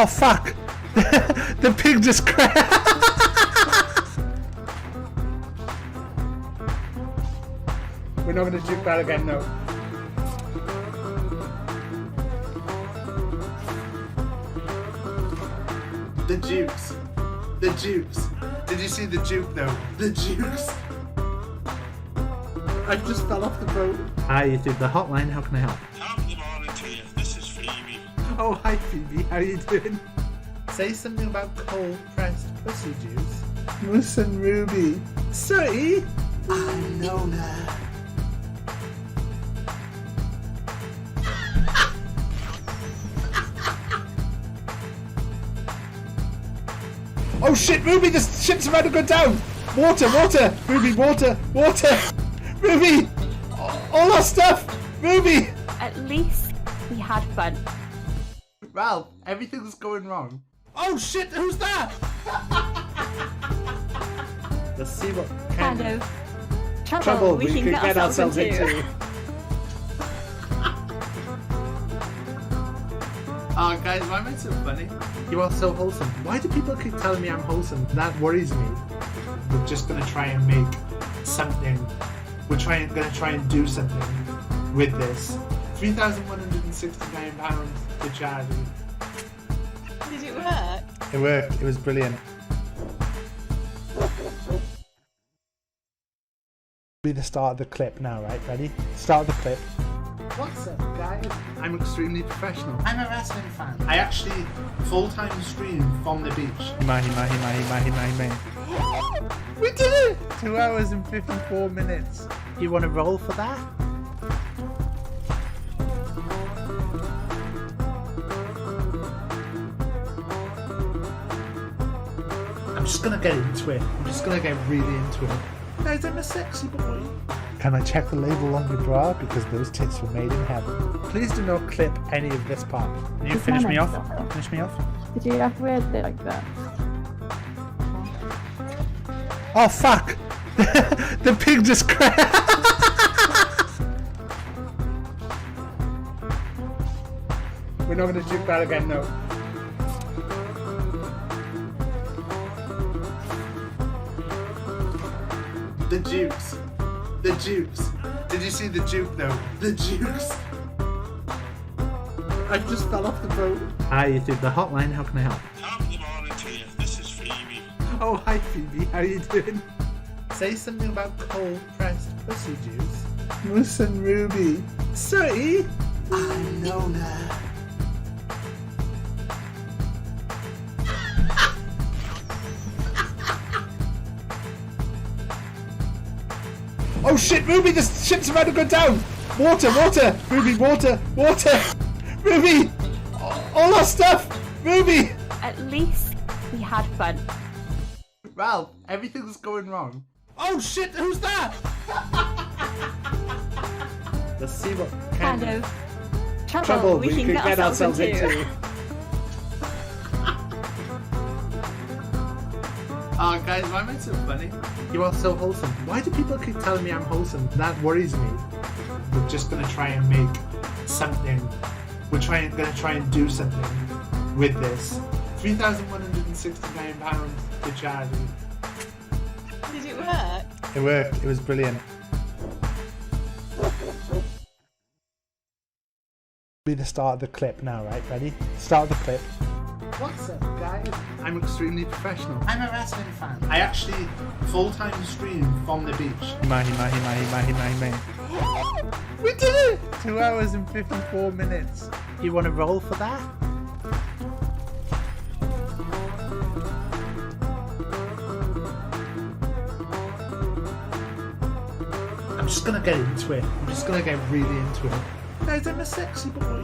Oh fuck! The pig just crashed! We're not gonna juke that again, no. The jukes. The jukes. Did you see the juke though? The jukes. I just fell off the boat. Hi, you through the hotline. How can I help? Top of the morning to you. This is Phoebe. Oh, hi Phoebe. How are you doing? Say something about cold pressed pussy juice. Listen, Ruby. Sorry. I'm Nona. Oh shit, Ruby, this ship's about to go down! Water, water! Ruby, water, water! Ruby! All our stuff! Ruby! At least we had fun. Ralph, everything's going wrong. Oh shit, who's that? Let's see what Kind of trouble we can get ourselves into. Oh guys, why am I so funny? You are so wholesome. Why do people keep telling me I'm wholesome? That worries me. We're just gonna try and make something. Gonna try and do something with this. £3,169 to charity. Did it work? It worked. It was brilliant. Be the start of the clip now, right? Ready? Start the clip. What's up, guys? I'm extremely professional. I'm a wrestling fan. I actually full-time stream from the beach. Mahi. We did it! 2 hours and 54 minutes. You want to roll for that? I'm just gonna get into it. I'm just gonna get really into it. Guys, I'm a sexy boy. Can I check the label on your bra? Because those tits were made in heaven. Please do not clip any of this part. Can you finish me off? Finish me off? Did you have weird it like that? Oh fuck! The pig just crashed! We're not gonna juke that again, no. The jukes. The jukes. Did you see the juke though? The jukes. I just fell off the boat. Hi, you through the hotline. How can I help? Top of the morning to you. This is Phoebe. Oh, hi Phoebe. How are you doing? Say something about cold pressed pussy juice. Listen, Ruby. Sorry. I'm Nona. Oh shit, Ruby, this ship's about to go down! Water, water! Ruby, water, water! Ruby! All our stuff! Ruby! At least we had fun. Ralph, everything's going wrong. Oh shit, who's that? Let's see what Kind of trouble we can get ourselves into. Oh guys, why am I so funny? You are so wholesome. Why do people keep telling me I'm wholesome? That worries me. We're just gonna try and make something. Gonna try and do something with this. £3,169 to charity. Did it work? It worked. It was brilliant. Be the start of the clip now, right? Ready? Start the clip. What's up, guys? I'm extremely professional. I'm a wrestling fan. I actually full-time stream from the beach. Mahi. We did it! 2 hours and 54 minutes. You want to roll for that? I'm just gonna get into it. I'm just gonna get really into it. Guys, I'm a sexy boy.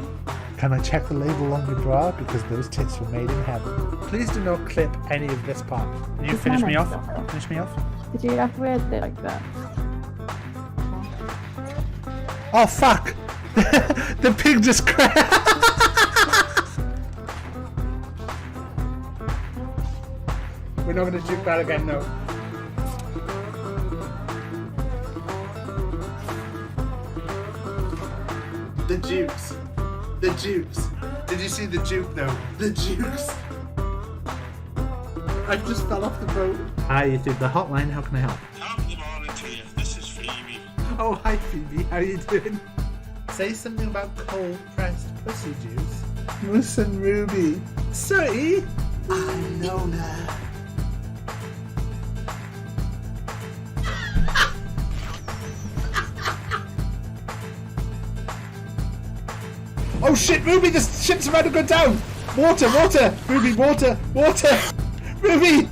Can I check the label on your bra? Because those tits were made in heaven. Please do not clip any of this part. Can you finish me off? Finish me off? Did you have weird it like that? Oh fuck! The pig just crashed! We're not gonna juke that again, no. The jukes. The jukes. Did you see the Duke though? The Dukes. I just fell off the boat. Hi, you through the hotline. How can I help? Top of the morning to you. This is Phoebe. Oh, hi Phoebe. How are you doing? Say something about cold pressed pussy juice. Moose and Ruby. Sorry. I know that. Oh shit, Ruby, the ship's about to go down! Water, water! Ruby, water, water! Ruby!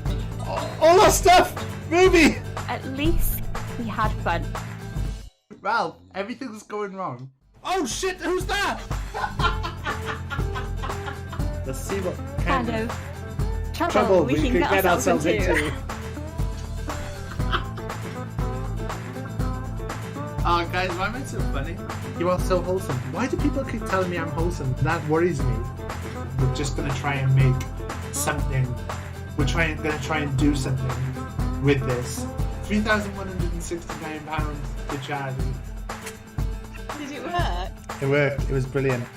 All our stuff! Ruby! At least we had fun. Ralph, everything's going wrong. Oh shit, who's that? Let's see what Kind of trouble, trouble we can get ourselves into. Oh guys, why am I so funny? You are so wholesome. Why do people keep telling me I'm wholesome? That worries me. We're just gonna try and make something. Gonna try and do something with this. £3,169 to charity. Did it work? It worked. It was brilliant.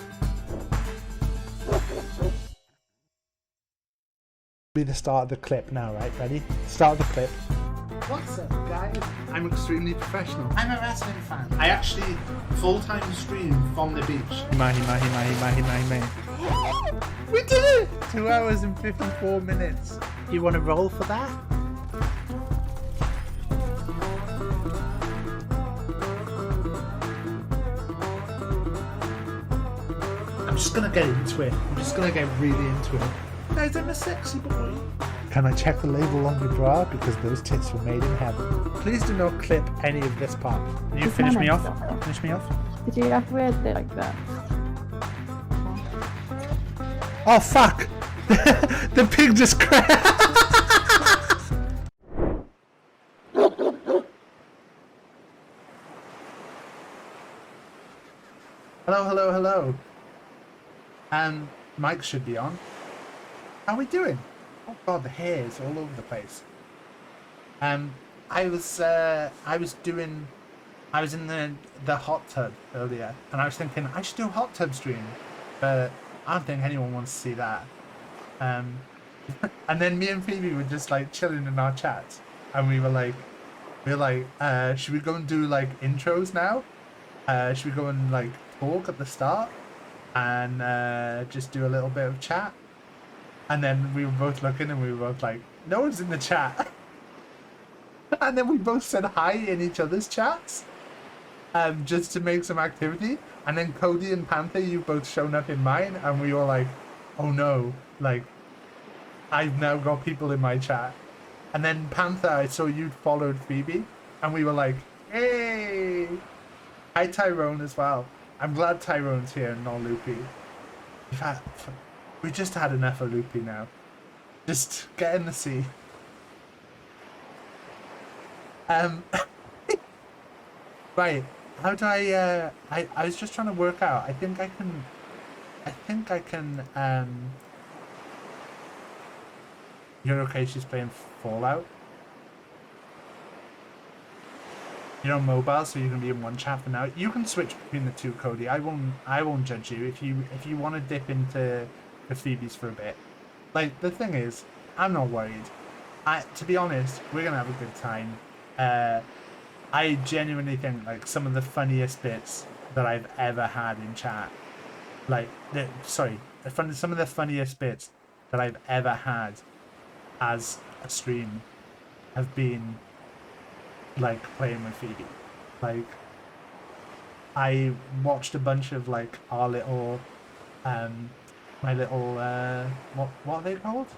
Be the start of the clip now, right? Ready? Start of the clip. What's up, guys? I'm extremely professional. I'm a wrestling fan. I actually full-time stream from the beach. Mahi. We did it! 2 hours and 54 minutes. You want to roll for that? I'm just gonna get into it. I'm just gonna get really into it. Guys, I'm a sexy boy. Can I check the label on your bra? Because those tits were made in heaven. Please do not clip any of this part. Can you finish me off? Finish me off? Did you have weird thing like that? Oh fuck! The pig just crashed! Hello. Mic should be on. How are we doing? Oh god, the hair is all over the place. I was in the hot tub earlier, and I was thinking I should do a hot tub stream, but I don't think anyone wants to see that. And then me and Phoebe were just like chilling in our chat, and we were like, should we go and do like intros now? Should we go and like talk at the start, and just do a little bit of chat? And then we were both looking, and we were both like, no one's in the chat. And then we both said hi in each other's chats, just to make some activity. And then Cody and Panther, you both shown up in mine, and we were like, oh no, like, I've now got people in my chat. And then Panther, I saw you'd followed Phoebe, and we were like, hey! Hi Tyrone as well. I'm glad Tyrone's here and not Loopy. We just had enough of Loopy now. Just get in the sea. Right. How do I was just trying to work out. I think I can you're okay, she's playing Fallout. You're on mobile, so you're gonna be in one chat for now. You can switch between the two, Cody. I won't judge you if you want to dip into the Phoebes for a bit. Like, the thing is, I'm not worried. To be honest, we're gonna have a good time. I genuinely think like some of the funniest bits that I've ever had in chat, some of the funniest bits that I've ever had as a stream have been like playing with Phoebe. Like, I watched a bunch of like our little my little what are they called?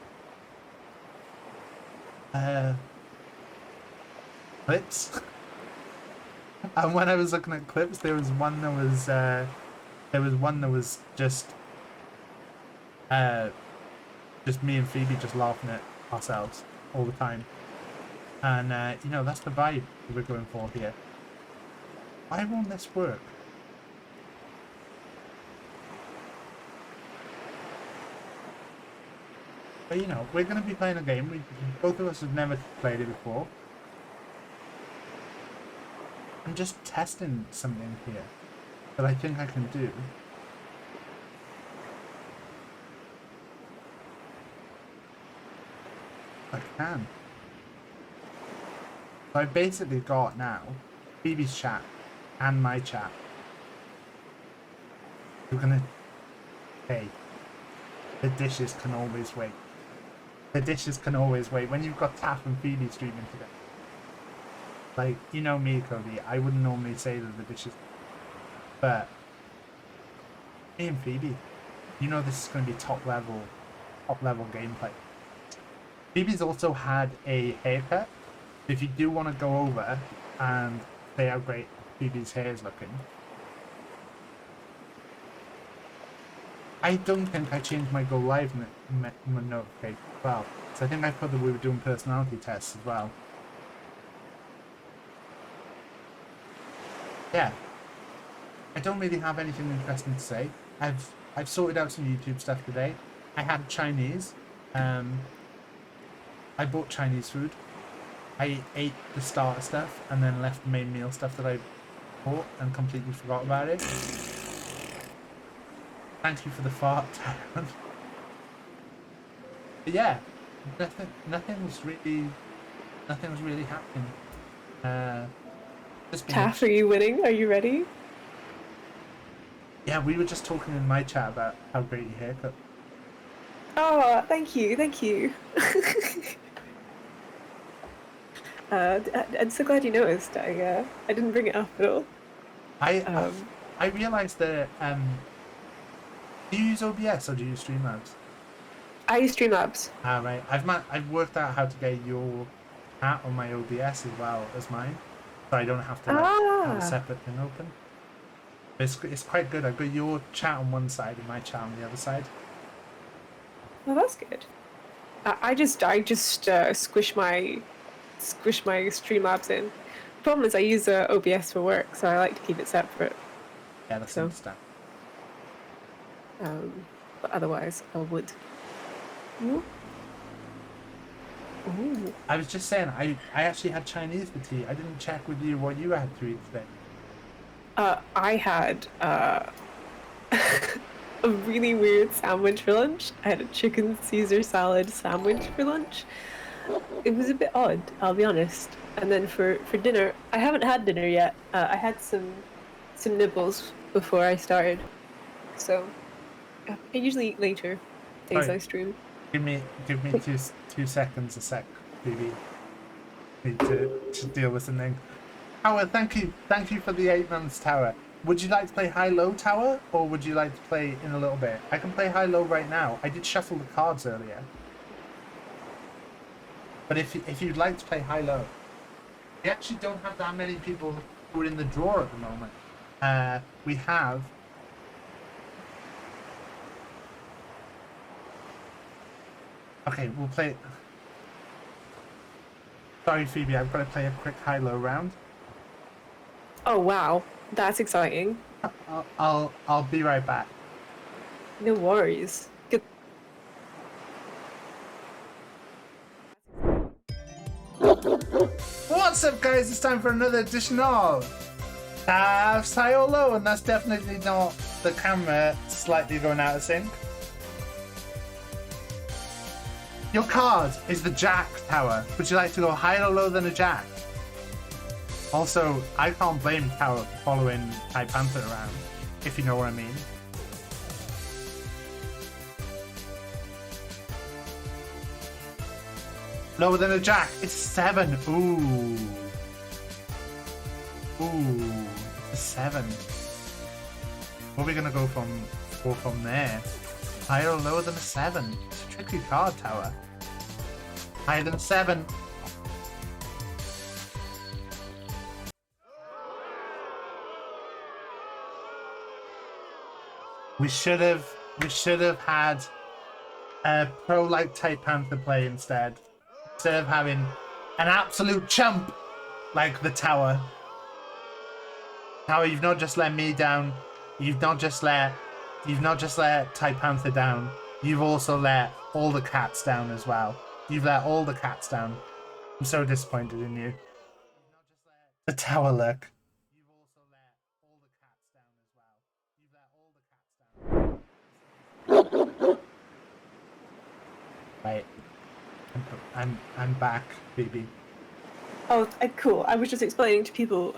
Clips. And when I was looking at clips, there was one that was just me and Phoebe just laughing at ourselves all the time. And that's the vibe we're going for here. Why won't this work? But we're going to be playing a game. Both of us have never played it before. I'm just testing something here that I think I can do. I can. So I basically got now Phoebe's chat and my chat. You're gonna... Hey, the dishes can always wait. The dishes can always wait. When you've got Taff and Phoebe streaming together. Like, you know me, Cody, I wouldn't normally say that the dishes... But... me and Phoebe, you know this is going to be top level gameplay. Phoebe's also had a haircut. If you do want to go over and say how great Phoebe's hair is looking, I don't think I changed my go live notification as well. So I think I put that we were doing personality tests as well. Yeah. I don't really have anything interesting to say. I've sorted out some YouTube stuff today. I had Chinese. I bought Chinese food. I ate the starter stuff and then left the main meal stuff that I bought and completely forgot about it. Thank you for the fart, Tyron. But yeah, nothing was really happening. Taff, are you winning? Are you ready? Yeah, we were just talking in my chat about how great your haircut. Oh, thank you, thank you. I'm so glad you noticed. I didn't bring it up at all. I realised that do you use OBS or do you use Streamlabs? I use Streamlabs. Ah, right. I've worked out how to get your chat on my OBS as well as mine, so I don't have to have a separate thing open. It's quite good. I've got your chat on one side and my chat on the other side. Well, that's good. I just squish my Streamlabs in. The problem is I use OBS for work, so I like to keep it separate. Yeah, that's understandable. But otherwise, I would. Ooh. Ooh. I was just saying, I actually had Chinese for tea. I didn't check with you what you had to eat today. I had a really weird sandwich for lunch. I had a chicken Caesar salad sandwich for lunch. It was a bit odd, I'll be honest. And then for dinner, I haven't had dinner yet. I had some nibbles before I started. So I usually eat later days I stream. Give me 2 seconds a sec, Phoebe. Need to deal with something. Howard, thank you for the 8 months tower. Would you like to play high-low tower, or would you like to play in a little bit? I can play high-low right now. I did shuffle the cards earlier. But if you'd like to play high-low, we actually don't have that many people who are in the draw at the moment. We have... Okay, we'll play... Sorry, Phoebe, I've got to play a quick high-low round. Oh wow, that's exciting. I'll be right back. No worries. Good. What's up, guys? It's time for another edition of Taff's High or Low, and that's definitely not the camera slightly going out of sync. Your card is the Jack Tower. Would you like to go higher or lower than a Jack? Also, I can't blame Tower for following Type Panther around, if you know what I mean. Lower than a Jack. It's 7. Ooh. Ooh. It's a 7. What are we gonna go from there? Higher or lower than a 7? It's a tricky card, Tower. Higher than a 7. We should have had a pro like Type Panther play instead of having an absolute chump like the Tower. Tower, you've not just let me down. You've not just let Type Panther down. You've also let all the cats down as well. You've let all the cats down. I'm so disappointed in you. The Tower look. Right. I'm back, Phoebe. Oh, cool. I was just explaining to people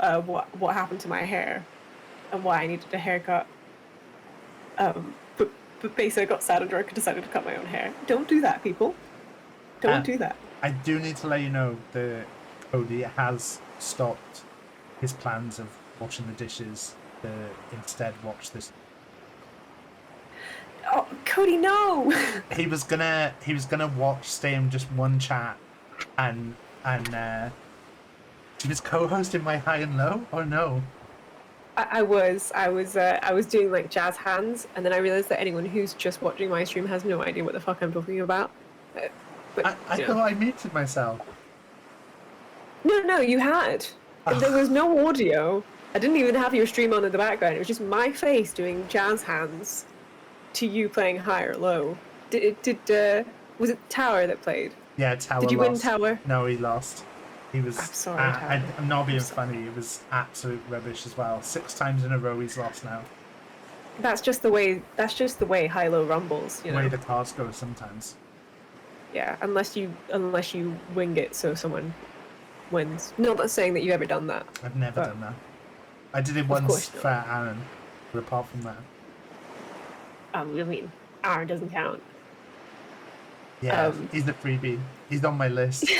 what happened to my hair and why I needed a haircut. But basically I got sad and drunk and decided to cut my own hair. Don't do that, people. Don't do that. I do need to let you know that Cody has stopped his plans of washing the dishes to instead watch this. Oh, Cody, no! He was gonna stay in just one chat and he was co-hosting my high and low. Oh no. I was doing like jazz hands, and then I realized that anyone who's just watching my stream has no idea what the fuck I'm talking about. But I thought I muted myself. No, you had. There was no audio. I didn't even have your stream on in the background. It was just my face doing jazz hands to you playing high or low. Was it Tower that played? Yeah, Tower. Did you lost. win Tower? No, he lost. He was. I'm sorry, Tower. I'm not being funny. It was absolute rubbish as well. 6 times in a row he's lost now. That's just the way. That's just the way high-low rumbles. You The way know. the cards go sometimes. Yeah, unless you wing it so someone wins. Not that saying that you've ever done that. I've never But- done that. I did it course once not. for Aaron, but apart from that, I mean, Aaron doesn't count. yeah, he's the freebie. He's on my list.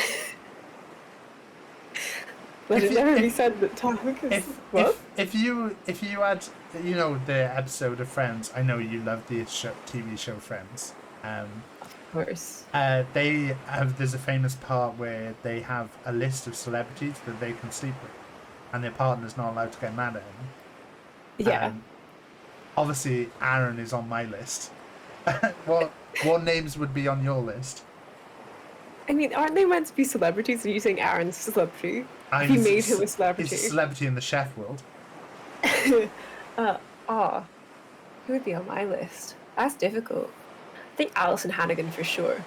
But If it you- never if- be said that topic is If you had the episode of Friends, I know you love the TV show Friends. Of course. There's a famous part where they have a list of celebrities that they can sleep with, and their partner's not allowed to get mad at him. Yeah. Obviously, Aaron is on my list. What names would be on your list? I mean, aren't they meant to be celebrities? Are you saying Aaron's a celebrity? If you made him a celebrity. He's a celebrity in the chef world. Who would be on my list? That's difficult. I think Alison Hannigan for sure.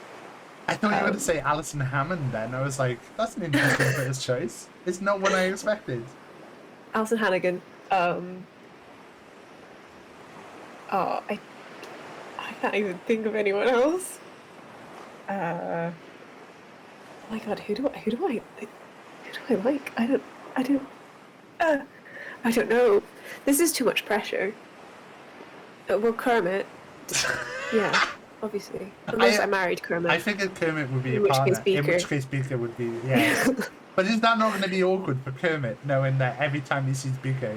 I thought you were going to say Alison Hammond then. I was like, that's an interesting first choice. It's not what I expected. Alison Hannigan. I can't even think of anyone else. Oh my god, who do I like? I don't know. This is too much pressure. Well, Kermit. Yeah, obviously. Unless I married Kermit. I figured Kermit would be In a which partner. case In Beaker. which case Beaker would be, yeah. But is that not going to be awkward for Kermit, knowing that every time he sees Beaker,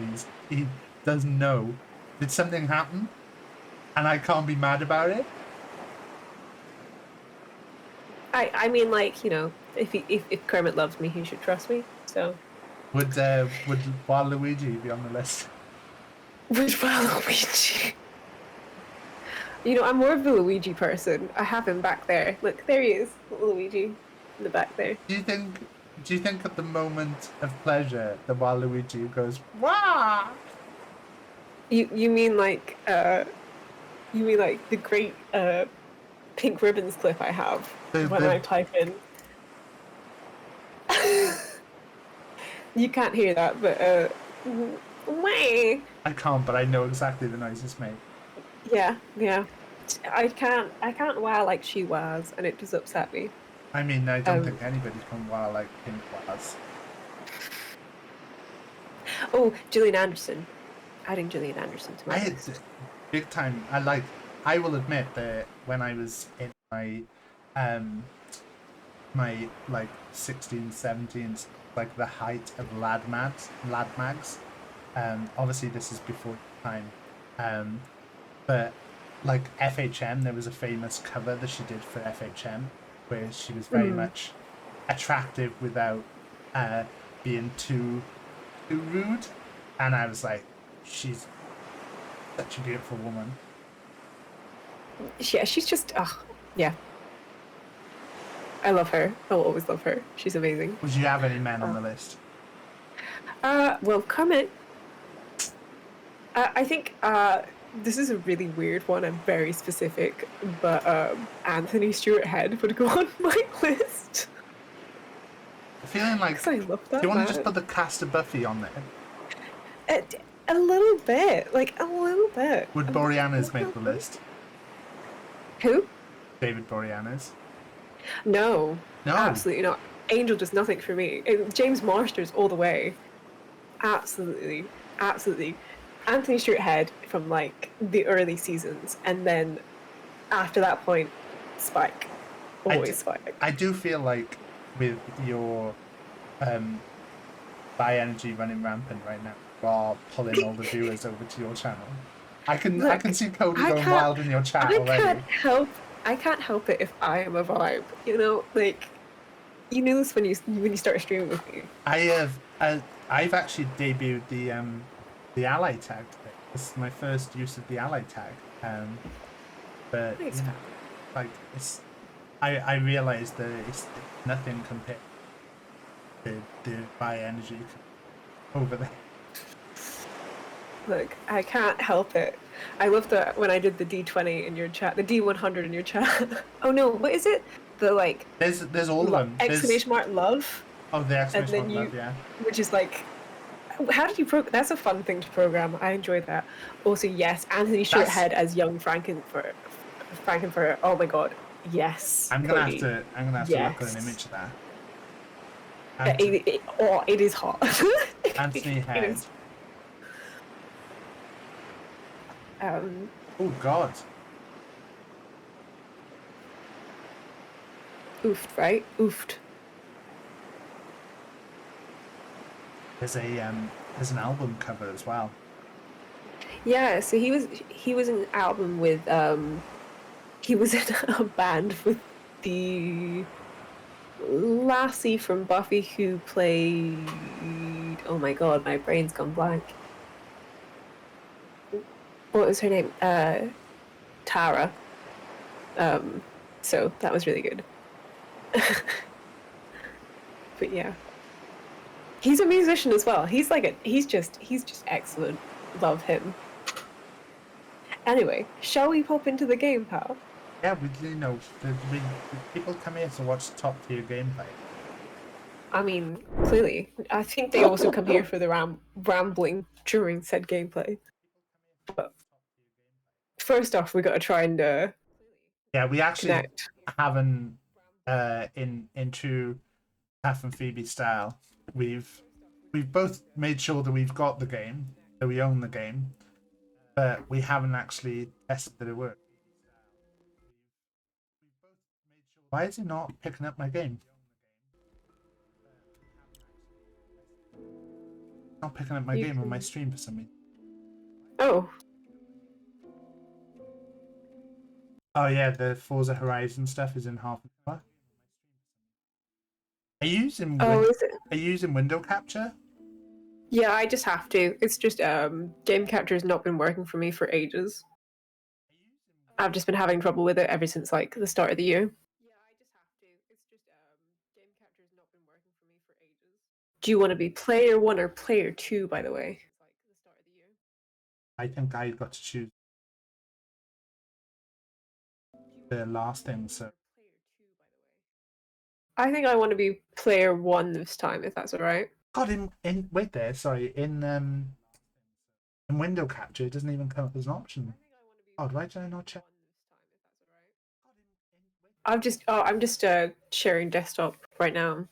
he doesn't know, did something happen? And I can't be mad about it? I mean, like, you know, if Kermit loves me, he should trust me. So. Would Waluigi be on the list? Would Waluigi? You know, I'm more of the Luigi person. I have him back there. Look, there he is, Luigi, in the back there. Do you think at the moment of pleasure that Waluigi goes, wah? You mean like the great pink ribbons clip I have when I type in. You can't hear that, but wah. I can't, but I know exactly the noise it's made. Yeah. I can't wow like she was, and it does upset me. I mean, I don't think anybody can wow like Pink was. Oh, Gillian Anderson. Adding Gillian Anderson to my I list. big time. I will admit that when I was in my my like 16, 17s, like the height of lad mags. Obviously this is before time. But like FHM, there was a famous cover that she did for FHM where she was very much attractive without being too rude, and I was like, she's such a beautiful woman. Yeah, she's just yeah. I love her. I'll always love her. She's amazing. Would you have any men on the list? Well, Kermit. I think this is a really weird one and very specific, but Anthony Stewart Head would go on my list. Feeling like, Because I love that. do you want man. to just put the cast of Buffy on there? A little bit, like a little bit. Would Boreanaz make the list? Who? David Boreanaz. No, No. absolutely not. Angel does nothing for me. James Marsters all the way. Absolutely, absolutely. Anthony Stewart Head from like the early seasons, and then after that point, Spike. Always Spike. I do feel like with your bi energy running rampant right now, you are pulling all the viewers over to your channel. I can see Cody going wild in your chat already. I can't help it if I am a vibe. You know, like you knew this when you started streaming with me. I've actually debuted the ally tag today. This is my first use of the ally tag. But Thanks, yeah, like I realized that it's nothing compared to the bi energy over there. Look, I can't help it. I love that when I did the D20 in your chat, the D100 in your chat. Oh no, what is it? The like. There's all of them. Exclamation mark love. Oh, the exclamation mark you, love, yeah. Which is like, how did you that's a fun thing to program. I enjoyed that. Also, yes, Anthony Stewart Head as young Frankenfurter. Oh my god, yes. I'm gonna have to look at an image of that. It is hot. Anthony Head. Oh god. Oofed, right? Oofed. There's an album cover as well. Yeah, so he was in an album with he was in a band with the lassie from Buffy who played, oh my god, my brain's gone blank. What was her name? Tara. So that was really good. But yeah. He's a musician as well. He's just excellent. Love him. Anyway, shall we pop into the game, pal? Yeah, people come here to watch top tier gameplay. I mean, clearly. I think they also come here for the rambling during said gameplay. But first off, we got to try and we actually connect. haven't in true Taff and Phoebe style. We've both made sure that we've got the game, that we own the game, but we haven't actually tested that it works. Why is it not picking up my game? It's not picking up my game on my stream for some reason. Oh. Oh yeah, the Forza Horizon stuff is in half an hour. Are you using window capture? Yeah, I just have to. It's just game capture has not been working for me for ages. I've just been having trouble with it ever since like the start of the year. Yeah, I just have to. It's just game capture has not been working for me for ages. Do you want to be player 1 or player 2, by the way? Like the start of the year. I think I got to choose the last thing, so I think I want to be player 1 this time, if that's alright. God, in wait there, sorry, in window capture it doesn't even come up as an option. God, why did I not check? I'm just sharing desktop right now.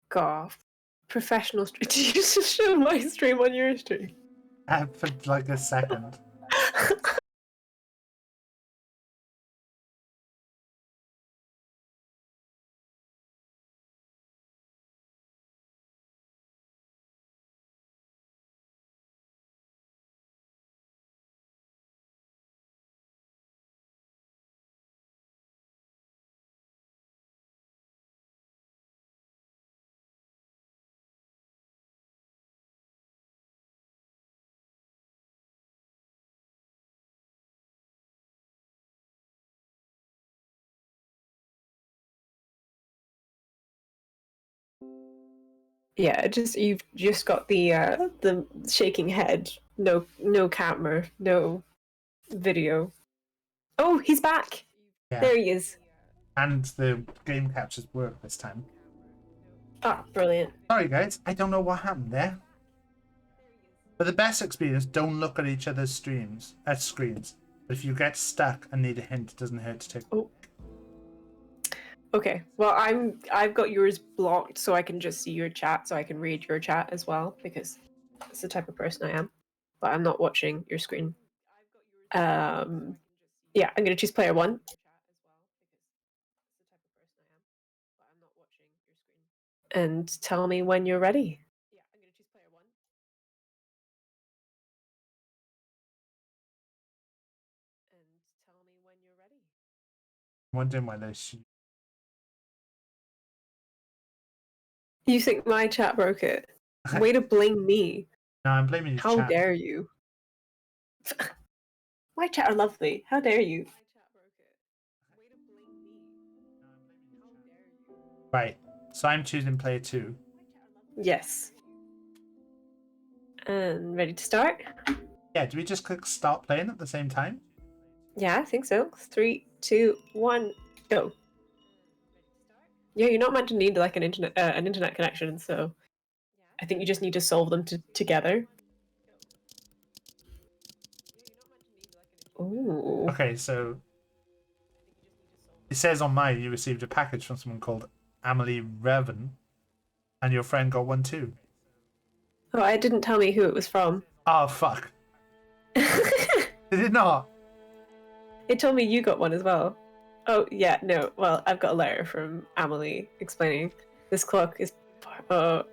God, professional stream. Did you just show my stream on your stream? For like a second. Yeah, you've just got the shaking head, no camera, no video. Oh, he's back. Yeah. There he is. And the game captures work this time. Ah, brilliant. Sorry guys, I don't know what happened there. But the best experience, don't look at each other's screens. If you get stuck and need a hint, it doesn't hurt to take. Oh. Okay. Well, I've got yours blocked, so I can just see your chat, so I can read your chat as well, because that's the type of person I am. But I'm not watching your screen. Yeah, I'm gonna choose player 1. And tell me when you're ready. I'm wondering why they shoot. You think my chat broke it? Way to blame me. No, I'm blaming your How chat. dare you? My chat are lovely. How dare you? Right. So I'm choosing player 2. Yes. And ready to start? Yeah, do we just click start playing at the same time? Yeah, I think so. 3, 2, 1, go. Yeah, you're not meant to need like an internet connection, so I think you just need to solve them together. Ooh. Okay, so it says on mine you received a package from someone called Amelie Revan, and your friend got one too. Oh, it didn't tell me who it was from. Oh, fuck. Did it not? It told me you got one as well. Oh, yeah, no. Well, I've got a letter from Amelie explaining this clock is. Are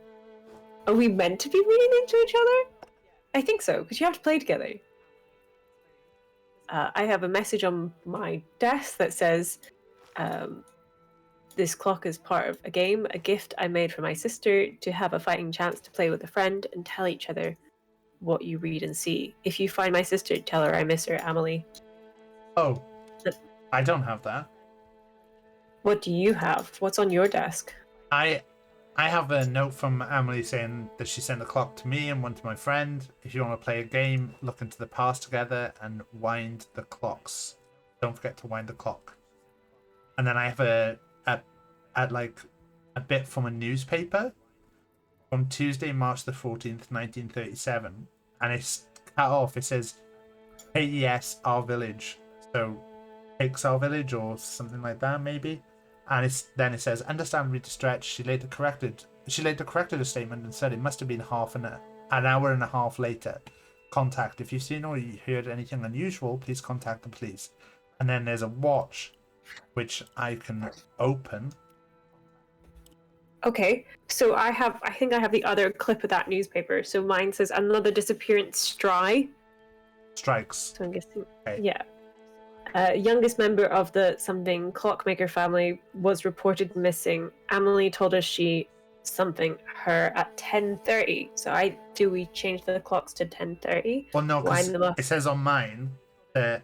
we meant to be reading into each other? I think so, because you have to play together. I have a message on my desk that says, this clock is part of a game, a gift I made for my sister to have a fighting chance to play with a friend and tell each other what you read and see. If you find my sister, tell her I miss her, Amelie. Oh, I don't have that. What do you have? What's on your desk? I have a note from Amelie saying that she sent the clock to me and one to my friend. If you want to play a game, look into the past together and wind the clocks. Don't forget to wind the clock. And then I have a bit from a newspaper from Tuesday, March the 14th, 1937. And it's cut off. It says KES Our Village. So takes our village or something like that, maybe. And then it says, understandably distressed, she later corrected a statement and said it must have been an hour and a half later. Contact. If you've seen or you heard anything unusual, please contact the police. And then there's a watch, which I can open. Okay, so I think I have the other clip of that newspaper. So mine says another disappearance Strikes. So I'm guessing, Okay. yeah. Youngest member of the something clockmaker family was reported missing. Emily told us her at 10:30. So do we change the clocks to 10:30? Well, no, because it says on mine that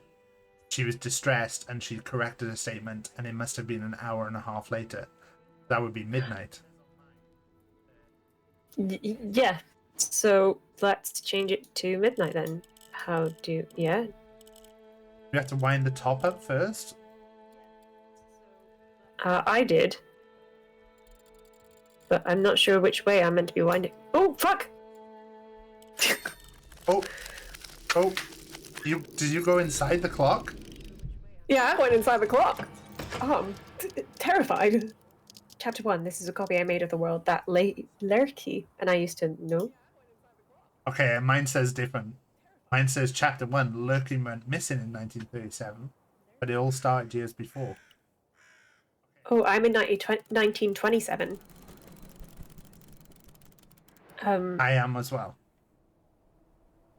she was distressed and she corrected a statement, and it must have been an hour and a half later. That would be midnight. Yeah. So let's change it to midnight then. Yeah. We have to wind the top up first. I did. But I'm not sure which way I'm meant to be winding. Oh, fuck! Oh. Did you go inside the clock? Yeah, I went inside the clock. Terrified. Chapter 1. This is a copy I made of the world that lurky, and I used to know. Okay, and mine says different. Mine says Chapter 1, Lurking went missing in 1937, but it all started years before. Oh, I'm in 1927. I am as well.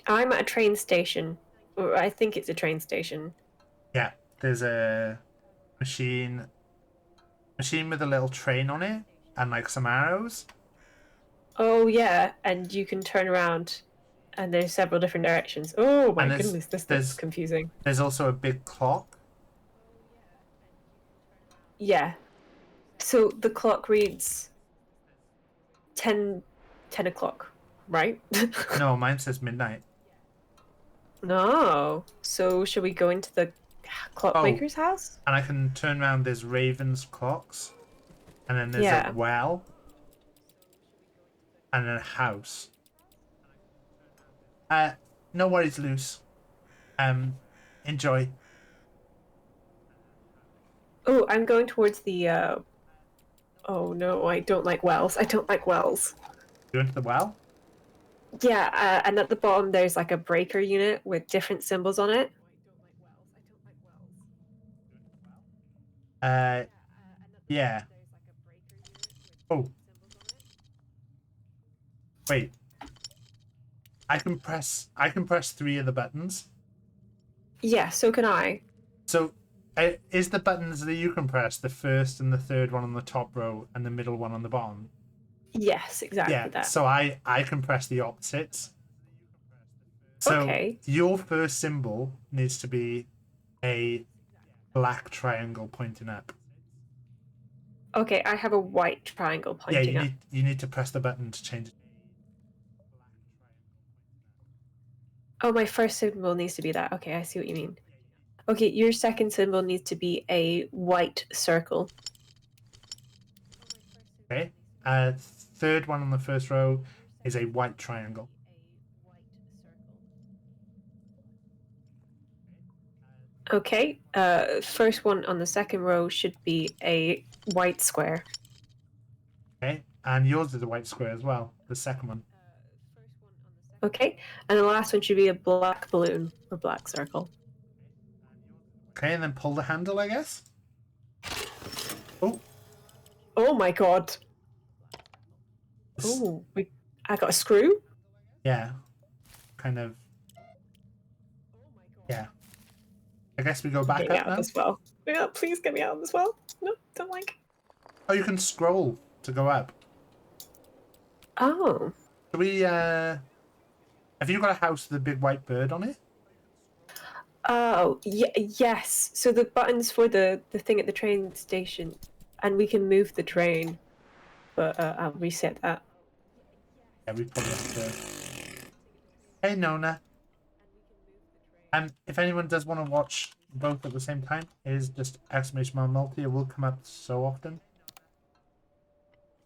I'm at a train station. Or I think it's a train station. Yeah, there's a machine with a little train on it and like some arrows. Oh, yeah, and you can turn around and there's several different directions. Oh my goodness, this is confusing. There's also a big clock. Yeah. So the clock reads 10 o'clock, right? No, mine says midnight. No. So should we go into the clockmaker's house? And I can turn around, there's Raven's clocks. And then there's a well. And then a house. No worries, Luce. Enjoy. Oh, I'm going towards the. Oh no, I don't like wells. I don't like wells. You into the well? Yeah, and at the bottom there's like a breaker unit with different symbols on it. Yeah. Oh. Wait. I can press 3 of the buttons. Yeah, so can I. So, is the buttons that you can press the first and the third one on the top row and the middle one on the bottom? Yes, exactly Yeah. that. So I can press the opposites. So Okay. your first symbol needs to be a black triangle pointing up. Okay, I have a white triangle pointing up. You need to press the button to change it. Oh, my first symbol needs to be that. Okay, I see what you mean. Okay, your second symbol needs to be a white circle. Okay. Third one on the first row is a white triangle. Okay, first one on the second row should be a white square. Okay. And yours is a white square as well, the second one. Okay, and the last one should be a black balloon or black circle. Okay, and then pull the handle, I guess. Oh. Oh my god. Oh, I got a screw? Yeah. Kind of. Yeah. I guess we go back Get me up out now. as well. Yeah, please get me out as well. No, don't like. Oh, you can scroll to go up. Oh. Do we, have you got a house with a big white bird on it? Oh, yes. So the buttons for the thing at the train station, and we can move the train, but I'll reset that. Yeah, we put it up there. Hey, Nona. If anyone does want to watch both at the same time, it is just !multi. It will come up so often.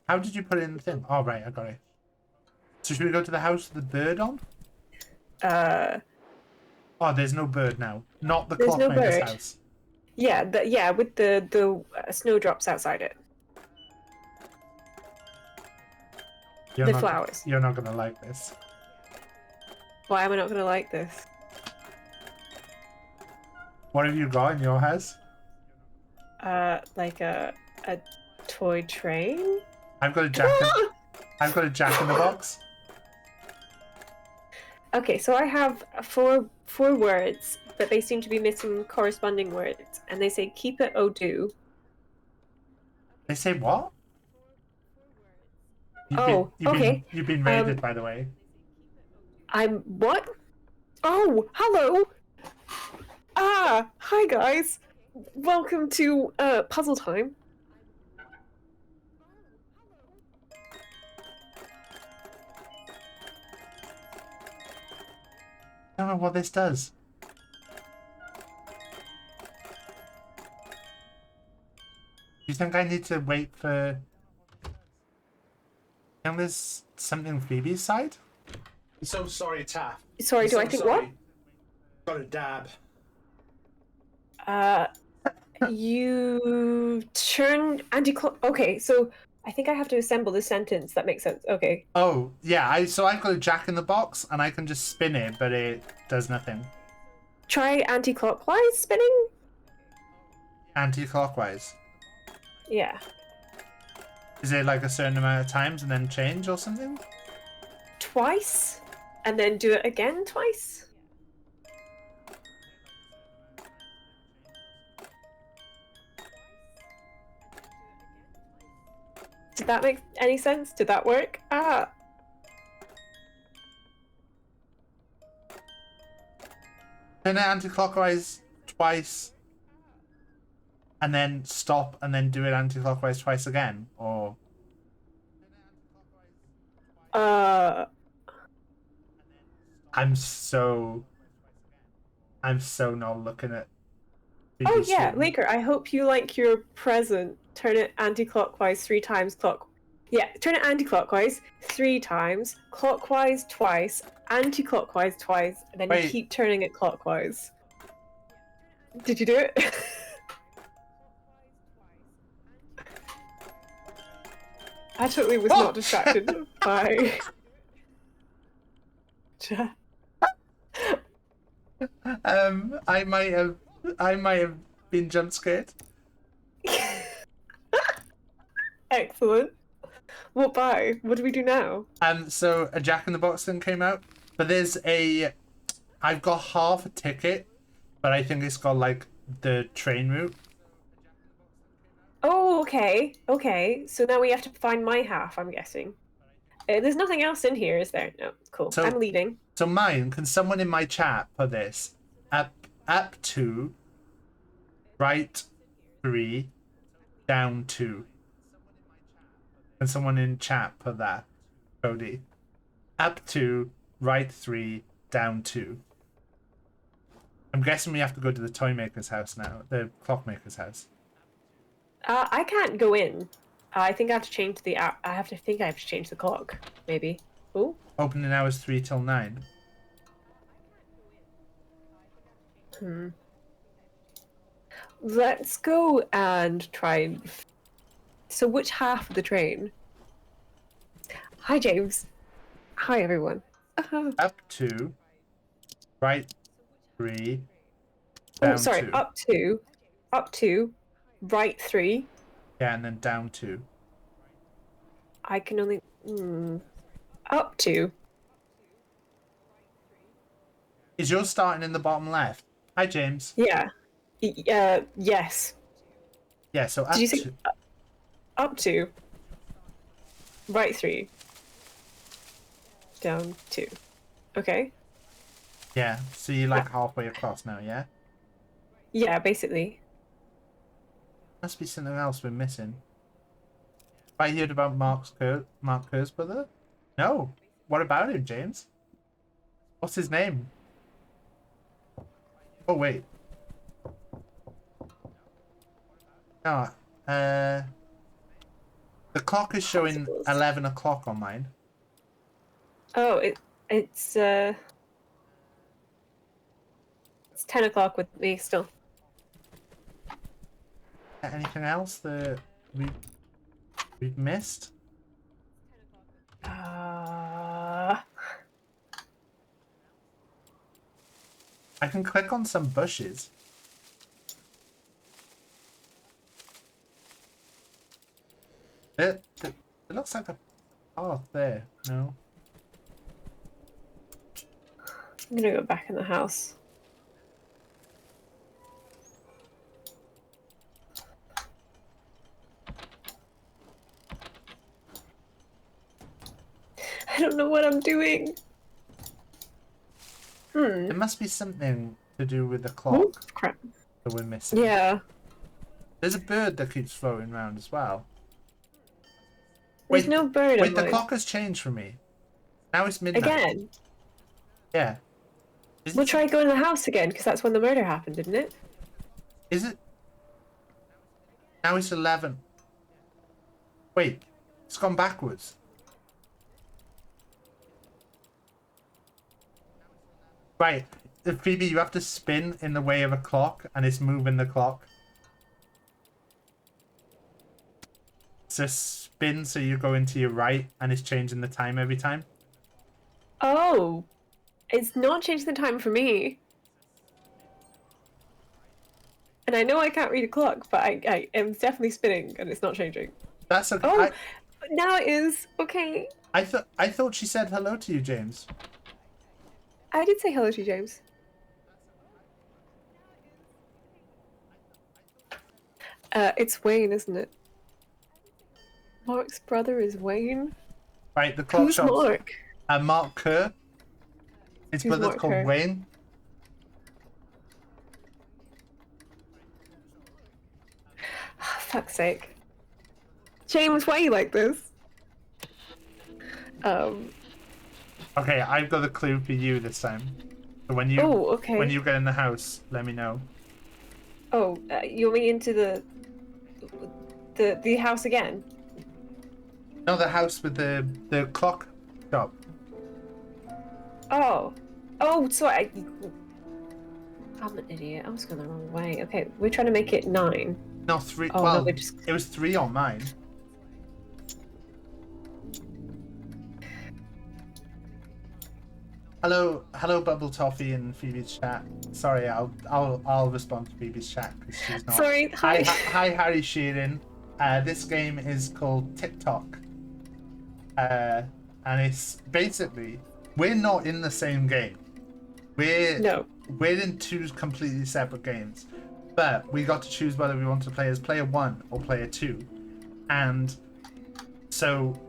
How did you put it in the thing? Oh, right, I got it. So should we go to the house with the bird on? Oh, there's no bird now. Not the There's no clockmaker's bird. house. Yeah, with the snowdrops outside it. The flowers. You're not gonna like this. Why am I not gonna like this? What have you got in your house? Like a toy train. I've got a jack. I've got a jack in the box. Okay, so I have four words, but they seem to be missing corresponding words, and they say "keep it, oh do." They say what? Okay. You've been raided, by the way. I'm what? Oh, hello. Hi guys. Welcome to puzzle time. I don't know what this does. Do you think I need to wait for... And there's something Phoebe's side? I'm so sorry, Taff. Sorry, I'm do so I think sorry. Got a dab. what? You turned anti-clock. Okay, so I think I have to assemble the sentence. That makes sense. Okay. Oh, yeah, so I've got a jack in the box, and I can just spin it, but it does nothing. Try anti-clockwise spinning. Anti-clockwise. Yeah. Is it like a certain amount of times and then change or something? Twice, and then do it again twice. Did that make any sense? Did that work? Turn it anti-clockwise twice, and then stop, and then do it anti-clockwise twice again, or... I'm so not looking at... Oh BBC. yeah, Laker, I hope you like your present. Turn it anti-clockwise 3 times Yeah, turn it anti-clockwise 3 times, clockwise twice, anti-clockwise twice, and then Wait. you keep turning it clockwise. Did you do it? I totally was not distracted by. I might have been jump scared. Excellent. What by? What do we do now? So a Jack in the Box thing came out, but I've got half a ticket, but I think it's got like the train route. Oh, okay. Okay. So now we have to find my half, I'm guessing. There's nothing else in here, is there? No. Cool. So- I'm leading. So mine, can someone in my chat put this? Up 2, right 3, down 2. Can someone in chat put that? Cody. Up 2, right 3, down 2. I'm guessing we have to go to the toy maker's house now, the clockmaker's house. I can't go in. I think I have to change the app. I have to change the clock, maybe. Oh. Opening hours 3 till 9. Let's go and try and. So, which half of the train? Hi, James. Hi, everyone. Up 2, right 3, down Oh, sorry. 2. Up two, right 3. Yeah, and then down 2. I can only. Up 2. Is yours starting in the bottom left? Hi, James. Yeah. Yes. Yeah, so up Did you say 2. up 2? Right 3. Down 2. Okay. Yeah, so you're like halfway across now, yeah? Yeah, basically. Must be something else we're missing. I heard about Mark Kerr's brother? No. What about him, James? What's his name? Oh, wait. No, the clock is showing 11 o'clock on mine. Oh, it's 10 o'clock with me still. Anything else that we've missed? Uh, I can click on some bushes. It looks like a path there. No. I'm gonna go back in the house. I don't know what I'm doing. It must be something to do with the Oh, clock crap. that we're missing. Yeah. There's a bird that keeps floating around as well. There's no bird Wait, on the mine. clock has changed for me. Now it's midnight. Again? Yeah. We'll try going to the house again, because that's when the murder happened, didn't it? Is it? Now it's 11. Wait, it's gone backwards. Right, Phoebe, you have to spin in the way of a clock, and it's moving the clock. So spin so you go into your right, and it's changing the time every time. Oh! It's not changing the time for me. And I know I can't read a clock, but I am definitely spinning, and it's not changing. That's okay. Oh! Now it is! Okay. I thought she said hello to you, James. I did say hello to you, James. It's Wayne, isn't it? Mark's brother is Wayne? Right, the clock Who's shop's Mark? Mark Kerr. His Who's brother's Mark called Kerr? Wayne. Fuck's sake. James, why are you like this? Okay, I've got a clue for you this time. So when you okay. when you get in the house, let me know. Oh, you want me into the house again? No, the house with the clock shop. Oh. Oh, sorry. I'm an idiot. I was going the wrong way. Okay, we're trying to make it 9. No, 3. Oh, well, no, we just... it was 3 on mine. Hello, Bubble Toffee and Phoebe's chat. Sorry, I'll respond to Phoebe's chat because she's not. Sorry, hi. Hi, Harry Sheeran. This game is called Tick Tock. And it's basically, we're not in the same game. We're in 2 completely separate games, but we got to choose whether we want to play as player 1 or player 2, and so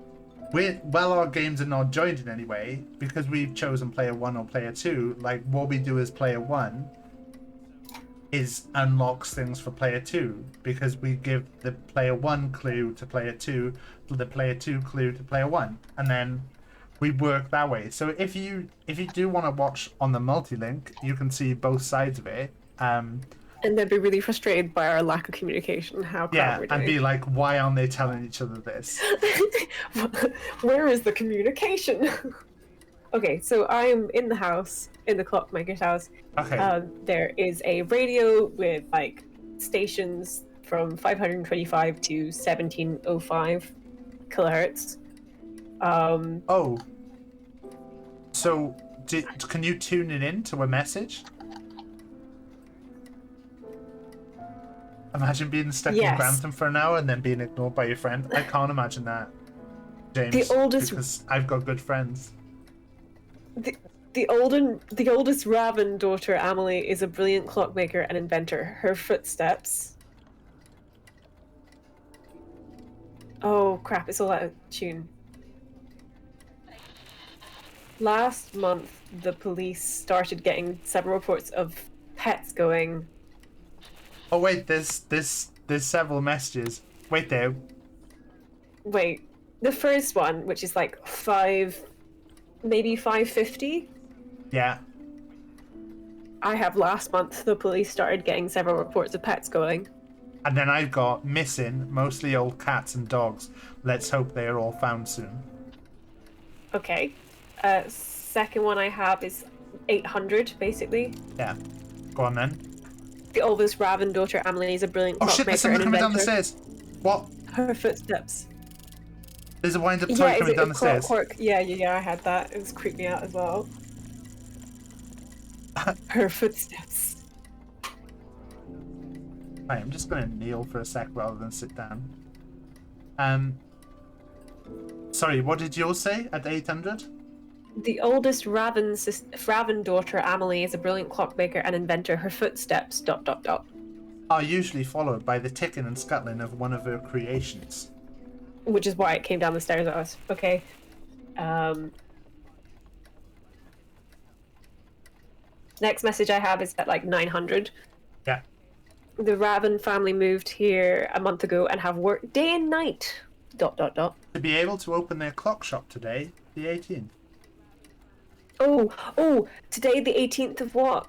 our games are not joined in any way because we've chosen player 1 or player 2. Like, what we do as player 1 is unlocks things for player 2 because we give the player 1 clue to player 2, the player 2 clue to player 1, and then we work that way. So if you do want to watch on the multi-link, you can see both sides of it. And they'd be really frustrated by our lack of communication. How crap we're doing. And be like, why aren't they telling each other this? Where is the communication? Okay, so I'm in the house, in the clockmaker's house. Okay. There is a radio with like stations from 525 to 1705 kilohertz. Oh. So, can you tune it in to a message? Imagine being stuck in Grantham for an hour and then being ignored by your friend. I can't imagine that, James. Because I've got good friends. The oldest Raven daughter, Amelie, is a brilliant clockmaker and inventor. Her footsteps. Oh crap! It's all out of tune. Last month, the police started getting several reports of pets going. Oh wait, there's several messages. Wait there. Wait, the first one, which is like 550. Yeah. I have last month. The police started getting several reports of pets going. And then I've got missing, mostly old cats and dogs. Let's hope they are all found soon. Okay. Second one I have is 800, basically. Yeah. Go on then. The oldest Raven daughter, Amelie, is a brilliant clockmaker. Oh shit, there's someone coming down the stairs. What? Her footsteps. There's a wind-up toy coming down the stairs. Yeah, I had that. It was creeped me out as well. Her footsteps. Right, I'm just going to kneel for a sec rather than sit down. Sorry, what did yours say at 800? The oldest Raven daughter, Amelie, is a brilliant clockmaker and inventor. Her footsteps... ... are usually followed by the ticking and scuttling of one of her creations. Which is why it came down the stairs at us. Okay. Next message I have is at like 900. Yeah. The Raven family moved here a month ago and have worked day and night... ... To be able to open their clock shop today, the 18th. Oh, today the 18th of what?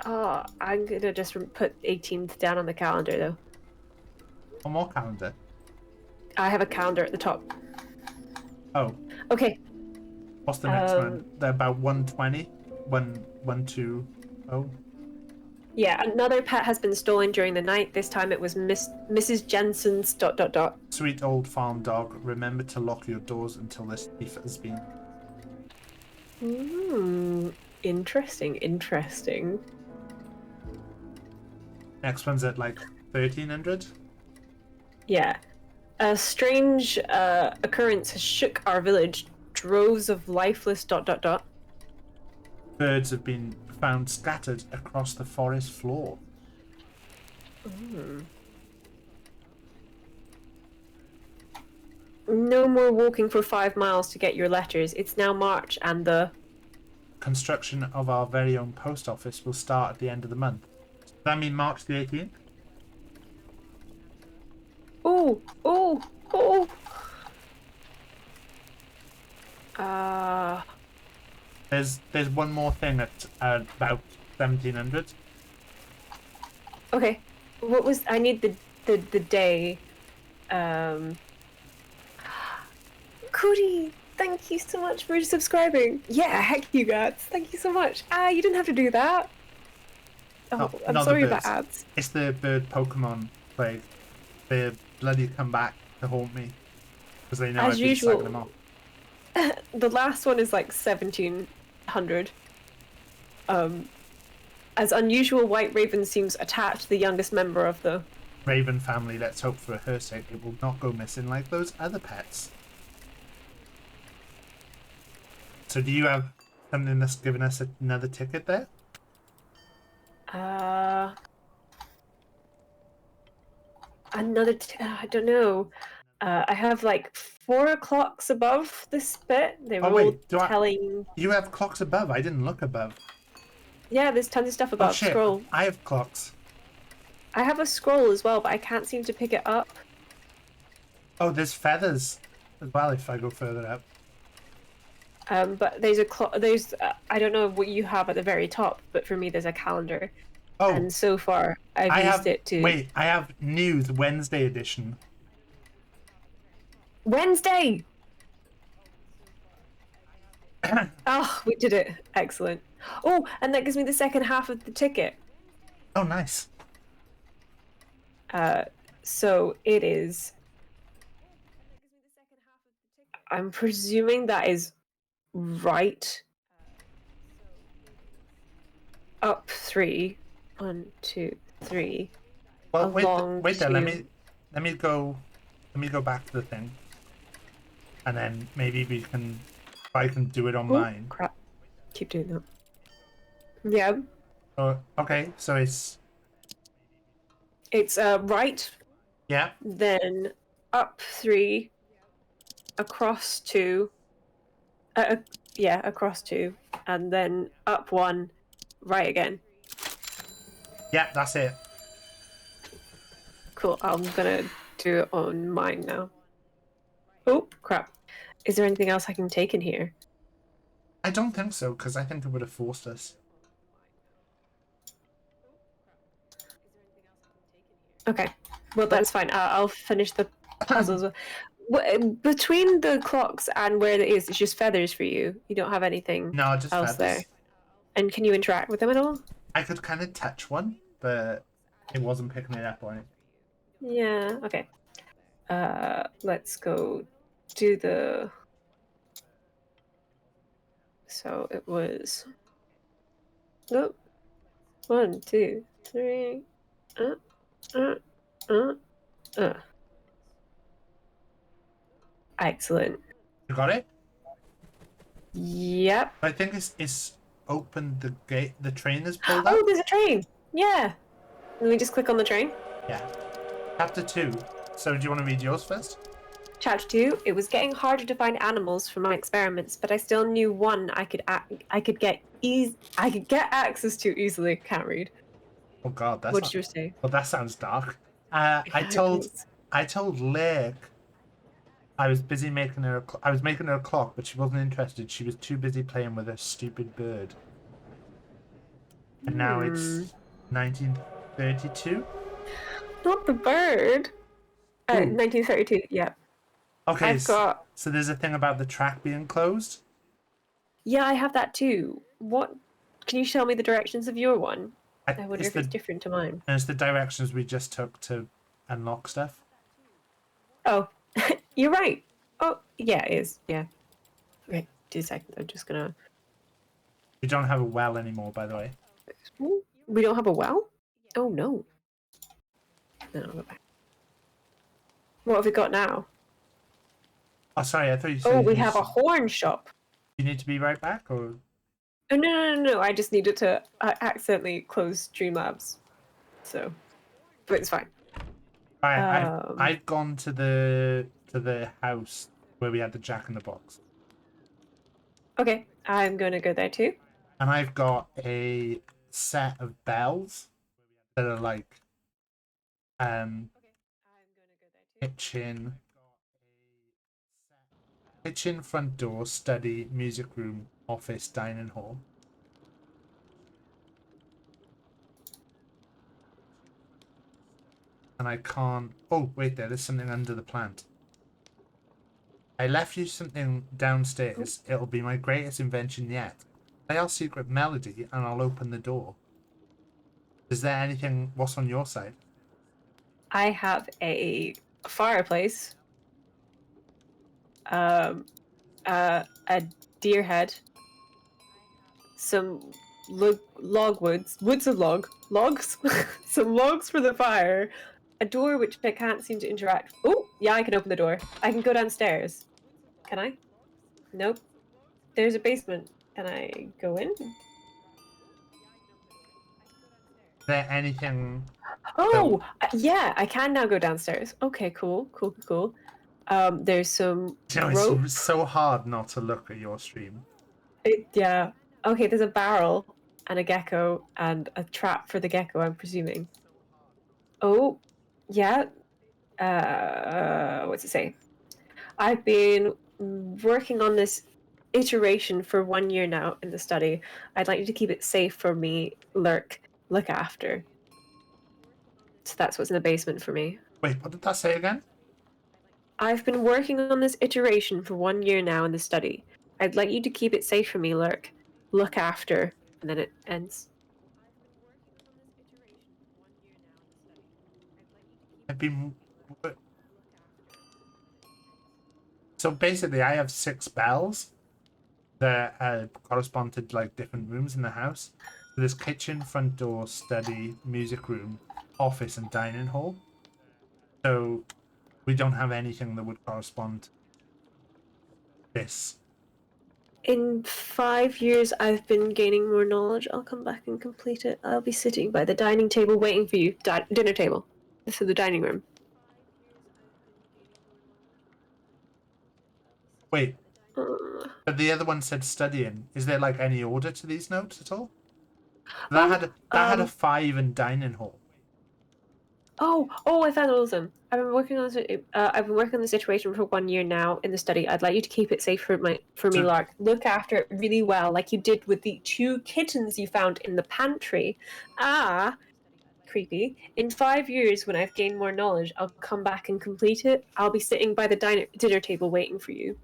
I'm gonna just put 18th down on the calendar though. One more calendar. I have a calendar at the top. Oh. Okay. What's the next one? They're about 120? 120. Yeah, another pet has been stolen during the night. This time it was Mrs. Jensen's ... Sweet old farm dog, remember to lock your doors until this thief has been. Interesting. Next one's at like 1300? Yeah. A strange occurrence has shook our village. Droves of lifeless ... Birds have been found scattered across the forest floor. No more walking for 5 miles to get your letters. It's now March and the... Construction of our very own post office will start at the end of the month. Does that mean March the 18th? Oh! There's one more thing at about 1700. Okay. What was... I need the day. Cootie! Thank you so much for subscribing. Yeah, heck you guys. Thank you so much. You didn't have to do that. Oh, I'm not the sorry about birds. ads. It's the bird Pokemon plague. They bloody come back to haunt me because they know As I've been usual. sucking them off. The last one is like 1700. As unusual, White Raven seems attached to the youngest member of the Raven family, let's hope for her sake it will not go missing like those other pets. So do you have something that's given us another ticket there? I don't know. I have like 4 clocks above this bit. They were Oh all wait, telling. you have clocks above? I didn't look above. Yeah, there's tons of stuff Oh above. shit, Scroll. I have clocks. I have a scroll as well, but I can't seem to pick it up. Oh, there's feathers as well if I go further up. But there's a clock. There's I don't know what you have at the very top, but for me there's a calendar. Oh, And so far I've I used have. it to. Wait, I have news Wednesday edition. Wednesday. Oh, we did it. Excellent. Oh, and that gives me the second half of the ticket. Oh, nice. So it is. I'm presuming that is right. Up 3. 1, 2, 3. Well, Along wait there. to- Let me go back to the thing, and then maybe we can. I can do it on Oh, mine. crap. Keep doing that. Yeah. Oh, okay. So it's It's right, yeah. then up 3, across 2. Yeah, across 2, and then up 1, right again. Yeah, that's it. Cool. I'm gonna do it on mine now. Oh, crap. Is there anything else I can take in here? I don't think so because I think it would have forced us. Okay. Well, that's fine. I'll finish the puzzles. Between the clocks and where it is, it's just feathers for you. You don't have anything No, just else feathers. there. And can you interact with them at all? I could kind of touch one, but it wasn't picking it up on it. Yeah. Okay. Let's go do the. So it was. Nope. 1, 2, 3. Uh. Excellent. You got it? Yep. I think it's opened the gate. The train is pulled up. Oh, there's a train. Yeah. Let me just click on the train. Yeah. Chapter 2. So do you want to read yours first? Chapter 2. It was getting harder to find animals for my experiments, but I still knew one I could get access to easily. Can't read. Oh God, that's. What did you say? Well, that sounds dark. I told Lake I was busy making her. I was making her a clock, but she wasn't interested. She was too busy playing with a stupid bird. And now it's 1932. Not the bird. 1932. Yeah. Okay, I've got. so there's a thing about the track being closed. Yeah, I have that too. What? Can you show me the directions of your one? I wonder if the, it's different to mine. And it's the directions we just took to unlock stuff. Oh, you're right. Oh, yeah, it is. Yeah. Okay, 2 seconds. I'm just gonna. We don't have a well anymore, by the way. We don't have a well? Oh no. No, I'll go back. What have we got now? Oh, sorry, I thought you said. Oh, we have a horn shop. You need to be right back, or. Oh no! I just needed to accidentally close Streamlabs, so, but it's fine. I've gone to the house where we had the Jack in the Box. Okay, I'm gonna go there too. And I've got a set of bells that are like kitchen, front door, study, music room, office, dining hall. And I can't. Oh, wait, there's something under the plant. I left you something downstairs. It'll be my greatest invention yet. Play our secret melody and I'll open the door. Is there anything... What's on your side? I have a fireplace, a deer head, some logs, some logs for the fire, a door which I can't seem to interact. Oh, yeah, I can open the door. I can go downstairs. Can I? Nope. There's a basement. Can I go in? Is there anything... Oh, yeah, I can now go downstairs. Okay, cool. There's some You know, rope. it's so hard not to look at your stream. Yeah. Okay, there's a barrel and a gecko and a trap for the gecko, I'm presuming. Oh, yeah. What's it say? I've been working on this iteration for 1 year now in the study. I'd like you to keep it safe for me, look after. So that's what's in the basement for me. Wait, what did that say again? I've been working on this iteration for 1 year now in the study. I'd like you to keep it safe for me, look after, and then it ends. I've been... So basically, I have 6 bells that correspond to like different rooms in the house. So there's kitchen, front door, study, music room, office, and dining hall. So we don't have anything that would correspond to this. In 5 years, I've been gaining more knowledge. I'll come back and complete it. I'll be sitting by the dining table waiting for you. Dinner table. This is the dining room. Wait, but the other one said studying. Is there like any order to these notes at all? That had a 5 in dining hall. I found all of them. I've been working on this. I've been working on the situation for 1 year now in the study. I'd like you to keep it safe for me, Lark. Look after it really well, like you did with the 2 kittens you found in the pantry. Creepy. In 5 years, when I've gained more knowledge, I'll come back and complete it. I'll be sitting by the dinner table waiting for you.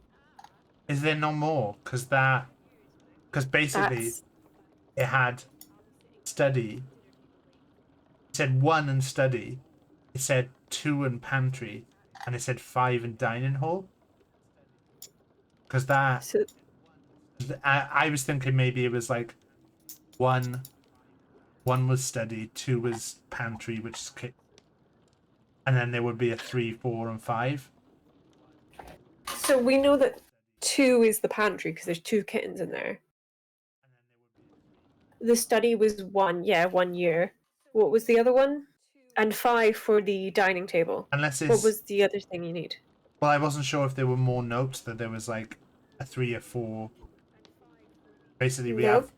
Is there no more? Because basically it had study. It said 1 in study. It said 2 in pantry, and it said 5 in dining hall. Because I was thinking maybe it was like 1 was study, 2 was pantry, which is kitchen, and then there would be a 3, 4, and 5. So we know that 2 is the pantry because there's 2 kittens in there. The study was 1, 1 year. What was the other one? And 5 for the dining table. Unless it's... What was the other thing you need? Well, I wasn't sure if there were more notes, that there was like a 3 or 4. Basically, we have...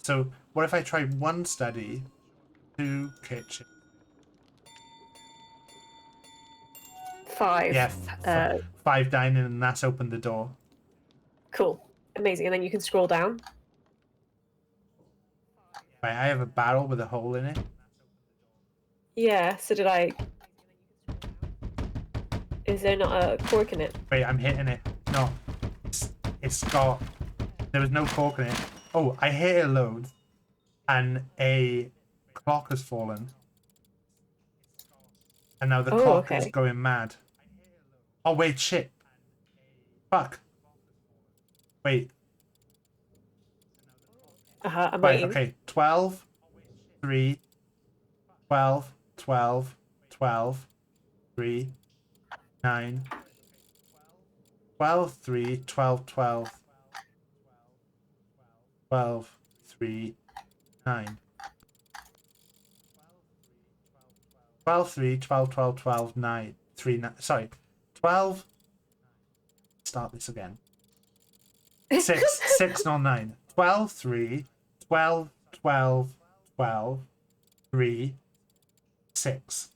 So, what if I try 1 study, 2 kitchen? 5. Yeah, 5 dining, and that's opened the door. Cool. Amazing. And then you can scroll down. Right, I have a barrel with a hole in it. Yeah, so did I. Is there not a cork in it? Wait, I'm hitting it. No. It's got... There was no cork in it. Oh, I hit it a load. And a clock has fallen. And now the clock is going mad. Oh, wait, shit. Fuck. Wait. I'm right, waiting. okay. 12, 3, 12, 12, 12, 3, 9, 12, 3, 12, 12, 12, 3, 9. 12, 3, 12, 12, 12, 9, 3, 9. Sorry. 12. Start this again. 6, not 9. 12, 3, 12, 12, 12, 3, 6.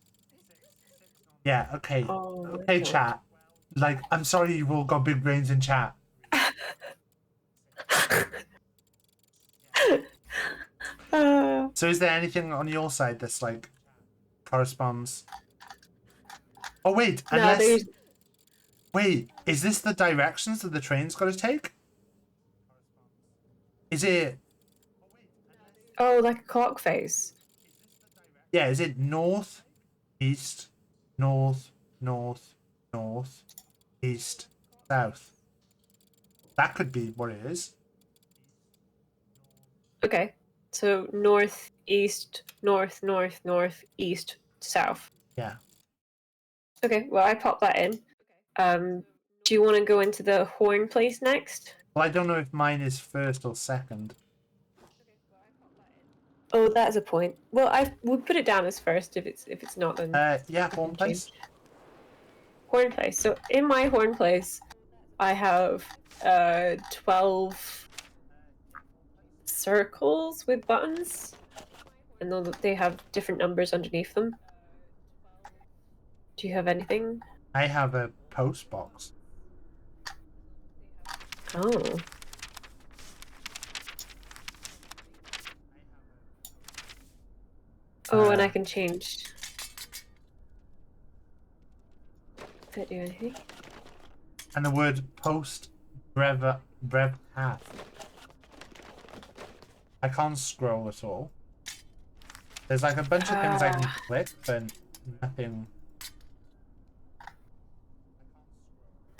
Yeah, okay. Okay, chat. Like, I'm sorry you've all got big brains in chat. So is there anything on your side that's like corresponds? Oh wait, unless Wait, is this the directions that the train's got to take? Is it... Oh, like a clock face. Yeah, is it north, east, north, north, north, east, south? That could be what it is. Okay. So north, east, north, north, north, east, south. Yeah. Okay, well I popped that in. Do you want to go into the horn place next? Well, I don't know if mine is first or second. Oh, that's a point. Well, we'll put it down as first if it's not then. Yeah, home place. Horn place. So in my horn place, I have 12 circles with buttons, and they have different numbers underneath them. Do you have anything? I have a post box. Oh. Oh, and I can change. Does that do anything? And the word post brev half. I can't scroll at all. There's like a bunch of things I can click, but nothing.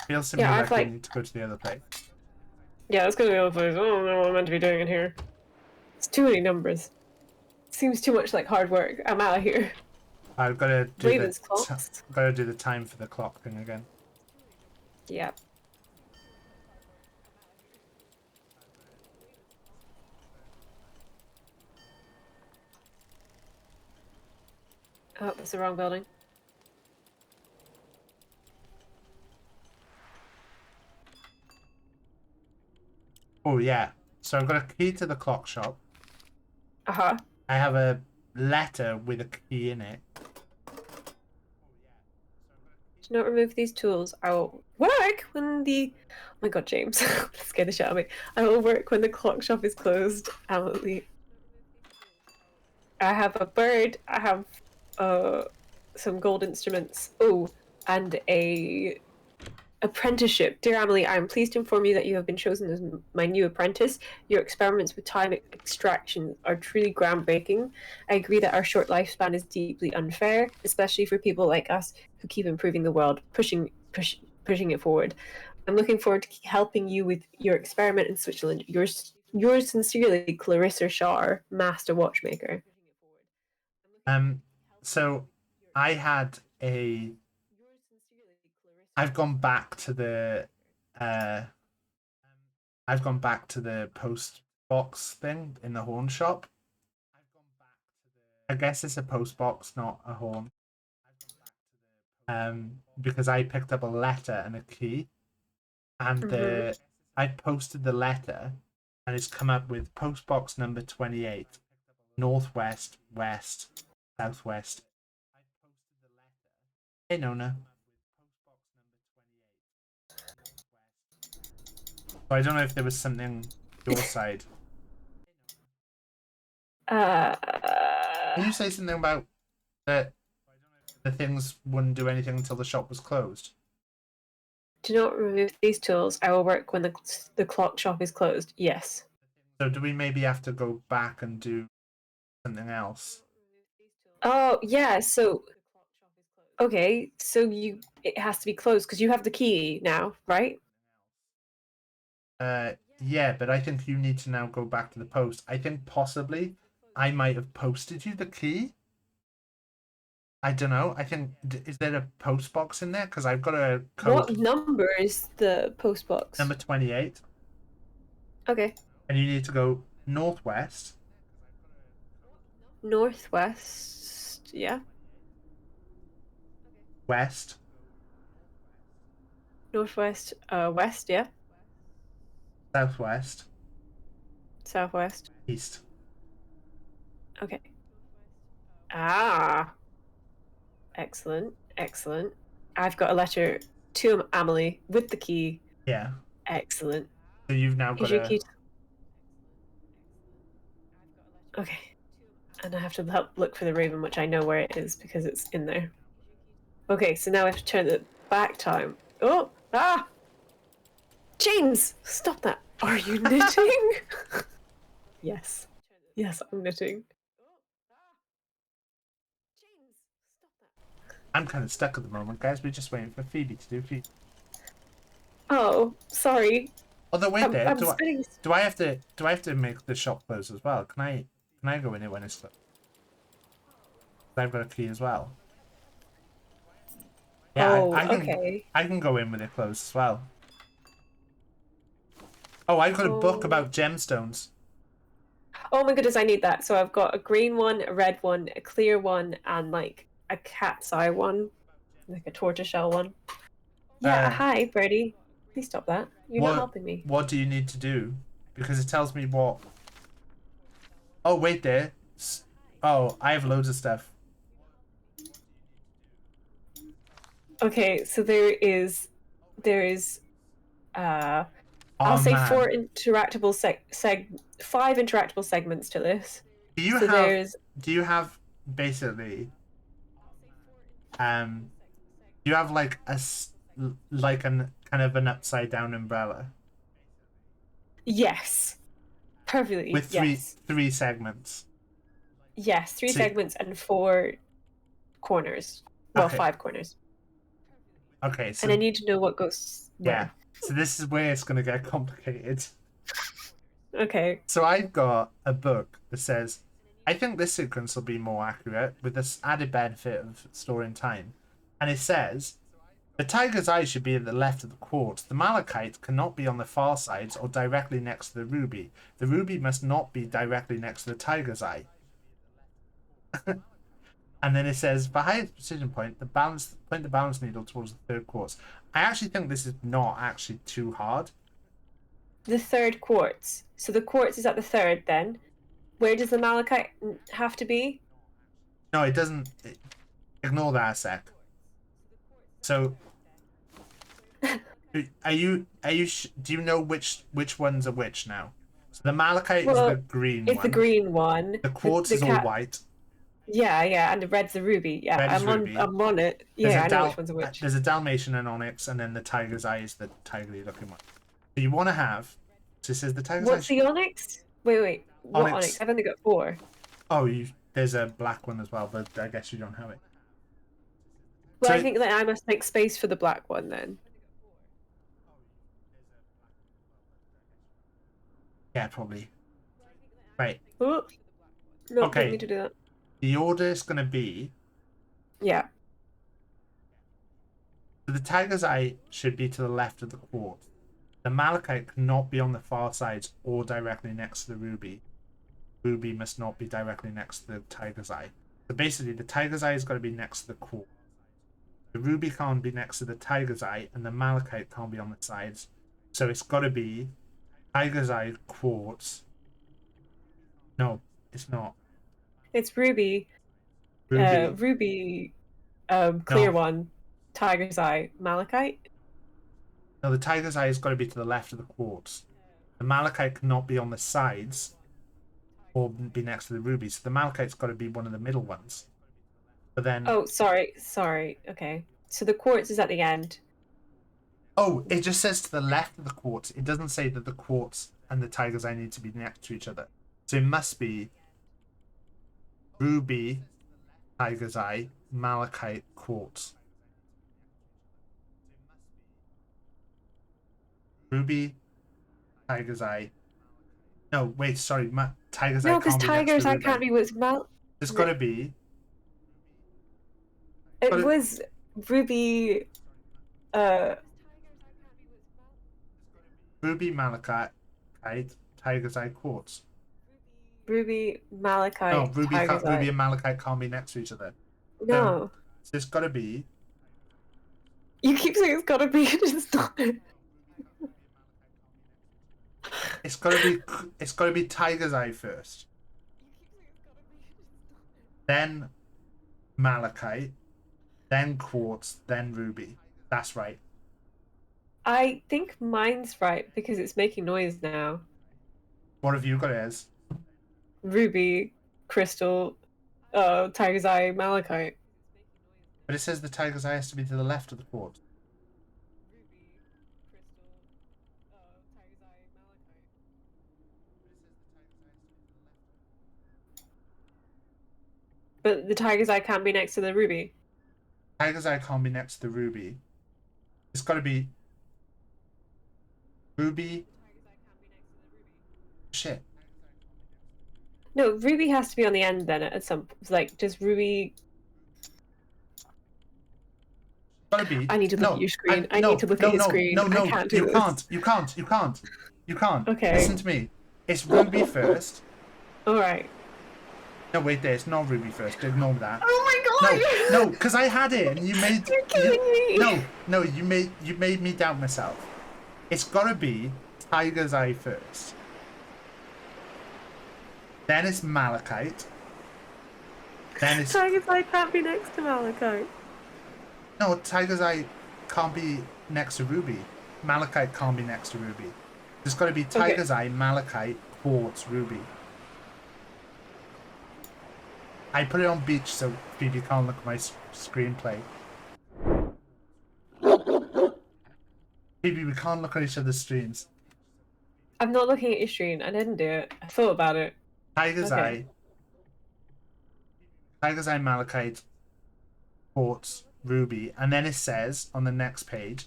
Feels to me like we need to go to the other place. Yeah, let's go to the other place. I don't know what I'm meant to be doing in here. It's too many numbers. Seems too much like hard work. I'm out of here. I've got to do Raven's clocks. got to do the time for the clock thing again. Yeah. Oh, that's the wrong building. Oh yeah. So I've got a key to the clock shop. Uh-huh. I have a letter with a key in it. Do not remove these tools. I will work when the... Oh my god, James. Scared the shit out of me. I will work when the clock shop is closed. I have a bird. I have some gold instruments. Oh, and a apprenticeship. Dear Amelie, I am pleased to inform you that you have been chosen as my new apprentice. Your experiments with time extraction are truly groundbreaking. I agree that our short lifespan is deeply unfair, especially for people like us who keep improving the world, pushing it forward. I'm looking forward to helping you with your experiment in Switzerland. Yours sincerely, Clarissa Shaw, Master Watchmaker. So I had a... I've gone back to the post box thing in the horn shop. I guess it's a post box, not a horn. Because I picked up a letter and a key, and I posted the letter, and it's come up with post box number 28, northwest, west, southwest. Hey Nona. So I don't know if there was something your side. Can you say something about that the things wouldn't do anything until the shop was closed? Do not remove these tools. I will work when the clock shop is closed. Yes. So do we maybe have to go back and do something else? Oh, yeah, so... Okay, so it has to be closed because you have the key now, right? Yeah, but I think you need to now go back to the post. I think possibly I might have posted you the key. I don't know. I think, is there a post box in there? Because I've got a code. What number is the post box? Number 28. Okay. And you need to go northwest. Northwest, yeah. West. Northwest, west, yeah. Southwest. Southwest. East. Okay. Ah. Excellent, excellent. I've got a letter to Amelie with the key. Yeah. Excellent. So you've now got a... Okay. And I have to help look for the raven, which I know where it is because it's in there. Okay, so now I have to turn the back time. Oh, Ah! James! Stop that! Are you knitting? Yes. Yes, I'm knitting. I'm kind of stuck at the moment, guys. We're just waiting for Phoebe to do Phoebe. Oh, sorry. Although wait there, I'm spinning. do I have to make the shop close as well? Can I go in it when it's closed? I've got a key as well. Yeah, Oh, I can okay. I can go in with it closed as well. Oh, I've got a book about gemstones. Oh my goodness, I need that. So I've got a green one, a red one, a clear one, and like a cat's eye one. Like a tortoiseshell one. Yeah, hi, Birdie. Please stop that. You're not helping me. What do you need to do? Because it tells me what. Oh, wait there. Oh, I have loads of stuff. Okay, so there is I'll Oh, say man. 5 interactable segments to this. Do you So have? there's Do you have basically? Do you have like like an kind of an upside down umbrella yes. Perfectly. with yes. three segments? Yes, 3 segments and 4 corners. Well, Okay. 5 corners. Okay, so And I need to know what goes where. yeah, so this is where it's gonna get complicated. Okay. So I've got a book that says, I think this sequence will be more accurate with this added benefit of storing time. And it says, the tiger's eye should be at the left of the quartz. The malachite cannot be on the far sides or directly next to the ruby. The ruby must not be directly next to the tiger's eye. And then it says, for highest precision point the balance needle towards the third quartz. I actually think this is not actually too hard. The third quartz. So the quartz is at the third then. Where does the malachite have to be? No, it doesn't. Ignore that a sec. So, do you know which ones are which now? So the malachite is the green one. It's the green one. The quartz is all white. Yeah, and the red's the ruby. Yeah, Red is ruby. I'm on it. Yeah, I know which one's which. There's a Dalmatian and onyx, and then the tiger's eye is the tigery looking one. So you want to have. So it says the tiger's eye. What's the onyx? Wait. What onyx? I've only got 4. Oh, there's a black one as well, but I guess you don't have it. Well, I think that I must make space for the black one then. Yeah, probably. Right. Oh, no, Okay. don't need to do that. The order is going to be. Yeah. So the tiger's eye should be to the left of the quartz. The malachite cannot be on the far sides or directly next to the ruby. Ruby must not be directly next to the tiger's eye. So basically, the tiger's eye has got to be next to the quartz. The ruby can't be next to the tiger's eye, and the malachite can't be on the sides. So it's got to be tiger's eye, quartz. No, it's not. It's ruby. Ruby. Clear one. Tiger's eye. Malachite. No, the tiger's eye has got to be to the left of the quartz. The malachite cannot be on the sides or be next to the ruby. So the malachite's got to be one of the middle ones. But then... Oh, sorry. Okay. So the quartz is at the end. Oh, it just says to the left of the quartz. It doesn't say that the quartz and the tiger's eye need to be next to each other. So it must be ruby, tiger's eye, malachite, quartz. Ruby, tiger's eye. No, wait, sorry. Tiger's eye. No, because tiger's eye can't be with It's got to be. It was ruby. Ruby, malachite, tiger's eye, quartz. Ruby, malachite. No, ruby eye. and malachite can't be next to each other. No. So it's got to be. You keep saying it's got to be. It's not. It's got to be tiger's eye first. Then malachite, then quartz, then ruby. That's right. I think mine's right because it's making noise now. What have you got as? Ruby, crystal, tiger's eye, malachite. But it says the tiger's eye has to be to the left of the quartz. But the tiger's eye can't be next to the ruby. Tiger's eye can't be next to the ruby. It's got to be ruby. Shit. No, ruby has to be on the end then at some like does ruby Gotta be. I need to look at your screen. I need to look at your screen. I can't do you this. You can't. Okay. Listen to me. It's ruby first. Alright. No, wait, there. It's not ruby first. Ignore that. Oh my god! No, because I had it and you made. You're killing me! No, you made me doubt myself. It's gotta be Tiger's Eye first. Then it's Malachite. Then it's Tiger's eye can't be next to Malachite. no. Tiger's Eye can't be next to Ruby. Malachite can't be next to Ruby. There's got to be Tiger's Eye, Malachite, Quartz, Ruby. I put it on beach so Phoebe can't look at my screenplay. Phoebe, we can't look at each other's streams. I'm not looking at your screen. I didn't do it. I thought about it. Tiger's Eye, Malachite, Quartz, Ruby, and then it says on the next page,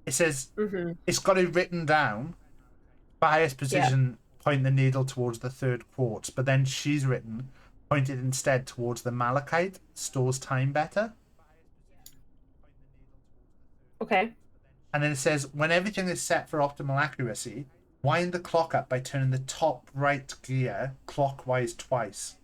it says it's got it written down. For highest precision, point the needle towards the third quartz, but then she's written pointed instead towards the malachite, stores time better. Okay. And then it says when everything is set for optimal accuracy, wind the clock up by turning the top right gear clockwise twice.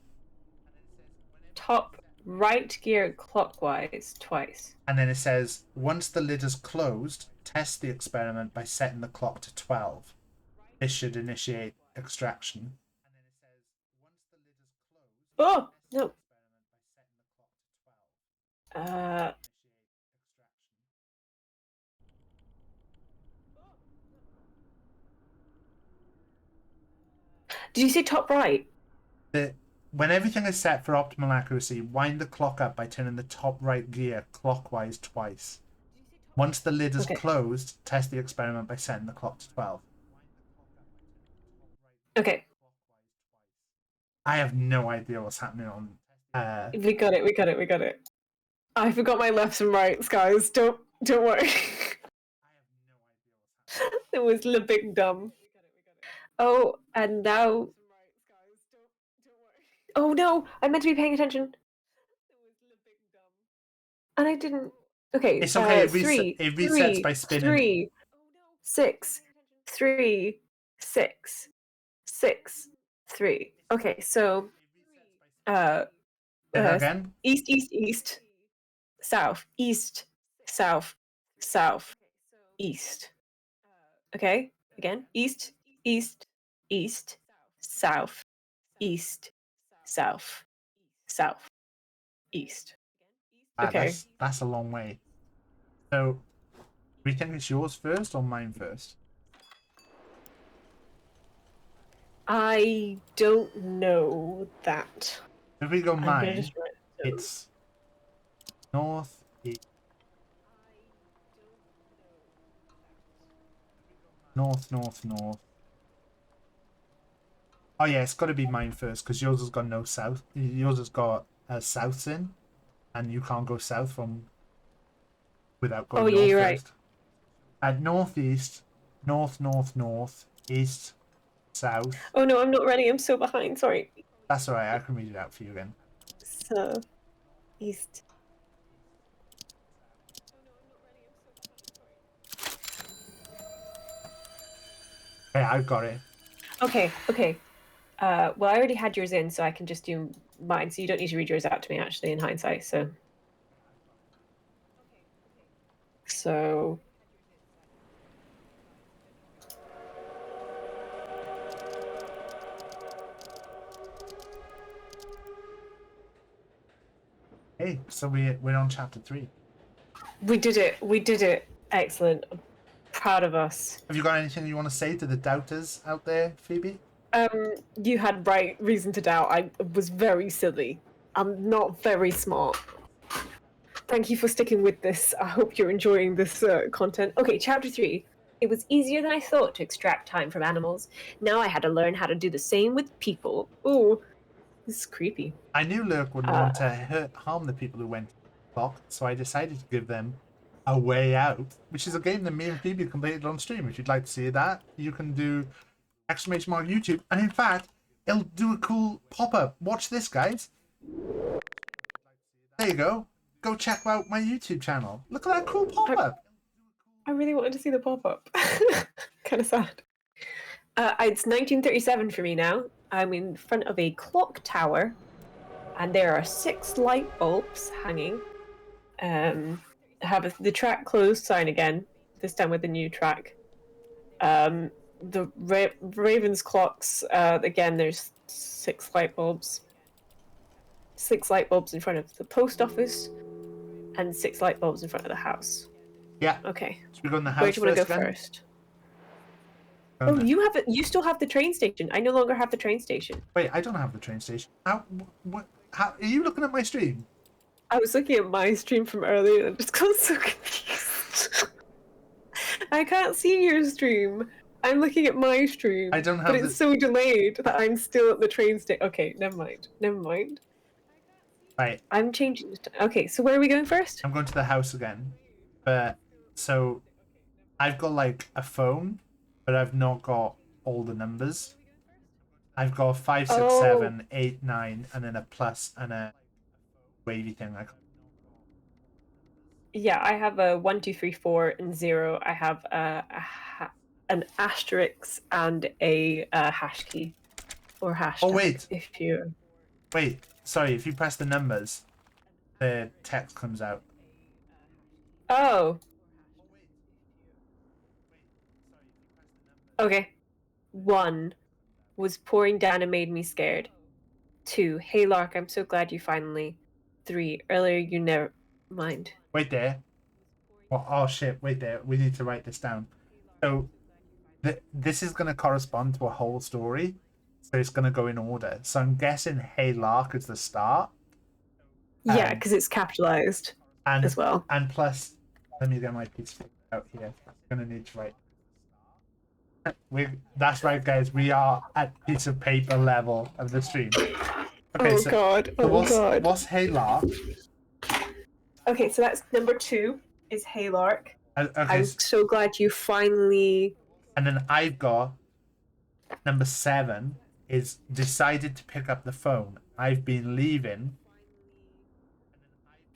Top right gear clockwise twice. And then it says once the lid is closed, test the experiment by setting the clock to 12. This should initiate extraction. Oh no. Did you say top right? When everything is set for optimal accuracy, wind the clock up by turning the top right gear clockwise twice. Once the lid is closed, test the experiment by setting the clock to 12. Okay. I have no idea what's happening on. We got it. I forgot my lefts and rights, guys. Don't worry. It was a bit dumb. Oh, and now. Oh no! I meant to be paying attention. And I didn't. Okay. It's okay. It resets by spinning. 3, 6, 3, 6, 6, 3. Okay, so. Again? East, south, south, east. Okay, again, east, south, south, east. Okay. That's a long way. So, do we think it's yours first or mine first? I don't know that. If we go mine, it's north, east. North. Oh yeah, it's got to be mine first because yours has got no south. Yours has got souths in, and you can't go south from without going. Oh yeah, you're first. Right. At northeast, north, east, south. Oh no, I'm not ready. I'm so behind. Sorry. That's alright. I can read it out for you again. So, east. Yeah, I've got it. Okay. Well, I already had yours in, so I can just do mine. So you don't need to read yours out to me, actually, in hindsight. So. Hey, so we're on chapter 3. We did it. Excellent. I'm proud of us. Have you got anything you want to say to the doubters out there, Phoebe? You had reason to doubt. I was very silly. I'm not very smart. Thank you for sticking with this. I hope you're enjoying this content. Okay, chapter 3. It was easier than I thought to extract time from animals. Now I had to learn how to do the same with people. Ooh. This is creepy. I knew Lurk would want to harm the people who went to the clock, so I decided to give them A Way Out, which is a game that me and Phoebe completed on stream. If you'd like to see that, you can do !mark YouTube, and in fact, it'll do a cool pop-up. Watch this, guys. There you go. Go check out my YouTube channel. Look at that cool pop-up. I really wanted to see the pop-up. Kind of sad. It's 1937 for me now. I'm in front of a clock tower, and there are 6 light bulbs hanging. I have the track closed sign again, this time with the new track. The Raven's clocks, again, there's 6 light bulbs. 6 light bulbs in front of the post office, and 6 light bulbs in front of the house. Yeah. Okay. Should we go in the house Where do you want to go again? first? Oh, you still have the train station. I no longer have the train station. Wait, I don't have the train station. How are you looking at my stream? I was looking at my stream from earlier and I just got so confused. I can't see your stream. I'm looking at my stream. I don't have but it's so delayed that I'm still at the train station. Okay, never mind. Right. I'm changing the okay, so where are we going first? I'm going to the house again. But so I've got like a phone, but I've not got all the numbers. I've got 5, 6, 7, 8, 9, and then a plus and a wavy thing. Yeah, I have a 1, 2, 3, 4, and 0. I have an asterisk and a hash key or hashtag. Oh wait, if you wait. Sorry, if you press the numbers, the text comes out. Oh. Okay. 1 was pouring down and made me scared. 2, hey Lark, I'm so glad you finally. 3, earlier you never mind. Wait there. Oh shit, wait there. We need to write this down. So this is going to correspond to a whole story. So it's going to go in order. So I'm guessing Hey Lark is the start. Yeah, because it's capitalized and, as well. And plus, let me get my piece out here. I'm going to need to write. That's right, guys. We are at piece of paper level of the stream. Okay, God. What's Hey Lark? Okay, so that's number 2 is Hey Lark. Okay, I'm so glad you finally... And then I've got number 7 is decided to pick up the phone. I've been leaving.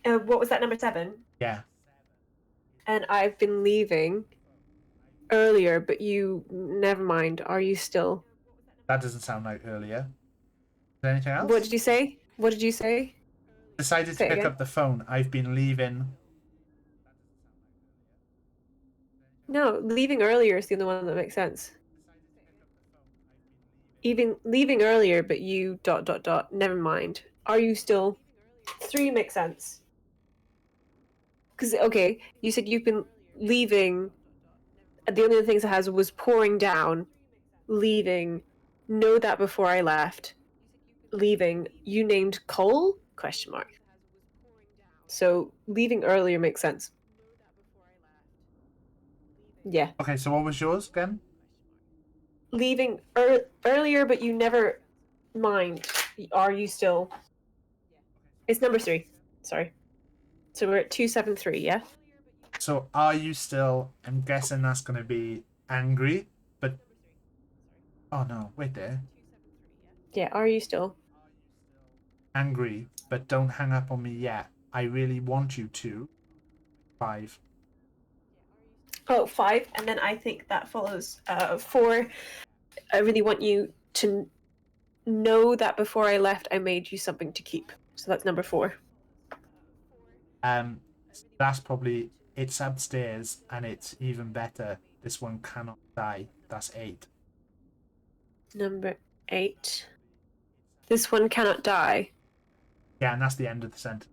What was that, number 7? Yeah. And I've been leaving earlier, but you... Never mind. Are you still... That doesn't sound like earlier. Is there anything else? What did you say? What did you say? Decided to pick up the phone. I've been leaving. No, leaving earlier is the only one that makes sense. Even leaving earlier, but you ... Never mind. Are you still... 3 makes sense. Because, okay, you said you've been leaving... The only things it has was pouring down, leaving, know that before I left, leaving, you named Cole? ? So, leaving earlier makes sense. Yeah. Okay, so what was yours again? Leaving earlier, but you never mind. Are you still... It's number 3. Sorry. So we're at 273, yeah? So are you still... I'm guessing that's going to be angry, but... Oh no, wait there. Yeah, are you still... Angry, but don't hang up on me yet. I really want you to. 5. Oh, 5, and then I think that follows 4. I really want you to know that before I left, I made you something to keep. So that's number 4. That's probably... It's upstairs, and it's even better. This one cannot die. That's 8. Number 8. This one cannot die. Yeah, and that's the end of the sentence.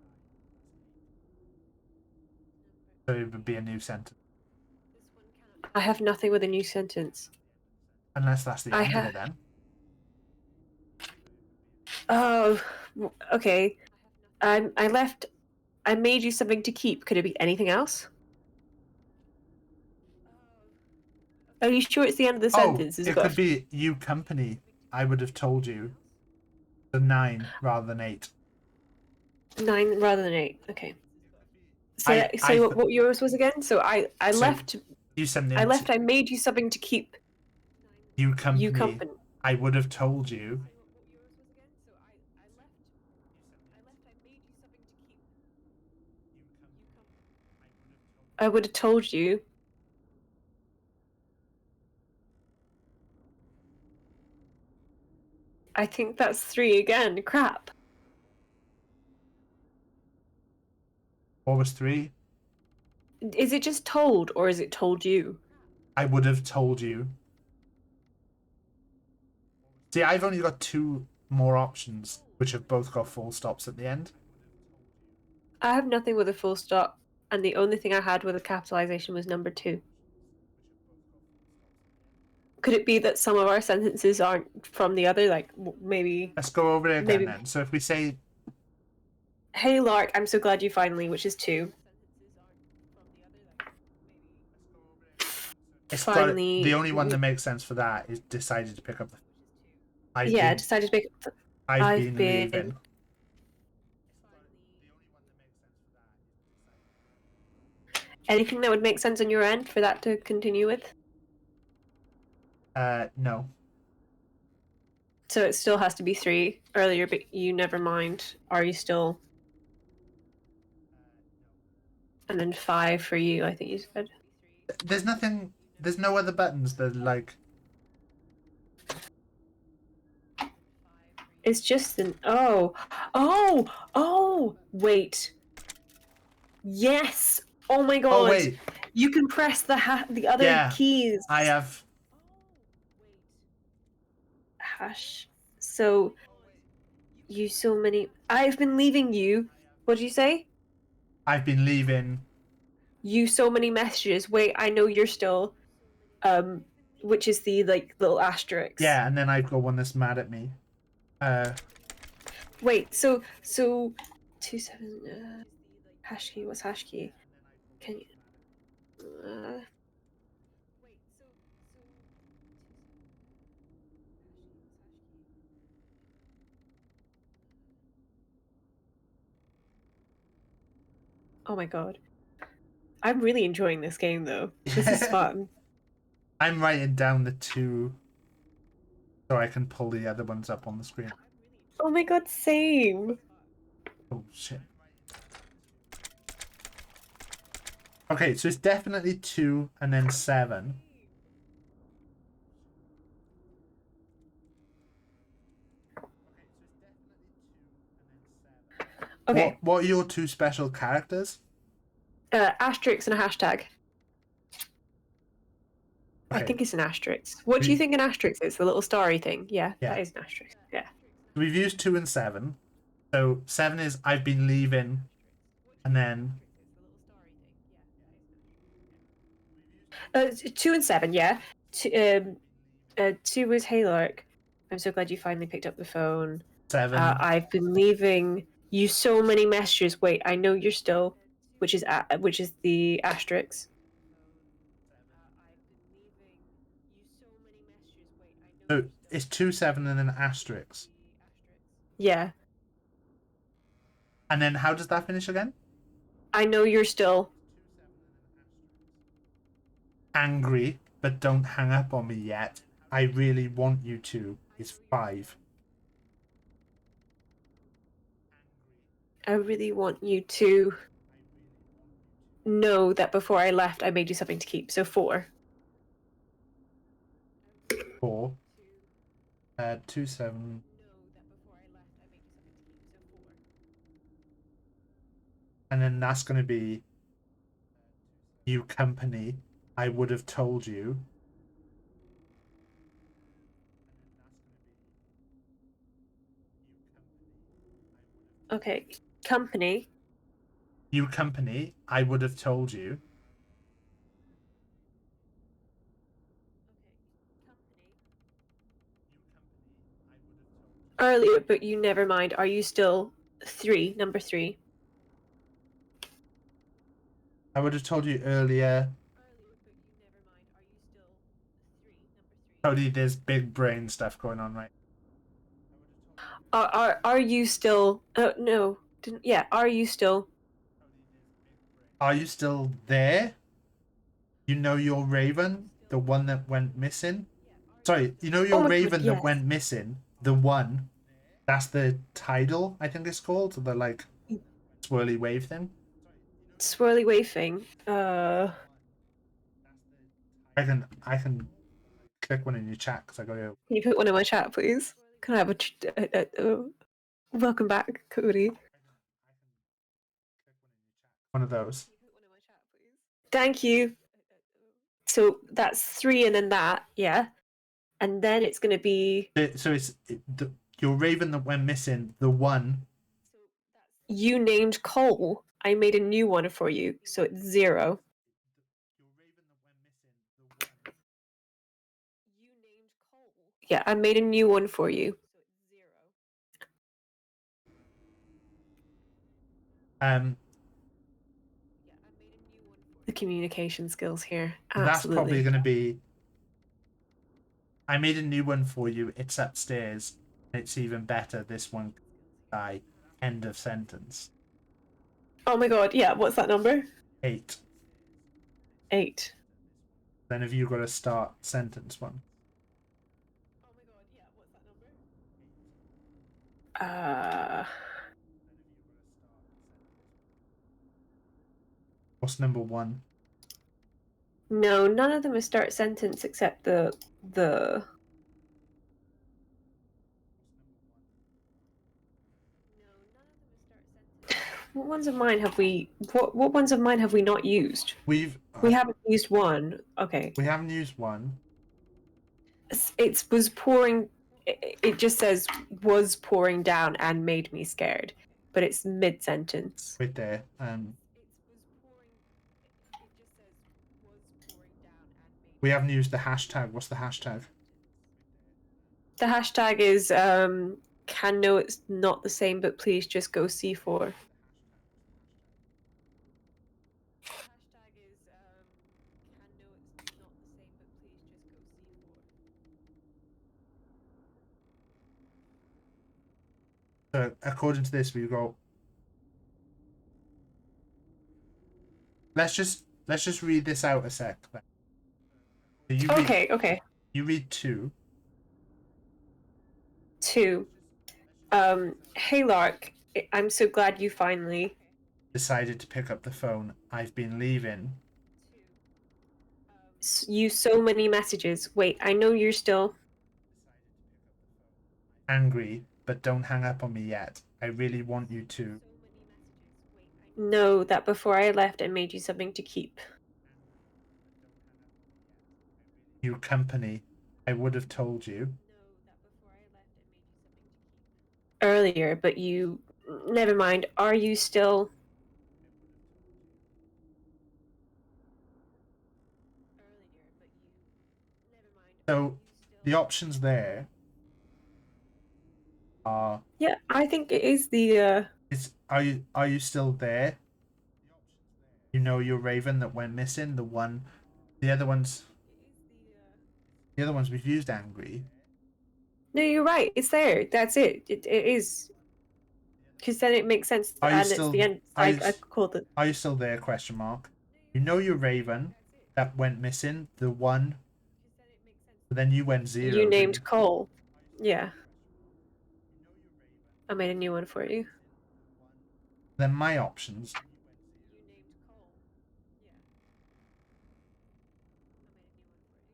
So it would be a new sentence. I have nothing with a new sentence. Unless that's the end of it then. Oh, okay. I left... I made you something to keep. Could it be anything else? Are you sure it's the end of the sentence? It could be you company. I would have told you. So 9 rather than 8. 9 rather than 8. Okay. I Say what yours was again. So I So left. you sent I in left. I made you something to keep you company. you company. I would have told you. I would have told you. I think that's 3 again. Crap. What was 3? Is it just told or is it told you? I would have told you. See, I've only got 2 more options, which have both got full stops at the end. I have nothing with a full stop, and the only thing I had with a capitalization was number 2. Could it be that some of our sentences aren't from the other? Like, maybe... Let's go over it again maybe... then. So if we say... Hey, Lark, I'm so glad you finally, which is 2. It's Finally... the only one that makes sense for that is decided to pick up the... decided to pick up I've been leaving. Anything that would make sense on your end for that to continue with? No. So it still has to be 3 earlier, but you never mind. Are you still... And then 5 for you, I think you said. There's nothing... There's no other buttons that, like... It's just an... Oh! Wait. Yes! Oh my god! Oh, wait. You can press the other keys. I have... Hash. So... You so many... I've been leaving you. What did you say? I've been leaving... You so many messages. Wait, I know you're still... Which is the, like, little asterisk. Yeah, and then I've got one that's mad at me. Wait, so 27 hash key. What's hash key? Can you? Oh my god, I'm really enjoying this game though. This is fun. I'm writing down the 2 so I can pull the other ones up on the screen. Oh my god, same. Oh shit. Okay, so it's definitely 2 and then 7. Okay. What are your 2 special characters? Asterisk and a hashtag. Okay. I think it's an asterisk. What do you think an asterisk is? The little starry thing? Yeah, Yeah. that is an asterisk. Yeah. We've used 2 and 7. So 7 is I've been leaving, and then 2 and 7, yeah. 2 was hey Lark. I'm so glad you finally picked up the phone. 7. I've been leaving you so many messages. Wait, I know you're still, which is the asterisk. So it's 2, 7, and an asterisk. Yeah. And then how does that finish again? I know you're still Angry, but don't hang up on me yet. I really want you to. Is 5. I really want you to know that before I left, I made you something to keep. So 4. 4. 2, 7. And then that's going to be you company. I would have told you. Okay. Company. You company. I would have told you. Earlier, but you never mind. Are you still 3? Number 3. I would have told you earlier. Cody, there's big brain stuff going on, right? Are you still? No. Didn't. Yeah. Are you still? Are you still there? You know your Raven, the one that went missing. Sorry, you know Oh your my God, Raven that yes. went missing. The one. That's the title, I think it's called. The like swirly wave thing. Swirly wave thing. I can click one in your chat because I got to. Can you put one in my chat, please? Can I have welcome back, Cody. One of those. Thank you. So that's 3 and then that, yeah. And then it's going to be... So your Raven that went missing, the one. You named Cole. I made a new one for you, so it's 0. Yeah, I made a new one for you. The communication skills here. Absolutely. That's probably going to be. I made a new one for you. It's upstairs. It's even better. This one, guy. End of sentence. Oh my god, yeah, what's that number? 8. 8. Then have you got to start sentence one? What's number 1? No, none of them are start sentence except the What ones of mine have we what ones of mine have we not used? We haven't used one. Okay. We haven't used one. It was pouring. It just says was pouring down and made me scared, but it's mid sentence. Right there. We haven't used the hashtag. What's the hashtag? The hashtag is can know it's not the same, but please just go C4. So according to this, we go. Let's just read this out a sec. So Okay. You read 2. 2. Hey Lark, I'm so glad you finally Decided to pick up the phone. I've been leaving. You so many messages. Wait, I know you're still Angry, but don't hang up on me yet. I really want you to. know that before I left I made you something to keep. Your company. I would have told you. Earlier, but you never mind. Are you still So the options there are. Yeah, I think it is the It's are you still there? You know your Raven that went missing. The one. The other ones. The other ones we've used angry. No, you're right. It's there. That's it. It is. Because then it makes sense. Are you And still? it's the end. I called it. Are you still there? Question mark. You know your Raven that went missing. The one. But then you went 0. You named Cole. Yeah. I made a new one for you. Then my options.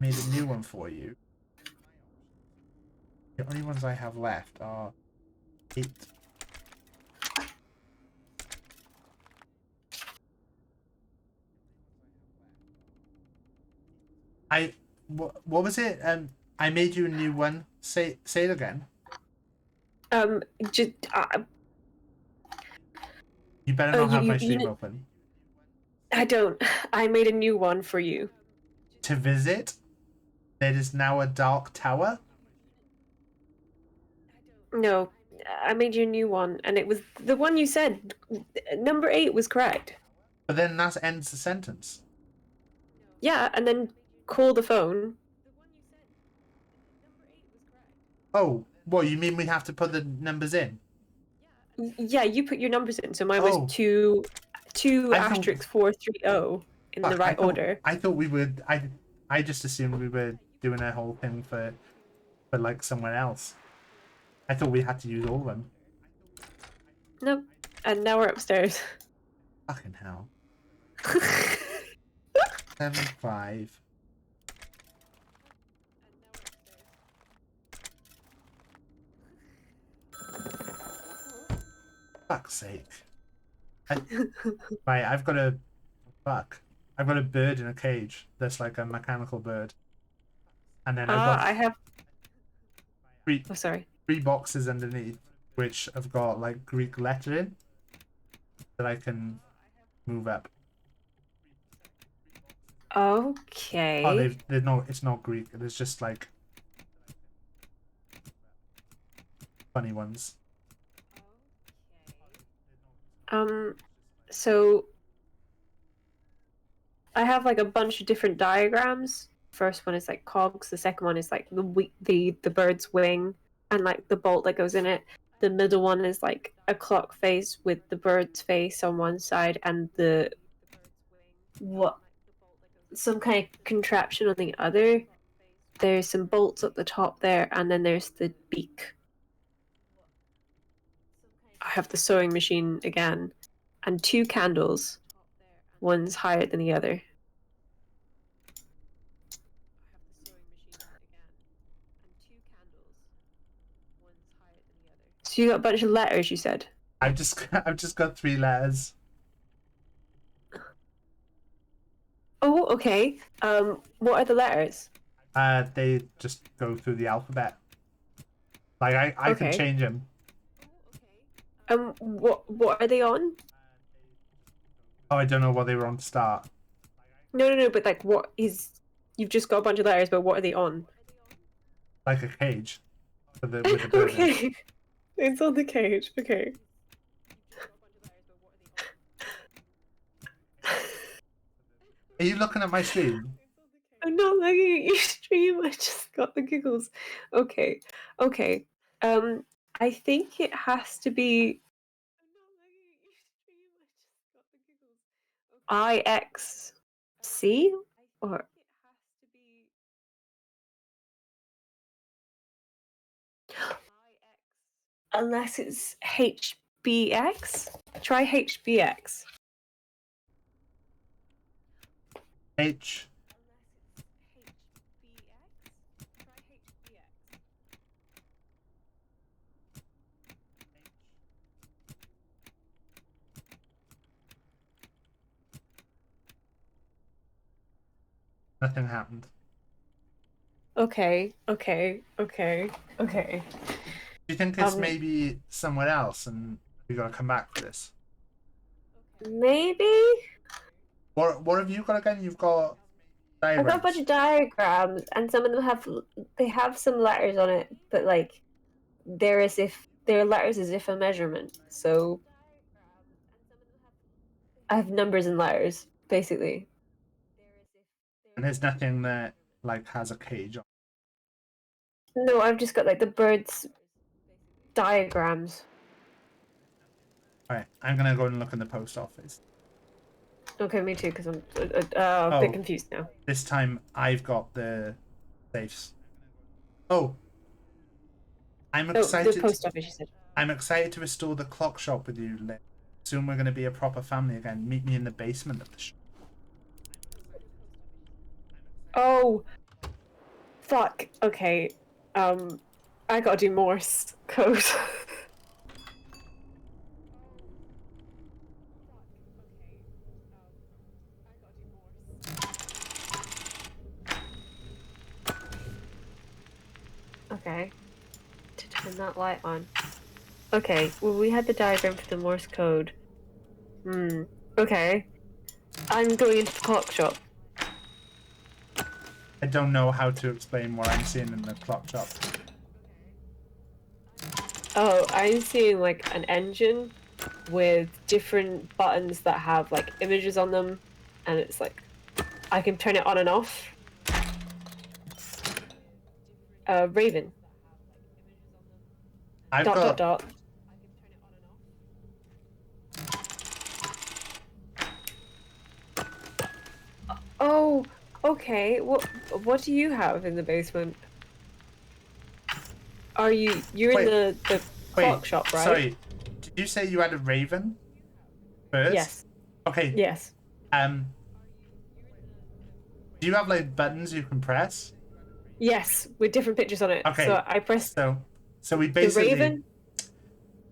Made a new one for you. The only ones I have left are 8. What was it? I made you a new one. Say it again. Just You better not have my stream open. I don't. I made a new one for you. To visit. There is now a dark tower. No, I made you a new one, and it was the one you said. Number 8 was correct. But then that ends the sentence. Yeah, and then call the phone. Oh, What, you mean we have to put the numbers in? Yeah, you put your numbers in. So mine Oh. was two I thought- asterisk 430 in the Fuck, right order. I thought we would. I just assumed we were doing a whole thing for like someone else. I thought we had to use all of them. Nope. And now we're upstairs. Fucking hell. 7-5. Fuck's sake. Right, I've got a bird in a cage that's like a mechanical bird. And then I've got I have. three Oh, sorry. boxes underneath which have got like Greek lettering that I can move up. Okay. Oh, they're not. It's not Greek. It's just like funny ones. So I have like a bunch of different diagrams. First one is like cogs. The second one is like the bird's wing and like the bolt that goes in it. The middle one is like a clock face with the bird's face on one side and some kind of contraption on the other. There's some bolts at the top there, and then there's the beak. I have the sewing machine again, and 2 candles. One's higher than the other. So you got a bunch of letters, you said? I've just got 3 letters. Oh, okay. What are the letters? They just go through the alphabet. Like I can Okay. change them. What are they on? Oh, I don't know what they were on to start. No, but like what is you've just got a bunch of letters, but what are they on? Like a cage with the bird in it. Okay. It's on the cage, okay. Are you looking at my stream? I'm not looking at your stream, I just got the giggles. Okay. I think it has to be IXC or unless it's HBX. Try HBX. H. Nothing happened. Okay. Do you think it's maybe somewhere else and we gotta come back for this? Maybe? What have you got again? You've got I've diagrams. got a bunch of diagrams, and some of them have some letters on it, but like they're letters as if a measurement. So I have numbers and letters, basically. And there's nothing that like has a cage on. No, I've just got like the birds' diagrams. Alright, I'm gonna go and look in the post office. Okay, me too, because I'm a bit confused now. This time I've got the safes. Oh. I'm excited. The post office, you said. I'm excited to restore the clock shop with you. Soon we're gonna be a proper family again. Meet me in the basement of the shop. Oh, fuck. Okay. I gotta do Morse code. Okay. To turn that light on. Okay, well, we had the diagram for the Morse code. Okay. I'm going into the clock shop. I don't know how to explain what I'm seeing in the clock shop. Oh, I'm seeing like an engine with different buttons that have like images on them, and it's like I can turn it on and off. Raven. I've dot got. dot dot. Oh, okay. What do you have in the basement? You're Wait, in the clock shop, right? Sorry, did you say you had a raven first? Yes. Okay. Yes. Do you have like buttons you can press? Yes, with different pictures on it. Okay. So I pressed So we the basically raven.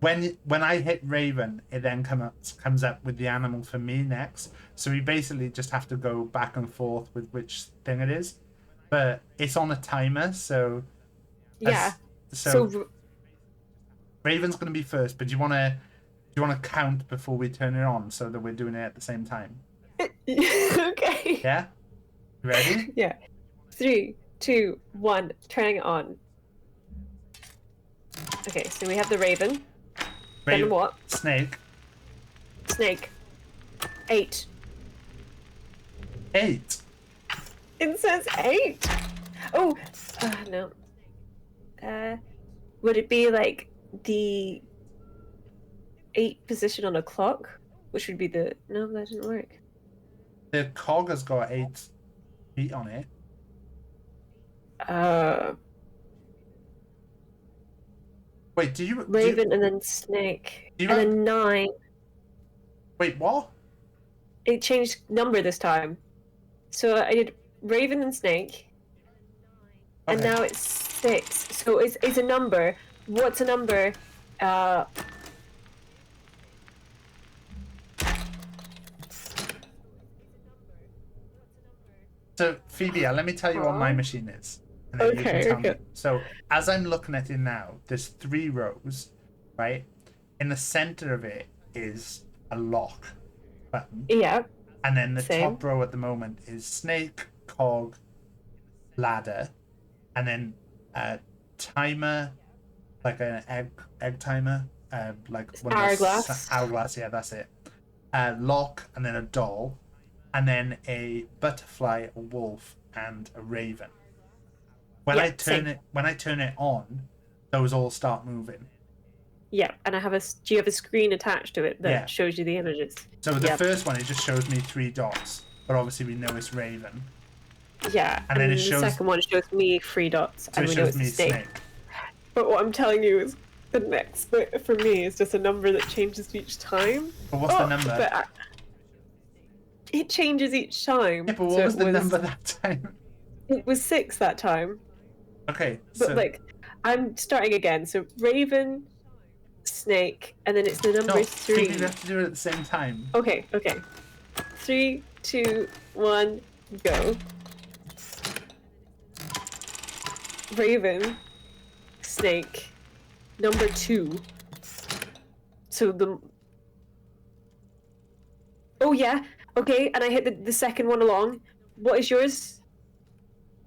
when I hit raven, it then comes up with the animal for me next. So we basically just have to go back and forth with which thing it is, but it's on a timer. So Yeah. so raven's gonna be first. But do you wanna count before we turn it on so that we're doing it at the same time? Okay. Yeah. You ready? Yeah. 3, 2, 1. Turning it on. Okay, so we have the raven. Then what? Snake. Snake. 8. 8. It says 8. Oh, no. Would it be like the 8 position on a clock, which would be the? No, that didn't work. The cog has got 8 feet on it. Wait, do you Raven and then snake and then 9. Wait, what? It changed number this time, so I did raven and snake, and now it's 6. So it's a number. What's a number? So Phoebe, let me tell you what my machine is. And then you can tell me. So as I'm looking at it now, there's 3 rows, right? In the center of it is a lock button. Yeah. And then the top row at the moment is snake, cog, ladder, and then a timer, like an egg timer, like one hourglass. Of those, hourglass, yeah, that's it. Lock, and then a doll, and then a butterfly, a wolf, and a raven. When I turn it on, those all start moving. Yeah, and do you have a screen attached to it that shows you the images? So the first one, it just shows me 3 dots, but obviously we know it's raven. Yeah, and then the second one shows me 3 dots, and we know it's a snake. But what I'm telling you is the next bit for me is just a number that changes each time. But what's the number? But it changes each time. Yeah, but what was the number that time? It was 6 that time. Okay, but like, I'm starting again. So raven, snake, and then it's the number 3. You have to do it at the same time. Okay. 3, 2, 1, go. Raven, snake, number 2. So the. Oh yeah. Okay, and I hit the second one along. What is yours?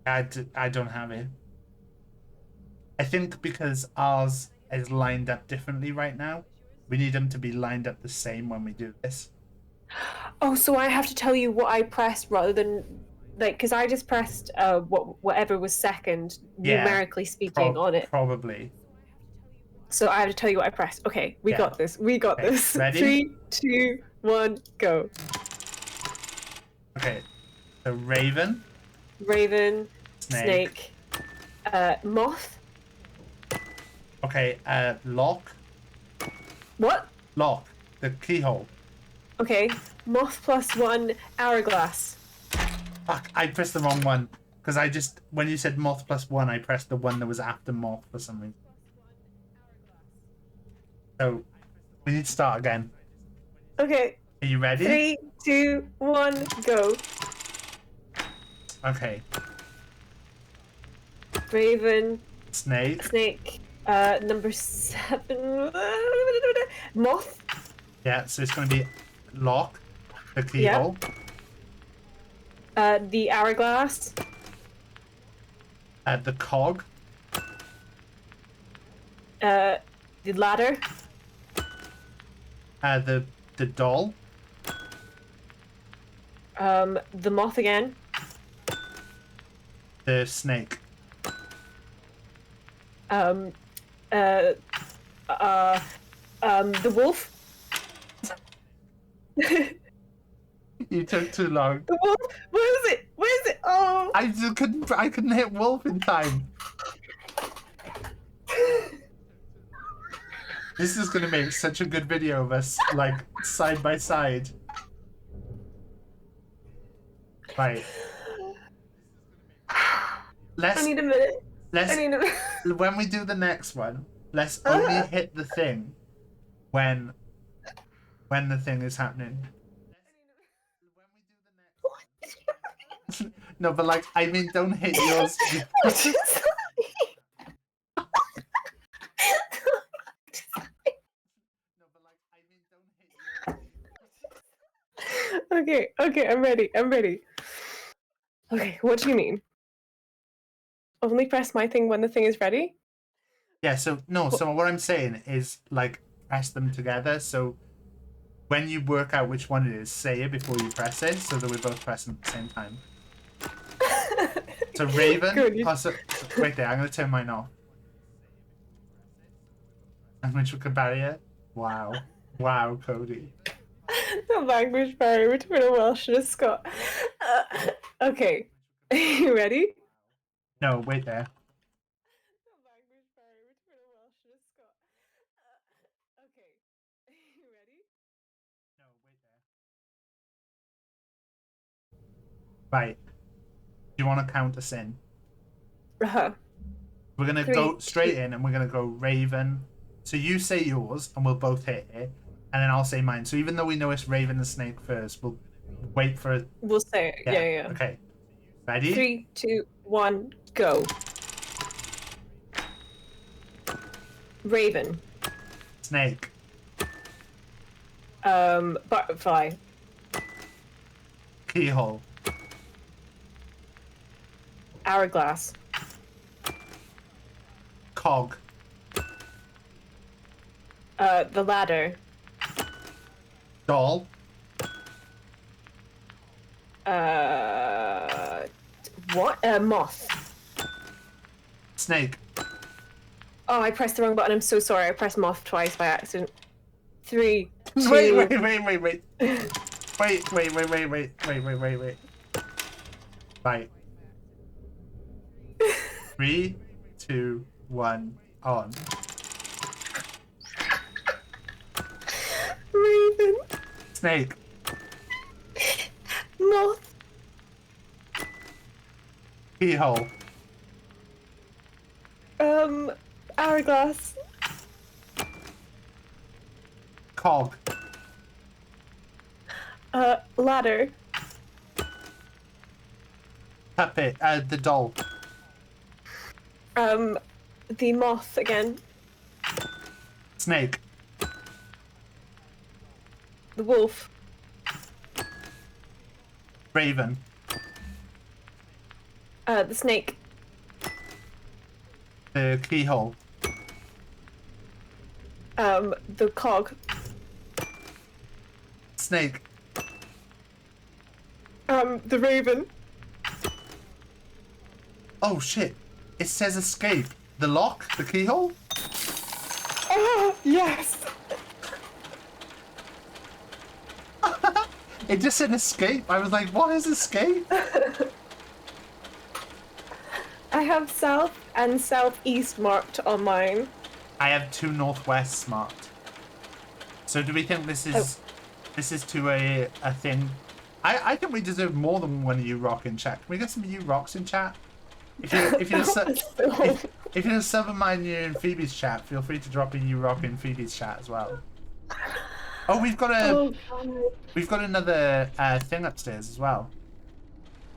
I don't have it. I think because ours is lined up differently right now, we need them to be lined up the same when we do this. Oh, so I have to tell you what I pressed rather than, like, because I just pressed whatever was second, numerically speaking, on it. Probably. So I have to tell you what I pressed. Okay, we got this. We got this. Ready? 3, 2, 1, go. Okay. So raven. Raven. Snake. Moth. Okay. Lock. What? Lock. The keyhole. Okay. Moth plus 1 hourglass. Fuck! I pressed the wrong one because when you said moth plus 1, I pressed the one that was after moth for some reason. So we need to start again. Okay. Are you ready? 3, 2, 1, go. Okay. Raven. Snake. Snake. Number 7. Moth. Yeah, so it's going to be lock, the keyhole. The hourglass. The cog. The ladder. The doll. The moth again. The snake. The wolf. You took too long. The wolf. Where is it? Where is it? Oh. I just couldn't. I couldn't hit wolf in time. This is gonna make such a good video of us, like, side by side. Right. I need a minute. Let's, I need a minute. when we do the next one, let's only hit the thing when the thing is happening. No, but like, I mean, don't hit yours. Okay, I'm ready. Okay, what do you mean? Only press my thing when the thing is ready? Yeah, so what I'm saying is, like, press them together, so when you work out which one it is, say it before you press it, so that we're both pressing at the same time. So Raven, Good. Wait there, I'm going to turn mine off. And which we could barrier? Wow, Cody. The language barrier between a Welsh and a Scot. Okay, are you ready? No, wait there. The language barrier between a Welsh and a Scot. Okay, are you ready? No, wait there. Right. Do you want to count us in? We're going to go straight in and we're going to go Raven. So you say yours and we'll both hit it. And then I'll say mine. So even though we know it's Raven and Snake first, we'll wait for it. We'll say it. Yeah. Okay. Ready? 3, 2, 1, go. Raven. Snake. Butterfly. Keyhole. Hourglass. Cog. The ladder. Doll. What? Moth. Snake. Oh, I pressed the wrong button. I'm so sorry. I pressed moth twice by accident. 3, 2... Wait. Wait. Right. 3, 2, 1, on. Raven. Snake. Moth. Keyhole. Hourglass. Cog. Ladder. Puppet. The doll. The moth again. Snake. The wolf. Raven. The snake. The keyhole. The cog. Snake. The raven. Oh shit. It says escape. The lock? The keyhole? Oh, yes! It just said escape. I was like, what is escape? I have south and southeast marked on mine. I have 2 northwests marked. So do we think this is to a thing? I think we deserve more than one you rock in chat. Can we get some you rocks in chat? If you're subbing mine in Phoebe's chat, feel free to drop a you rock in Phoebe's chat as well. Oh, we've got another thing upstairs as well.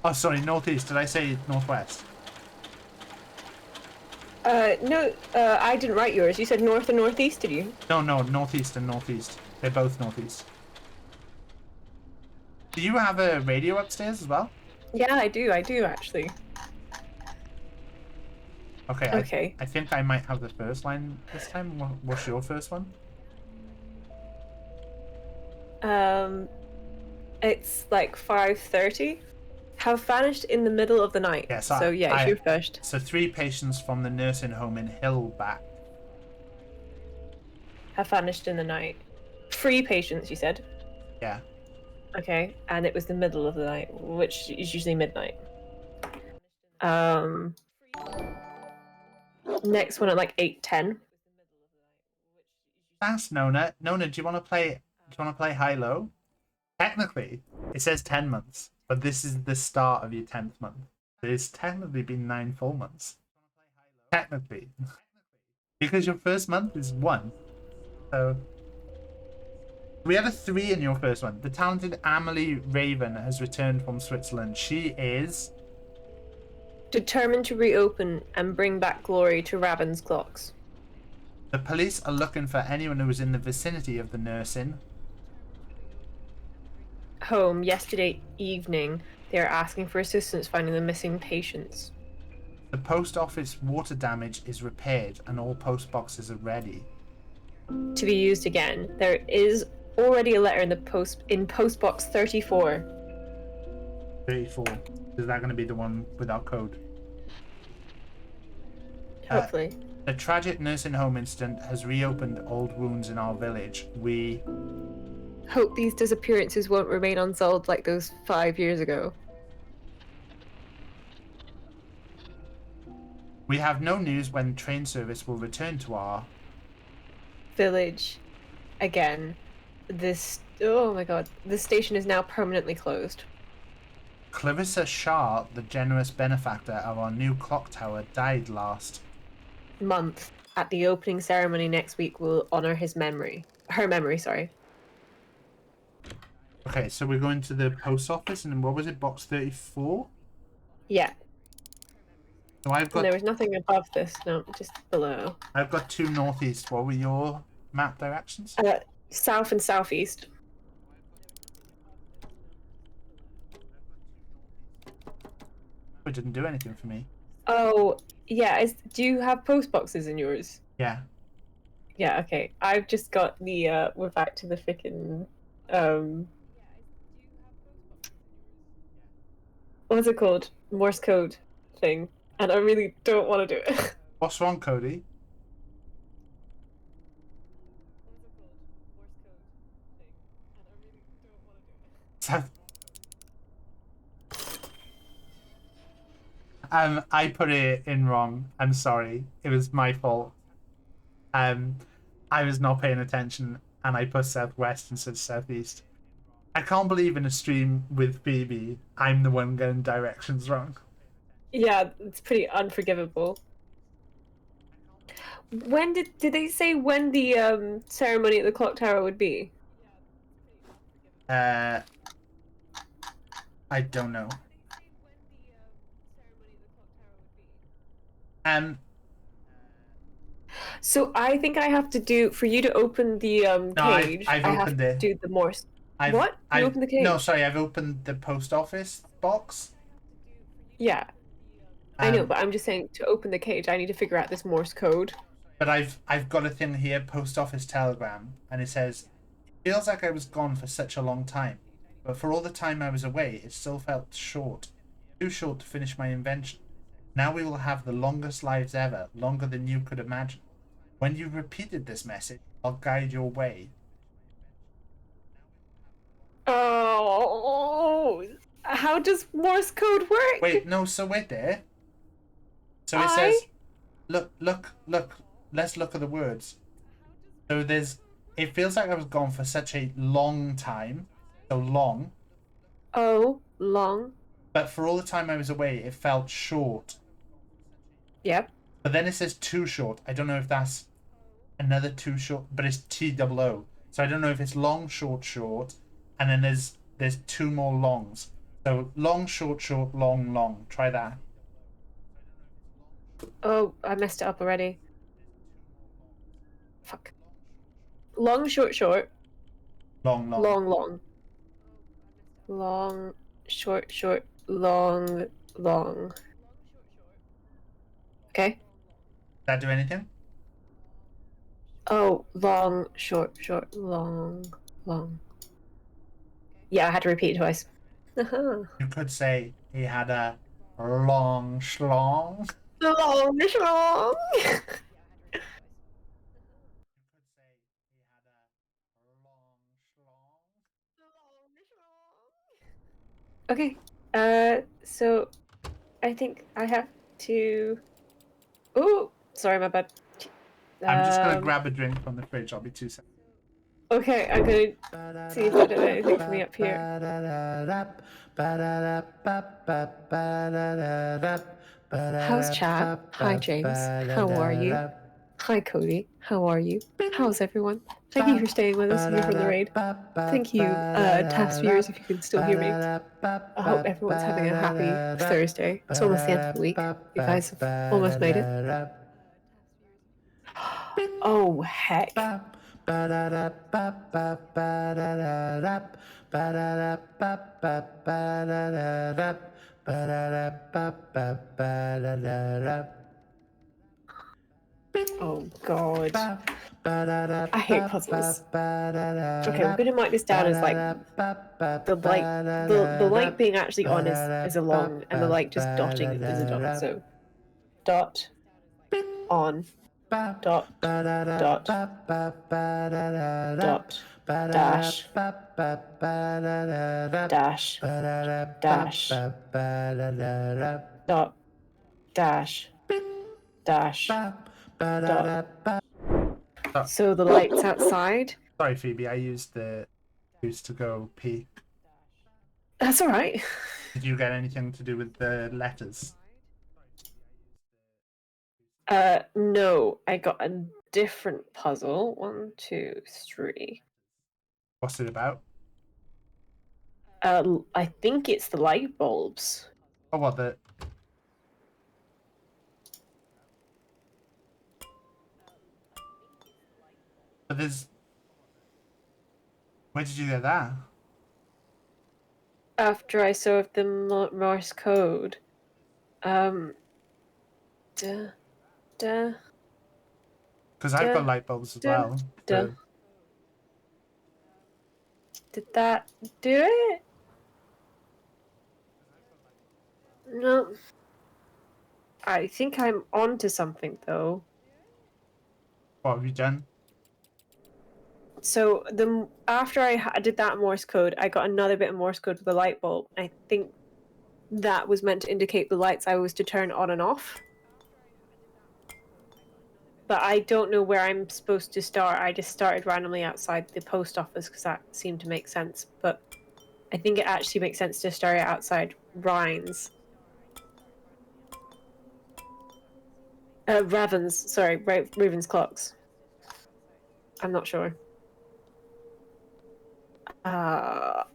Oh, sorry, northeast. Did I say northwest? No, I didn't write yours. You said north and northeast, did you? No, northeast and northeast. They're both northeast. Do you have a radio upstairs as well? Yeah, I do actually. Okay. I think I might have the first line this time. What's your first one? It's like 5:30. Have vanished in the middle of the night. Yes, so it's your first. So 3 patients from the nursing home in Hillback. have vanished in the night. 3 patients, you said? Yeah. Okay, and it was the middle of the night, which is usually midnight. Next one at like 8:10. Thanks, Nona. Nona, do you want to play? Do you want to play high-low? Technically, it says 10 months, but this is the start of your 10th month. It's technically been 9 full months. Technically, because your first month is 1. So we had a 3 in your first one. The talented Amelie Raven has returned from Switzerland. She is Determined to reopen and bring back glory to Raven's clocks. the police are looking for anyone who was in the vicinity of the nursing. Home yesterday evening. They are asking for assistance finding the missing patients. The post office water damage is repaired and all post boxes are ready. To be used again. There is already a letter in the post box 34. 34. Is that going to be the one without code? Hopefully. The tragic nursing home incident has reopened old wounds in our village. We Hope these disappearances won't remain unsolved like those 5 years ago. have no news when train service will return to our Village. Again. Oh my god. This station is now permanently closed. Clarissa Shaw, the generous benefactor of our new clock tower, died last Month. At the opening ceremony next week, we'll honor his memory. Her memory, sorry. Okay, so we're going to the post office, and what was it, box 34? Yeah. So I've got There was nothing above this, no, just below. 2 northeast. What were your map directions? South and southeast. It didn't do anything for me. Oh, yeah. Do you have post boxes in yours? Yeah. Yeah, okay. I've just got the, we're back to the frickin', what's it called? Morse code thing. And I really don't want to do it. What's wrong, Cody? I put it in wrong. I'm sorry. It was my fault. I was not paying attention and I put southwest instead of southeast. I can't believe in a stream with Phoebe, I'm the one getting directions wrong. Yeah, it's pretty unforgivable. When did they say when the ceremony at the clock tower would be? I don't know. So I think I have to do for you to open the cage. I've I have opened to it. do the Morse. What? You I've opened the cage? No, sorry, I've opened the post office box. Yeah. I know, but I'm just saying to open the cage, I need to figure out this Morse code. But I've got a thing here, post office telegram, and it says, "It feels like I was gone for such a long time, but for all the time I was away, it still felt short, too short to finish my invention. Now we will have the longest lives ever, longer than you could imagine. When you've repeated this message, I'll guide your way." Oh, how does Morse code work? Wait, no, so wait there. So it says, look, let's look at the words. So it feels like I was gone for such a long time, so long. Oh, long. But for all the time I was away, it felt short. Yep. But then it says too short. I don't know if that's another too short, but it's TOO. So I don't know if it's long, short, short, and then there's 2 more longs. So long, short, short, long, long. Try that. Oh, I messed it up already. Fuck. Long, short, short. Long, long. Long, long. Long, short, short, long, long. Okay. Did that do anything? Oh, long, short, short, long, long. Yeah, I had to repeat it twice. You could say he had a long schlong. Long, long. Okay. So I think I have to. Oh, sorry, my bad. I'm just gonna grab a drink from the fridge. I'll be 2 seconds. Okay, I'm gonna see if I did anything for me up here. How's chat? Hi, James. How are you? Hi, Cody. How are you? How's everyone? Thank you for staying with us here from the raid. Thank you, task viewers, if you can still hear me. I hope everyone's having a happy Thursday. It's almost the end of the week. You guys have almost made it. Oh, heck. Oh, God. I hate puzzles. Okay, we're gonna mark this down as like the light being actually on is a long, and the light just dotting is a dot. So dot on dot dot dot dash dash dash dot dash dash dot. So the light's outside. Sorry, Phoebe. I used the juice to go pee. That's all right. Did you get anything to do with the letters? No, I got a different puzzle. 1, 2, 3. What's it about? I think it's the light bulbs. Oh, what the? But there's. Where did you get that? After I solved the Morse code. Duh. Because I've got light bulbs as well. Duh. Did that do it? No. I think I'm onto something though. What have you done? So after I did that Morse code, I got another bit of Morse code with the light bulb. I think that was meant to indicate the lights I was to turn on and off. But I don't know where I'm supposed to start. I just started randomly outside the post office because that seemed to make sense. But I think it actually makes sense to start outside Ryan's. Raven's clocks. I'm not sure.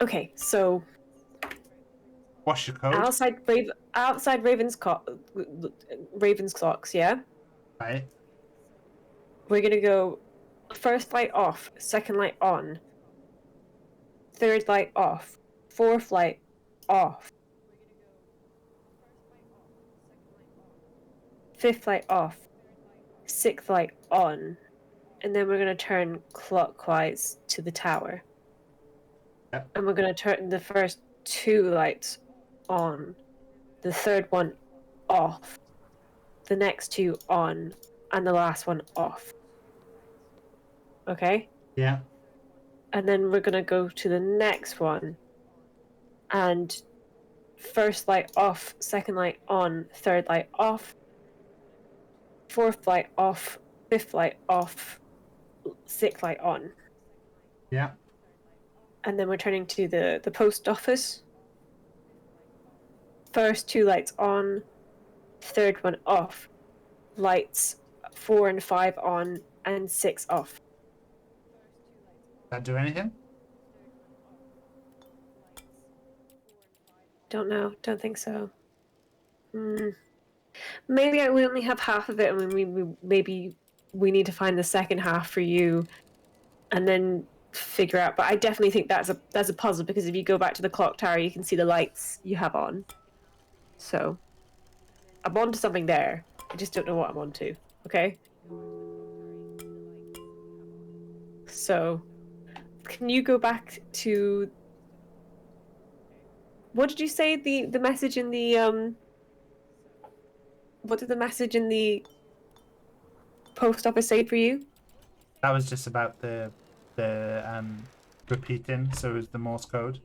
Okay, so What's your code? outside Raven's clocks, yeah? Right. We're gonna go first light off, second light on, third light off, fourth light off, fifth light off, sixth light on, and then we're gonna turn clockwise to the tower. Yep. And we're gonna turn the first 2 lights on, the third one off, the next 2 on, and the last one off. Okay? Yeah. And then we're gonna go to the next one, and first light off, second light on, third light off, fourth light off, fifth light off, sixth light on. Yeah. And then we're turning to the post office. First 2 lights on, third one off, lights 4 and 5 on, and 6 off. Did that do anything? Don't know. Don't think so. Maybe we only have half of it, and maybe we need to find the second half for you, and then figure out. But I definitely think that's a puzzle, because if you go back to the clock tower, you can see the lights you have on. So I'm onto something there. I just don't know what I'm onto. Okay. So can you go back to? What did you say? The message in the What did the message in the post office say for you? That was just about the repeating. So it was the Morse code.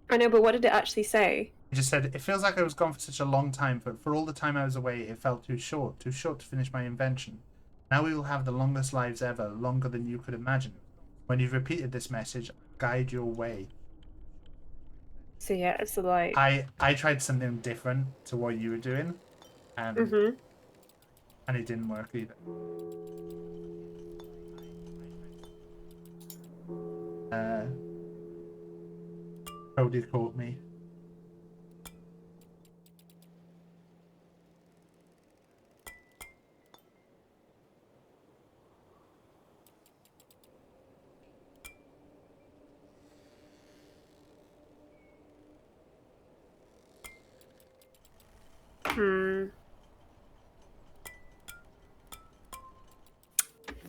I know, but what did it actually say? It just said, it feels like I was gone for such a long time, but for all the time I was away, it felt too short to finish my invention. Now we will have the longest lives ever, longer than you could imagine. When you've repeated this message, guide your way. So yeah, it's like... I tried something different to what you were doing, and it didn't work either. Cody caught me.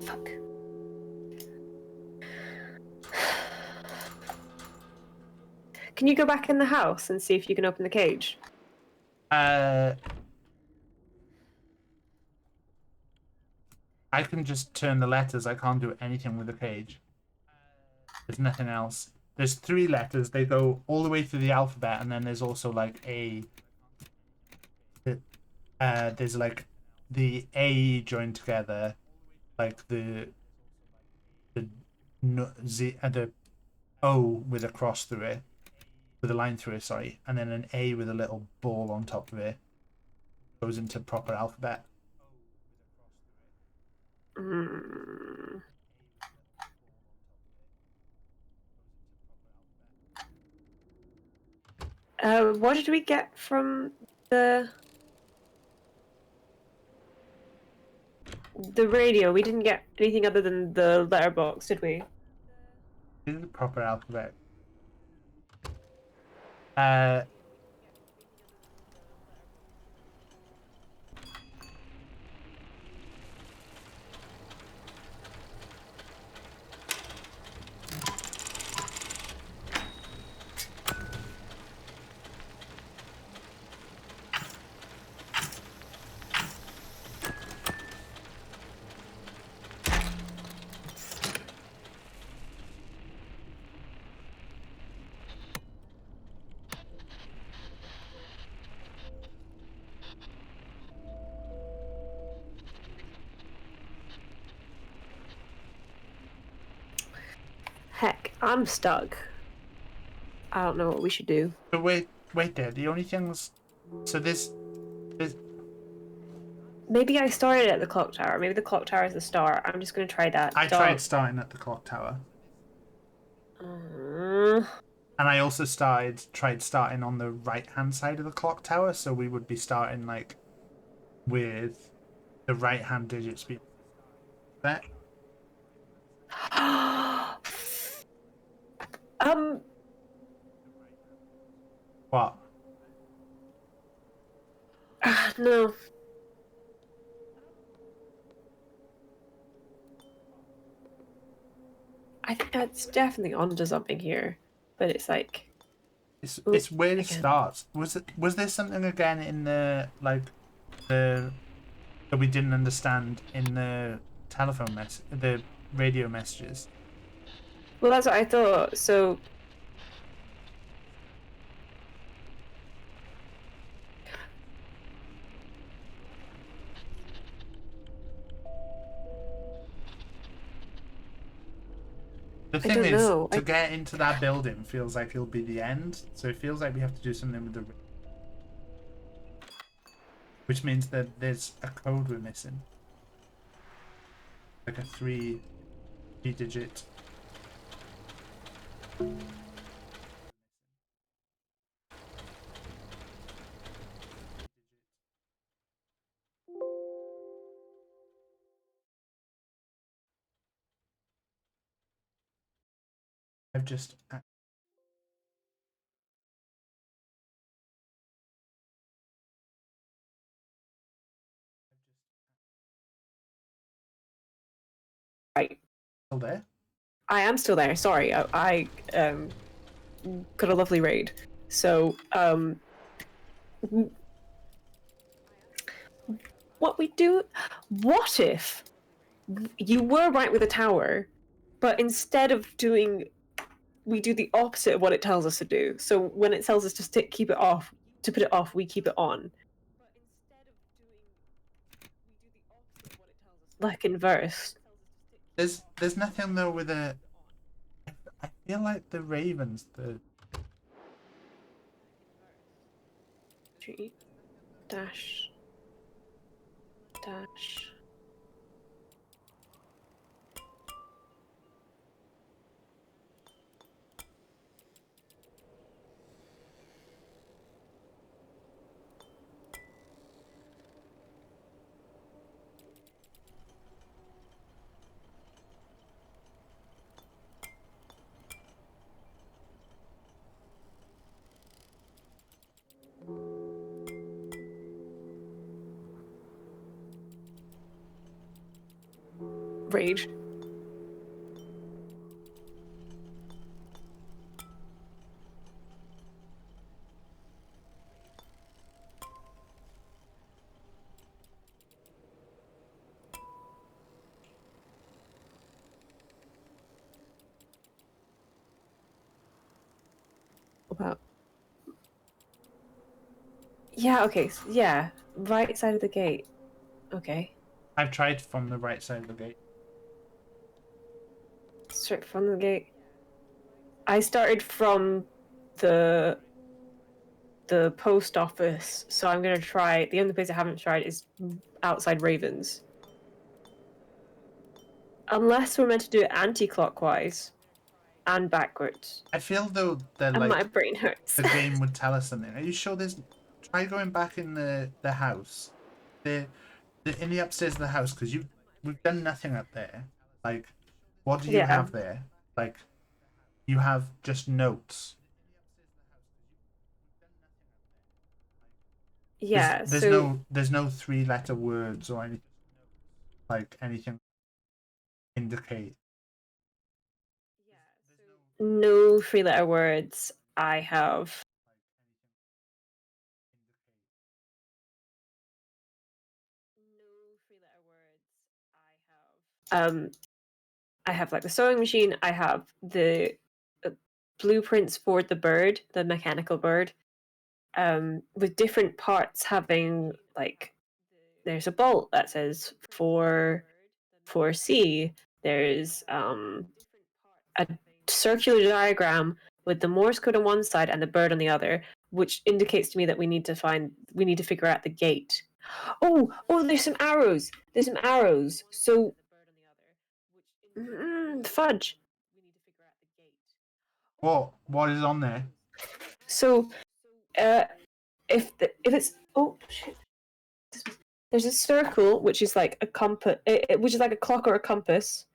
Fuck. Can you go back in the house and see if you can open the cage? I can just turn the letters. I can't do anything with the cage. There's nothing else. There's 3 letters. They go all the way through the alphabet, and then there's also like there's like the A joined together, like the O with a cross through it, with a line through it, sorry, and then an A with a little ball on top of it. Goes into proper alphabet. What did we get from the radio? We didn't get anything other than the letterbox, did we? This is the proper alphabet. Heck, I'm stuck. I don't know what we should do. But wait there. The only things. So this. Maybe I started at the clock tower. Maybe the clock tower is the start. I'm just gonna try that. I tried starting at the clock tower. And I also tried starting on the right-hand side of the clock tower, so we would be starting like with the right-hand digits being that. What? No. I think that's definitely onto something here, but it's like it's where it starts. Was there something again in the that we didn't understand in the the radio messages? Well, that's what I thought. So the thing is, to get into that building feels like it'll be the end. So it feels like we have to do something with the, which means that there's a code we're missing, like a 3-digit. I've just right. Still there? I am still there. Sorry, I got a lovely raid. So what we do? What if you were right with the tower, but instead of doing we do the opposite of what it tells us to do. So when it tells us to keep it off, to put it off, we keep it on. Like in verse. There's nothing though with a. I feel like the ravens, the Tree. Dash. Dash. Rage. About. Yeah, okay. Yeah. Right side of the gate. Okay. I've tried from the right side of the gate. Straight from the gate. I started from the post office, so I'm gonna try. The only place I haven't tried is outside Ravens. Unless we're meant to do it anti-clockwise and backwards. I feel though that And my like brain hurts. the game would tell us something. Are you sure there's? Try going back in the house, the in the upstairs of the house, because we've done nothing up there. Like, what do you Yeah. have there? Like, you have just notes. Yeah, There's so no 3-letter words or anything like anything indicate. no 3-letter words. I have I have like the sewing machine. I have the blueprints for the bird, the mechanical bird, with different parts having like there's a bolt that says for C. There's a circular diagram with the Morse code on one side and the bird on the other, which indicates to me that we need to figure out the gate. Oh, there's some arrows. There's some arrows. So fudge. What is on there? So, if it's shit. There's a circle which is like a compass, which is like a clock or a compass,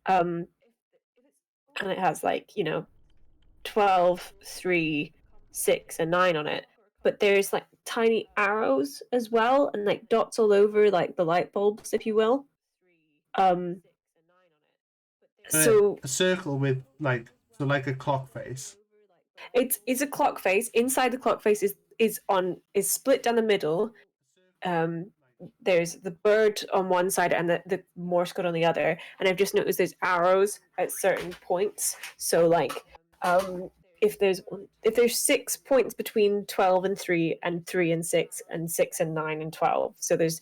and it has like 12, 3, 6, and 9 on it. But there's like tiny arrows as well, and like dots all over, like the light bulbs, if you will. So A circle with like a clock face. it's a clock face. Inside the clock face is split down the middle. There's the bird on one side and the Morse code on the other. And I've just noticed there's arrows at certain points. So like if there's 6 points between 12 and 3 and 3 and 6 and 6 and 9 and 12. So there's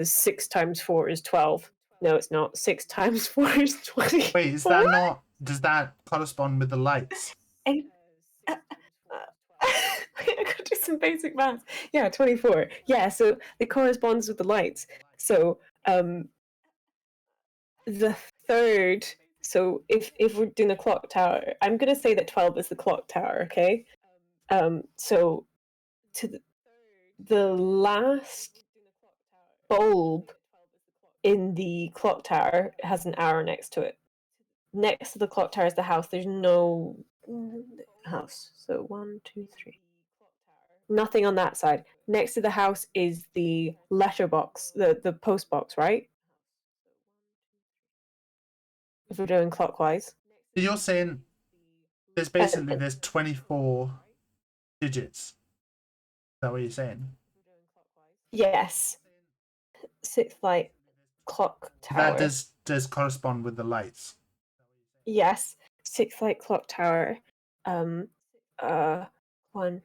6 times 4 is 12. No, it's not. 6 times 4 is 20. Wait, is that not? Does that correspond with the lights? I gotta do some basic maths. Yeah, 24. Yeah, so it corresponds with the lights. So the third. So if we're doing the clock tower, I'm gonna say that 12 is the clock tower. Okay. So to the last bulb in the clock tower has an arrow next to it. Next to the clock tower is the house. There's no house. So 1, 2, 3. Nothing on that side. Next to the house is the letterbox, the post box, right? If we're doing clockwise. So you're saying there's 24 digits. Is that what you're saying? Yes. 6th light clock tower. That does correspond with the lights. Yes, 6 light clock tower. 1,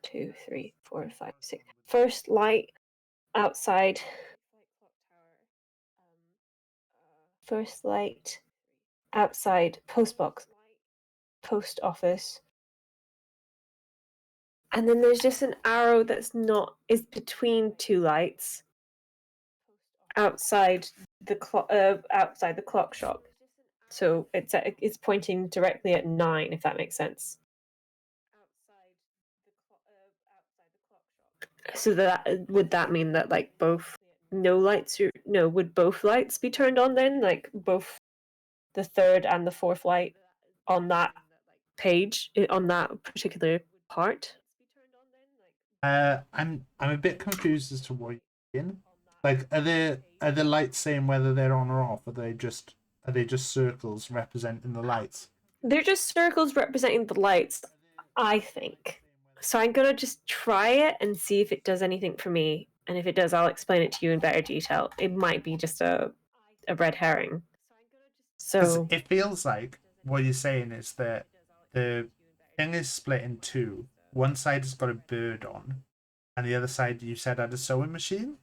2, 3, 4, 5, 6. First light outside. First light outside post office. And then there's just an arrow is between 2 lights outside the clock shop. So it's pointing directly at 9, if that makes sense. So would that mean that like both would both lights be turned on then? Like both the third and the fourth light on that page on that particular part? I'm a bit confused as to what you're in. Like, are the lights saying whether they're on or off? Are they just circles representing the lights? They're just circles representing the lights, I think. So I'm gonna just try it and see if it does anything for me. And if it does, I'll explain it to you in better detail. It might be just a red herring. So it feels like what you're saying is that the thing is split in two. One side has got a bird on, and the other side you said had a sewing machine.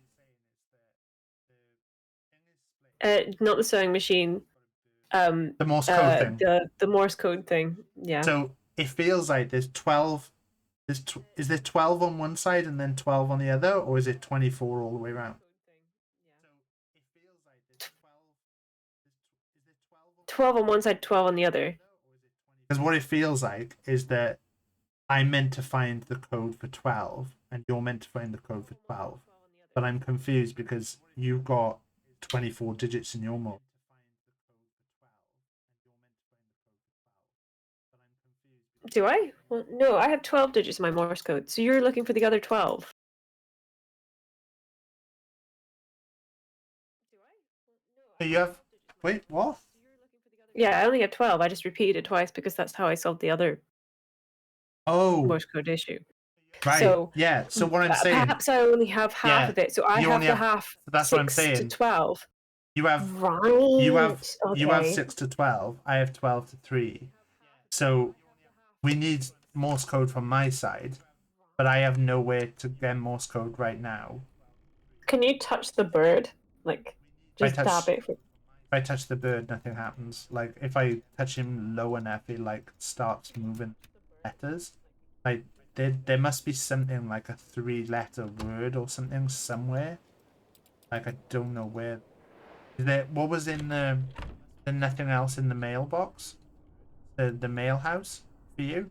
Not the sewing machine. The Morse code thing. The Morse code thing. Yeah. So it feels like there's 12. Is there 12 on one side and then 12 on the other, or is it 24 all the way around? 12 on one side, 12 on the other. Because what it feels like is that I'm meant to find the code for 12, and you're meant to find the code for 12. But I'm confused because you've got 24 digits in your mode. Do I? Well, no, I have 12 digits in my Morse code, so you're looking for the other 12. So you have... Wait, what? Yeah, I only have 12. I just repeated it twice because that's how I solved the other Morse code issue. Right. So, yeah. So what I'm saying... Perhaps I only have half of it. So I have the half that's 6 what I'm saying. to 12. You have... Right. You have okay. 6 to 12. I have 12 to 3. So we need Morse code from my side, but I have nowhere to get Morse code right now. Can you touch the bird? Like, just tap it. If I touch the bird, nothing happens. Like, if I touch him low enough, it, like, starts moving letters. Like, there must be something like a 3-letter word or something somewhere. Like, I don't know where. What was in the nothing else in the mailbox? The mail house for you?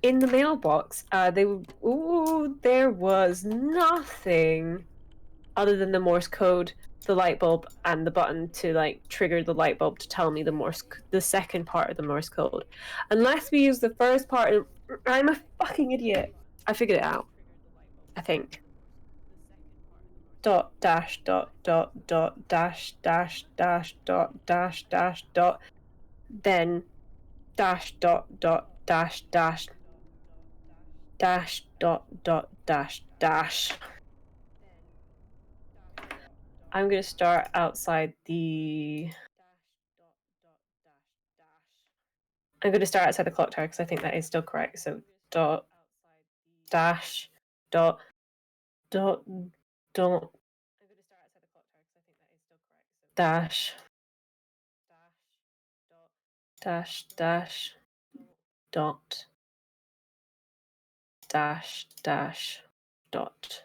In the mailbox, there was nothing other than the Morse code, the light bulb, and the button to like trigger the light bulb to tell me the second part of the Morse code. Unless we use the first part, I'm a fucking idiot. I figured it out. I think. Dot dash dot dot dot dash dash dash dot dash dash dot, then dash dot dot dash dash dash dot dot dash dash. I'm gonna start outside the. I'm gonna start outside the clock tower because I think that is still correct. So dot dash dot dot dot dash dash dash dot dash dash dot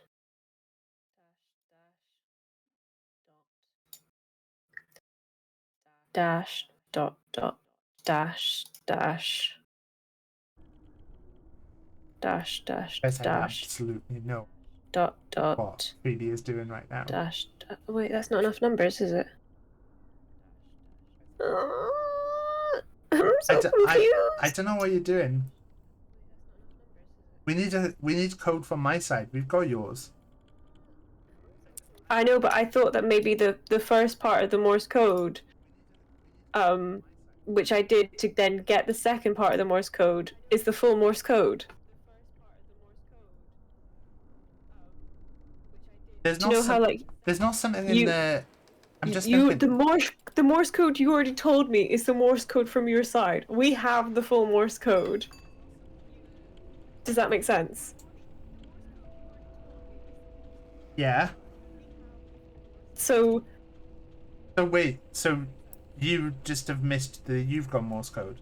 dash dot dot dash dash dash dash dash absolutely no dot dot what Phoebe is doing right now. Dash. Wait, that's not enough numbers, is it? I'm so confused. I don't know what you're doing. We need code from my side. We've got yours. I know, but I thought that maybe the first part of the Morse code, which I did to then get the second part of the Morse code, is the full Morse code. There's Do you know how like there's not something in you- there. I'm just you thinking. the Morse code you already told me is the Morse code from your side. We have the full Morse code. Does that make sense? Yeah. So So wait. So you just have missed the you've got Morse code.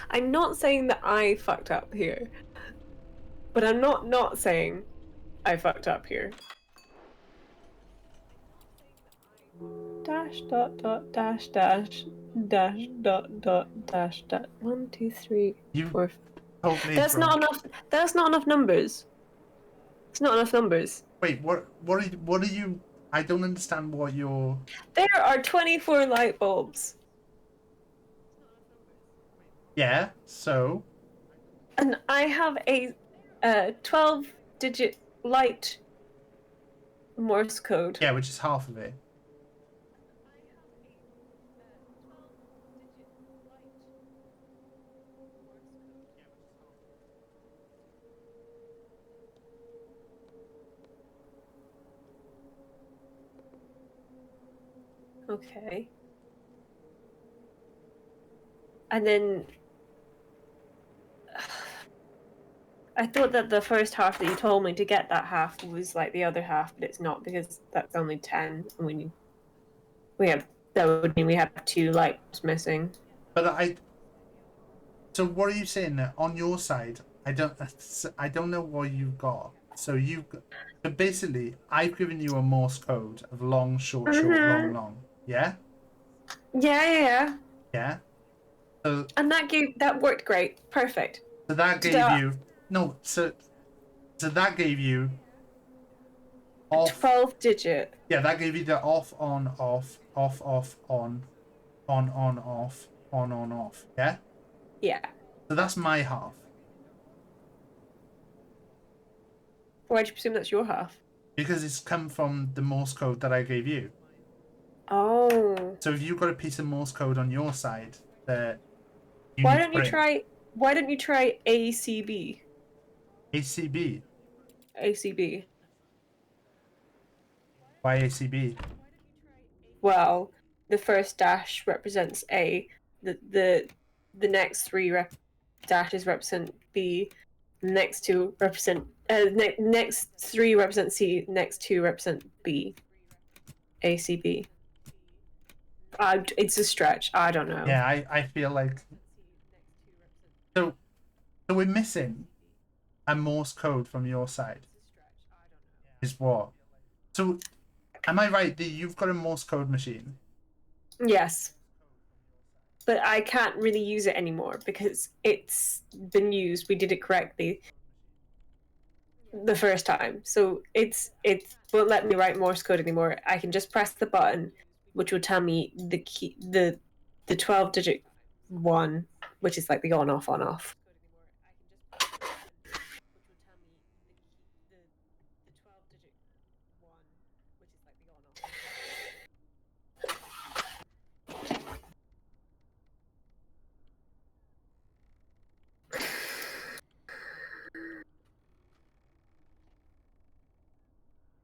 I'm not saying that I fucked up here, but I'm not saying I fucked up here. Dash dot dot dash dash dash dot dot dash dot 1 2 3 You 4. told me. That's not enough. That's not enough numbers. It's not enough numbers. Wait. What are you? I don't understand what you're. There are 24 light bulbs, Yeah. So. and I have a 12-digit light Morse code. Yeah, which is half of it. Okay. And then I thought that the first half that you told me to get that half was like the other half, but it's not because that's only 10, and that would mean we have 2 lights missing. But So what are you saying there? On your side, I don't know what you've got. So basically, I've given you a Morse code of long, short, short, long, long. Yeah. Yeah. Yeah. So And that worked great. Perfect. so that gave you no. So that gave you off. 12-digit. Yeah, that gave you the off, on, off, off, off, on, off, on, off. Yeah. Yeah. So that's my half. Why'd you presume that's your half? Because it's come from the Morse code that I gave you. Oh. So if you've got a piece of Morse code on your side that Why don't you try ACB? ACB? ACB. Why ACB? Well, the first dash represents A. The next 3 dashes represent B. The next 2 represent next 3 represent C. Next 2 represent B. ACB. It's a stretch. I don't know. Yeah, I feel like so we're missing a Morse code from your side. Is what? So am I right that you've got a Morse code machine? Yes. But I can't really use it anymore because it's been used. We did it correctly the first time. So it won't let me write Morse code anymore. I can just press the button, which will tell me the key, the 12-digit one, which is like the on off.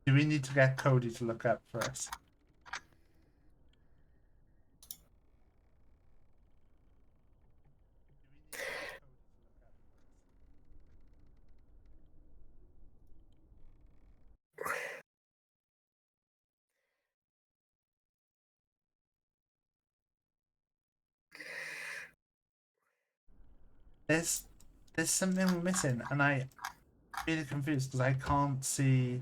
Do we need to get Cody to look up for us? There's something we're missing, and I'm really confused because I can't see.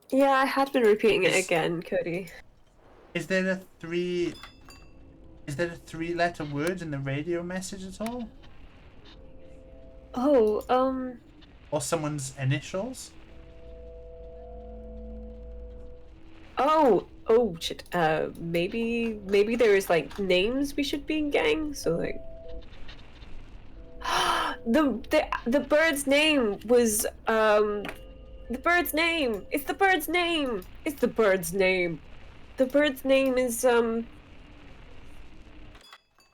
Yeah, I had been repeating it again, Cody. Is there a 3-letter word in the radio message at all? Oh, Or someone's initials? oh, shit. Maybe there is like names we should be getting. So like, the bird's name was The bird's name! It's the bird's name! It's the bird's name! The bird's name is, The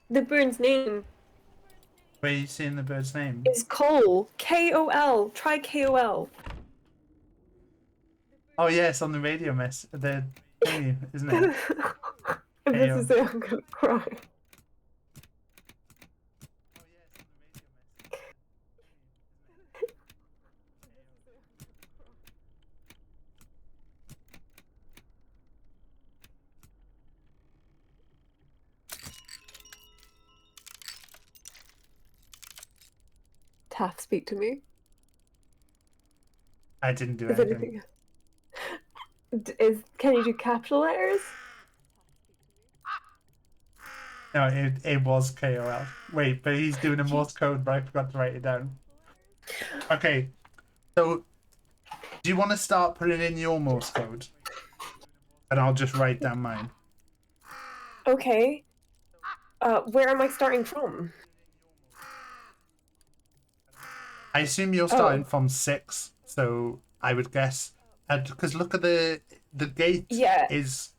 bird's name Where are you seeing the bird's name? is Cole. K-O-L. Try K-O-L. Oh yeah, it's on the radio the thingy, isn't it? If this is it, I'm gonna cry. Taff, speak to me. I didn't do Is anything. anything? Can you do capital letters? No, it was KOL. Wait, but he's doing a Morse code, but I forgot to write it down. Okay, so do you want to start putting in your Morse code? And I'll just write down mine. Okay. Where am I starting from? I assume you're starting from 6, so I would guess because look at the gate is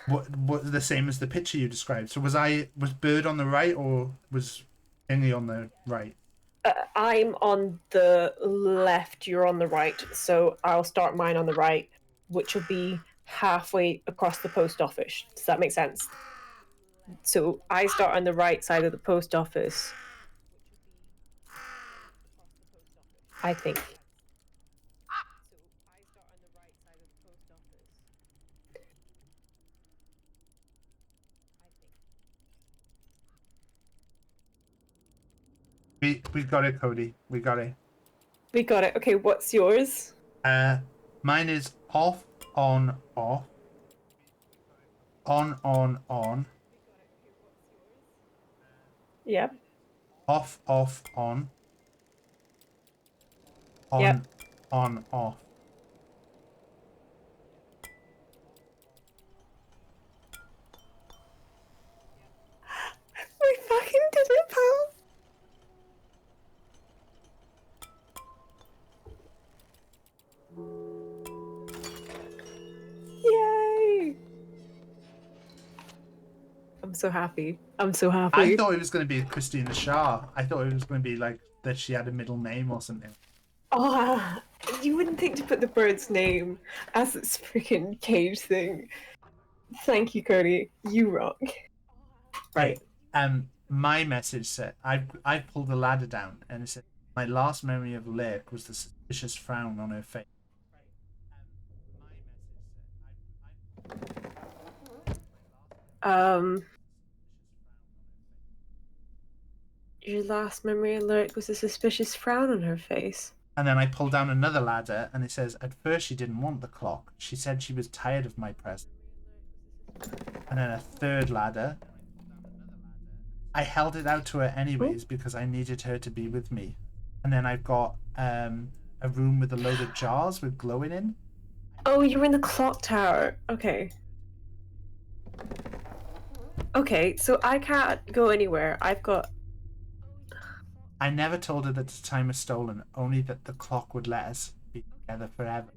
what the same as the picture you described. So was bird on the right or was Thingy on the right? I'm on the left, you're on the right, so I'll start mine on the right, which will be halfway across the post office. Does that make sense? So I start on the right side of the post office. I think. We got it, Cody. We got it. We got it. Okay, what's yours? Mine is off, on, off. On. Yep. Off, on. On, Yep. on, off. We fucking did it, pal. Yay! I'm so happy. I'm so happy. I thought it was going to be Christina Shah. I thought it was going to be like that she had a middle name or something. Oh, you wouldn't think to put the bird's name as its freaking cage thing. Thank you, Cody. You rock. Right. My message said I pulled the ladder down and it said my last memory of Lurk was the suspicious frown on her face. Your last memory alert was a suspicious frown on her face. And then I pulled down another ladder and it says, at first she didn't want the clock. She said she was tired of my presence. And then a third ladder. I held it out to her anyways because I needed her to be with me. And then I've got a room with a load of jars with glowing in. Oh, you were in the clock tower. Okay. Okay, so I can't go anywhere. I've got... I never told her that the time was stolen, only that the clock would let us be together forever.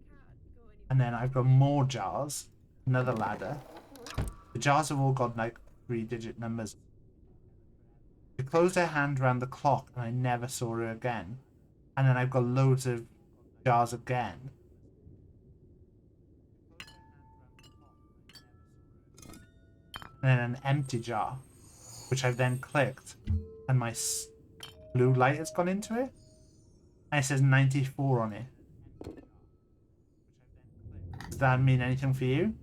And then I've got more jars, another ladder. The jars have all got like 3-digit numbers. She closed her hand around the clock and I never saw her again. And then I've got loads of jars again. And then an empty jar, which I've then clicked, and my blue light has gone into it. And it says 94 on it. Does that mean anything for you?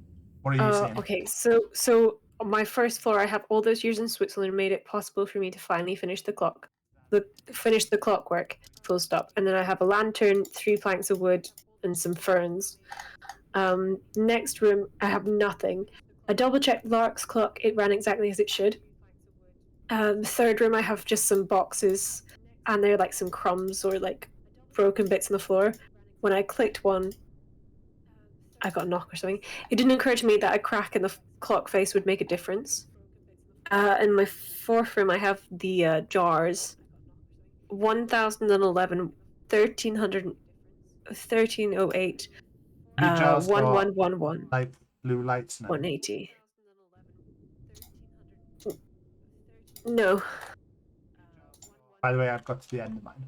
What are you saying? Okay, so on my first floor, I have all those years in Switzerland made it possible for me to finally finish the clockwork, full stop. And then I have a lantern, 3 planks of wood, and some ferns. Next room, I have nothing. I double-checked Lark's clock, it ran exactly as it should. Third room, I have just some boxes, and they're like some crumbs or like broken bits on the floor. When I clicked one, I got a knock or something. It didn't occur to me that a crack in the clock face would make a difference. In my fourth room, I have the jars. 1011, 1300. 1308. Your jars got 1111. like blue lights now. 180. No. By the way, I've got to the end of mine.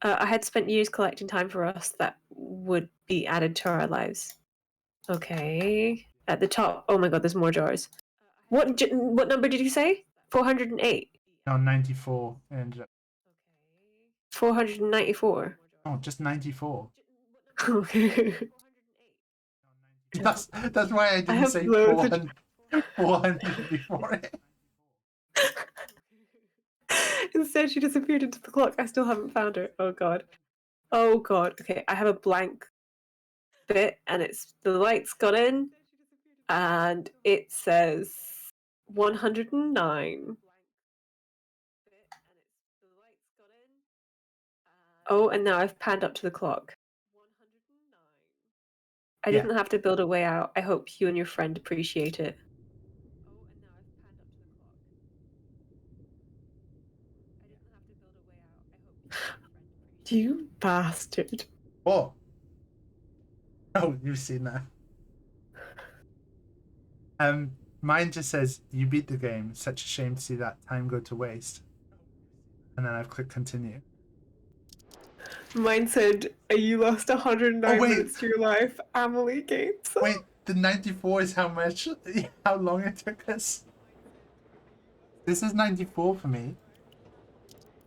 I had spent years collecting time for us that would be added to our lives. Okay. At the top. Oh my god, there's more jars. What number did you say? 408. No, 94 ended up. 494. Oh, just 94. Okay. That's why I didn't have say loads of- 400 before it. Instead, she disappeared into the clock. I still haven't found her. Oh god. Oh god. Okay, I have a blank bit, and it's the lights got in, and it says 109. Oh, and now I've panned up to the clock. I Yeah. didn't have to build a way out. I hope you and your friend appreciate it. You bastard. What? Oh, you've seen that. Mine just says, you beat the game. Such a shame to see that time go to waste. And then I've clicked continue. Mine said, you lost 109 Oh, wait. minutes to your life. Amelie Gates. Wait, the 94 is how long it took us. This is 94 for me.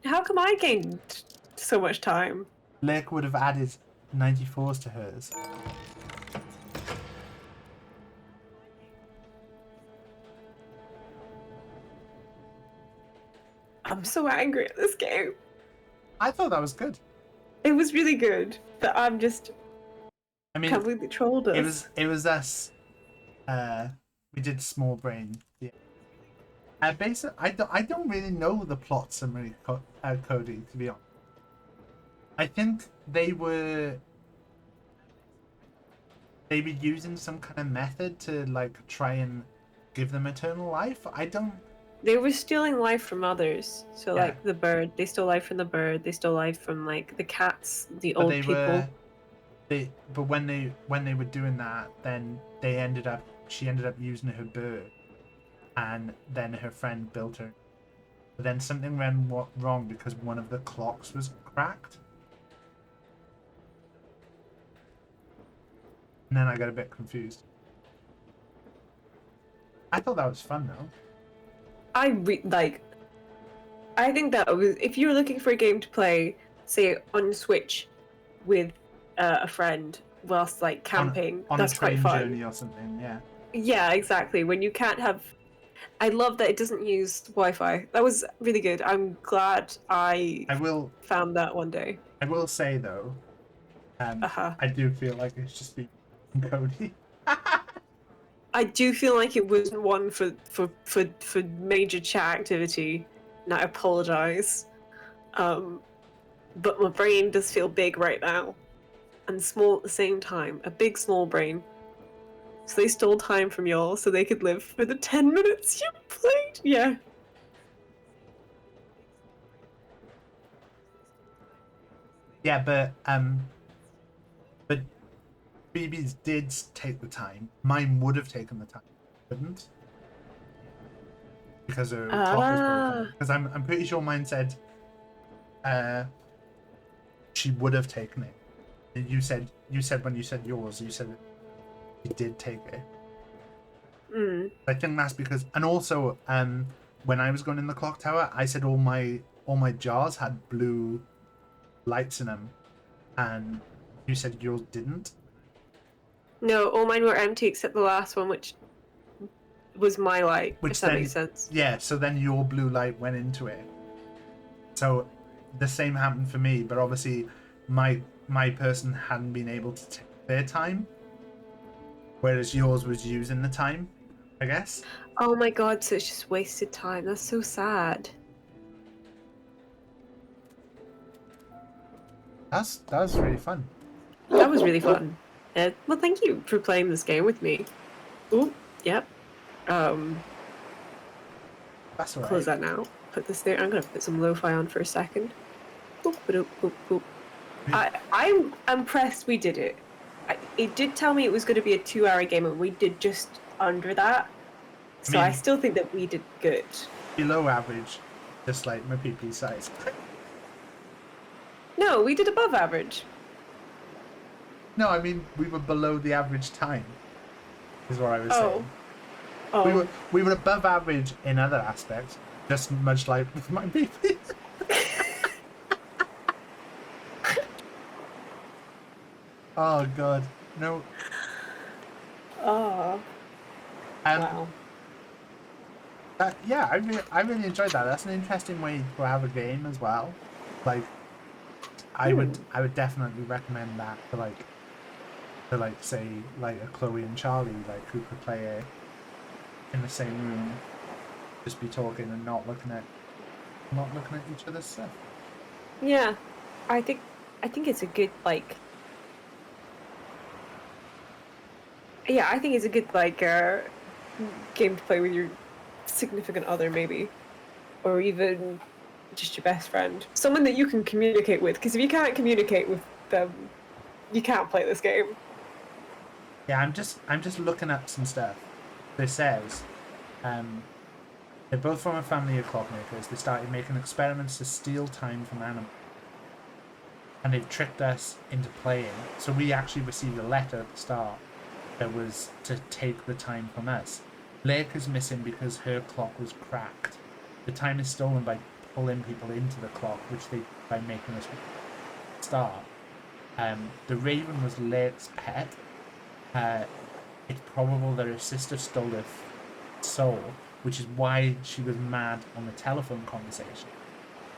How come I gained so much time? Lake would have added 94s to hers. I'm so angry at this game. I thought that was good. It was really good, but I'm just I mean, completely trolled us. it was us. We did small brain. Yeah. Basically, I don't really know the plot summary, Cody. To be honest, I think they were using some kind of method to like try and give them eternal life. I don't. They were stealing life from others. So Yeah. like the bird, they stole life from the bird. They stole life from like the cats, the But old they people. but when they were doing that, then she ended up using her bird, and then her friend built her. But then something went wrong because one of the clocks was cracked. And then I got a bit confused. I thought that was fun though. I think that was, if you were looking for a game to play, say on Switch, with a friend whilst like camping, on that's a train quite fun. journey or something. Yeah. Yeah, exactly. When you can't have, I love that it doesn't use Wi-Fi. That was really good. I'm glad I found that one day. I will say though, I do feel like it's just been Cody. I do feel like it was one for major chat activity, and I apologize. But my brain does feel big right now, and small at the same time. A big small brain. So they stole time from y'all so they could live for the 10 minutes you played. Yeah. Yeah, but Phoebe's did take the time. Mine would have taken the time, wouldn't? Because her clock was broken. Because I'm pretty sure mine said she would have taken it. And you said when you said yours, you said you did take it. I think that's because, and also when I was going in the clock tower, I said all my jars had blue lights in them, and you said yours didn't. No, all mine were empty except the last one, which was my light. If that makes sense. Yeah, so then your blue light went into it. So the same happened for me, but obviously my person hadn't been able to take their time, whereas yours was using the time, I guess. Oh my god, so it's just wasted time. That's so sad. That was really fun. That was really fun. Well, thank you for playing this game with me. Ooh, yep. That's all right. Close that now. Put this there. I'm gonna put some lo-fi on for a second. Boop, boop, boop, boop. I'm impressed we did it. It did tell me it was going to be a 2-hour game, and we did just under that. So I mean- still think that we did good. Below average, just like my PP size. No, we did above average. No, I mean we were below the average time. Is what I was saying. Oh. We were above average in other aspects, just much like with my PP. Oh god, no. Oh. Wow. Yeah, I really enjoyed that. That's an interesting way to have a game as well. Like, I would definitely recommend that to say like a Chloe and Charlie, like who could play it in the same room, just be talking and not looking at each other's stuff. Yeah, I think it's a good like. Yeah, I think it's a good like game to play with your significant other, maybe, or even just your best friend, someone that you can communicate with. Because if you can't communicate with them, you can't play this game. Yeah, I'm just looking up some stuff. This says, they're both from a family of clockmakers. They started making experiments to steal time from animals, and they've tricked us into playing. So we actually received a letter at the start that was to take the time from us. Lake is missing because her clock was cracked. The time is stolen by pulling people into the clock, which they by making us start. The raven was Lake's pet. It's probable that her sister stole her soul, which is why she was mad on the telephone conversation.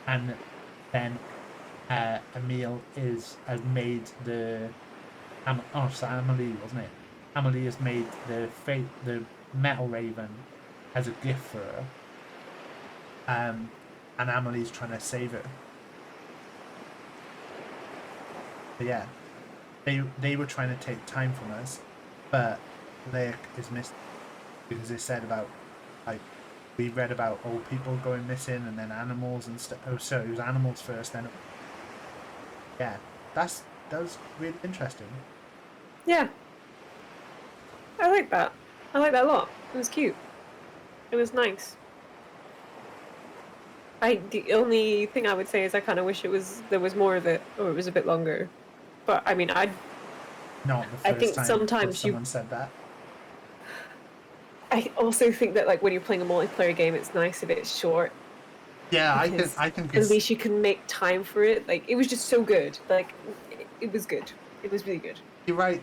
And then Emil has made the Amelie, wasn't it? Amelie has made the metal raven as a gift for her, and Amelie's trying to save her. But yeah, they were trying to take time from us, but Lake is missing because they said about, like, we read about old people going missing and then animals and stuff. Oh, so it was animals first, then yeah, that was really interesting. Yeah. I like that. I like that a lot. It was cute. It was nice. The only thing I would say is I kind of wish there was more of it, or it was a bit longer. But I mean, Not the first I think time sometimes someone said that. I also think that like when you're playing a multiplayer game, it's nice if it's short. Yeah, I because think at least you can make time for it. Like it was just so good. Like it was good. It was really good. You're right,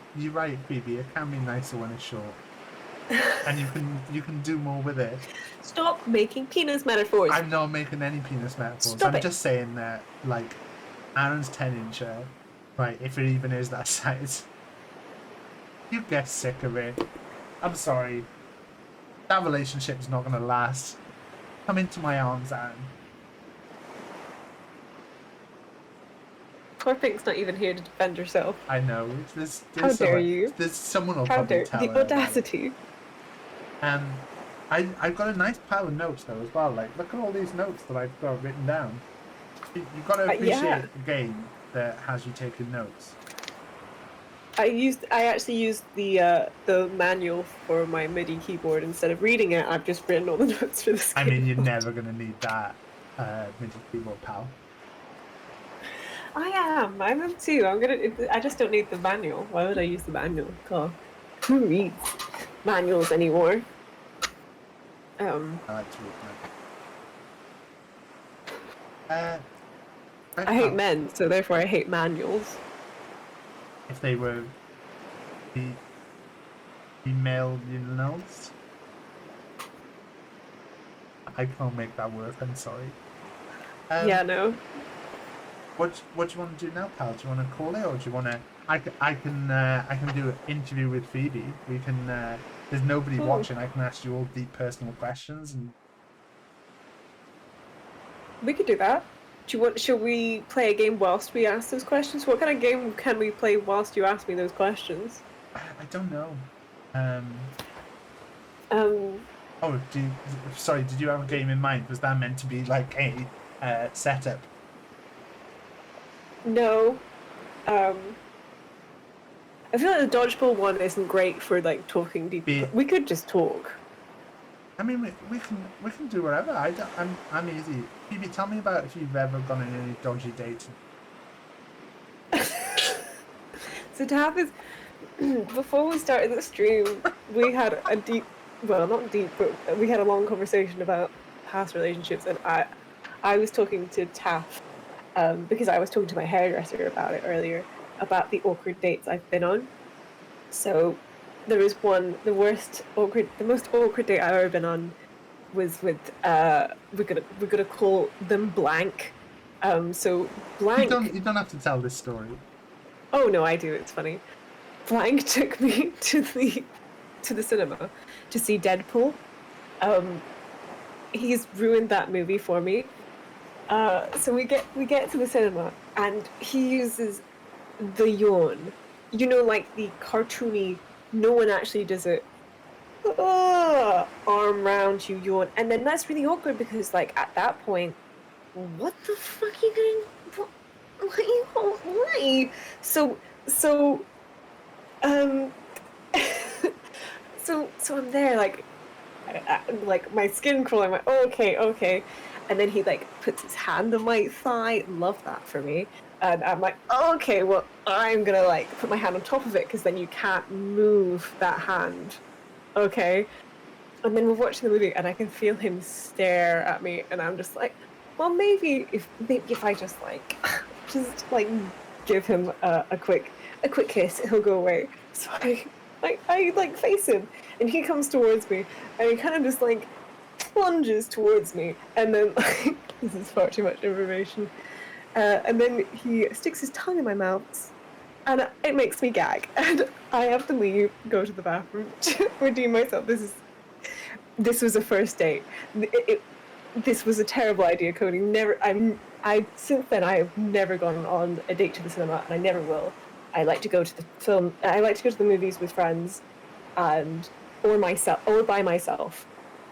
Phoebe. It can be nicer when it's short, and you can do more with it. Stop making penis metaphors. I'm not making any penis metaphors. Stop I'm it. just saying that, like, Aaron's 10-incher, right? If it even is that size, you get sick of it. I'm sorry. That relationship's not gonna last. Come into my arms, Aaron. Poor Pink's not even here to defend herself. I know. There's How dare you? There's someone will How probably dare tell the her about it. audacity? I've got a nice pile of notes though as well. Like, look at all these notes that I've got written down. You've got to appreciate yeah. a game that has you taking notes. I actually used the manual for my MIDI keyboard instead of reading it. I've just written all the notes for this. I mean, you're never gonna need that MIDI keyboard, pal. I am too. I just don't need the manual. Why would I use the manual? God, who reads manuals anymore? I like to read I hate men, so therefore I hate manuals. If they were female notes, I can't make that work. I'm sorry. Yeah, no. What do you want to do now, pal? Do you want to call it, or do you want to? I can do an interview with Phoebe. We can. There's nobody watching. I can ask you all deep personal questions, and We could do that. Should we play a game whilst we ask those questions? What kind of game can we play whilst you ask me those questions? I don't know. Oh, sorry. Did you have a game in mind? Was that meant to be like a setup? No. I feel like the dodgeball one isn't great for like talking deep. We could just talk. I mean, we can do whatever. I'm easy. Phoebe, tell me about if you've ever gone on any dodgy dates. So Taff is before we started the stream, we had a deep, well, not deep, but we had a long conversation about past relationships, and I was talking to Taff because I was talking to my hairdresser about it earlier, about the awkward dates I've been on. So there was one, the most awkward date I've ever been on was with we're gonna call them blank. So blank. You don't have to tell this story. Oh no, I do. It's funny. Blank took me to the cinema to see Deadpool. He's ruined that movie for me. So we get to the cinema and he uses the yawn. You know, like the cartoony, no one actually does it. Arm round you yawn, and then that's really awkward because like at that point, what the fuck are you doing? What are you? Why? So I'm there like my skin crawling. I'm like, oh, okay, and then he like puts his hand on my thigh. Love that for me. And I'm like, oh, okay, well, I'm gonna like put my hand on top of it because then you can't move that hand. Okay. And then we're watching the movie and I can feel him stare at me and I'm just like, well, maybe if I just like give him a quick kiss, he'll go away. So I like face him and he comes towards me and he kind of just like plunges towards me and then like, this is far too much information. And then he sticks his tongue in my mouth, and it makes me gag. And I have to leave, go to the bathroom to redeem myself. This was a first date. This was a terrible idea, Cody. Since then I have never gone on a date to the cinema, and I never will. I like to go to the movies with friends, or by myself.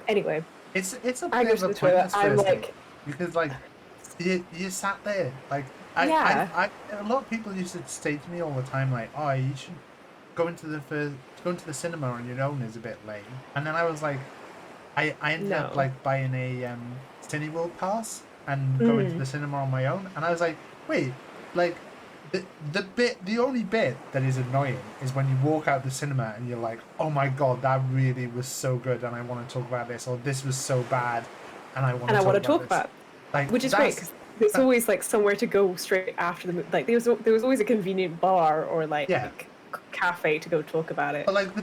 Anyway, it's a I bit go of to a the toilet. pointless I'm first like. date, because like. You sat there like a lot of people used to say to me all the time like, oh, you should going to the cinema on your own is a bit lame. And then I was like, I ended up like buying a Cineworld pass and going to the cinema on my own, and I was like, wait, like the only bit that is annoying is when you walk out the cinema and you're like, oh my god, that really was so good and I want to talk about this, or this was so bad and I want to talk about it. Like, which is great because there's always like somewhere to go straight after the movie. Like there was always a convenient bar or like cafe to go talk about it. But like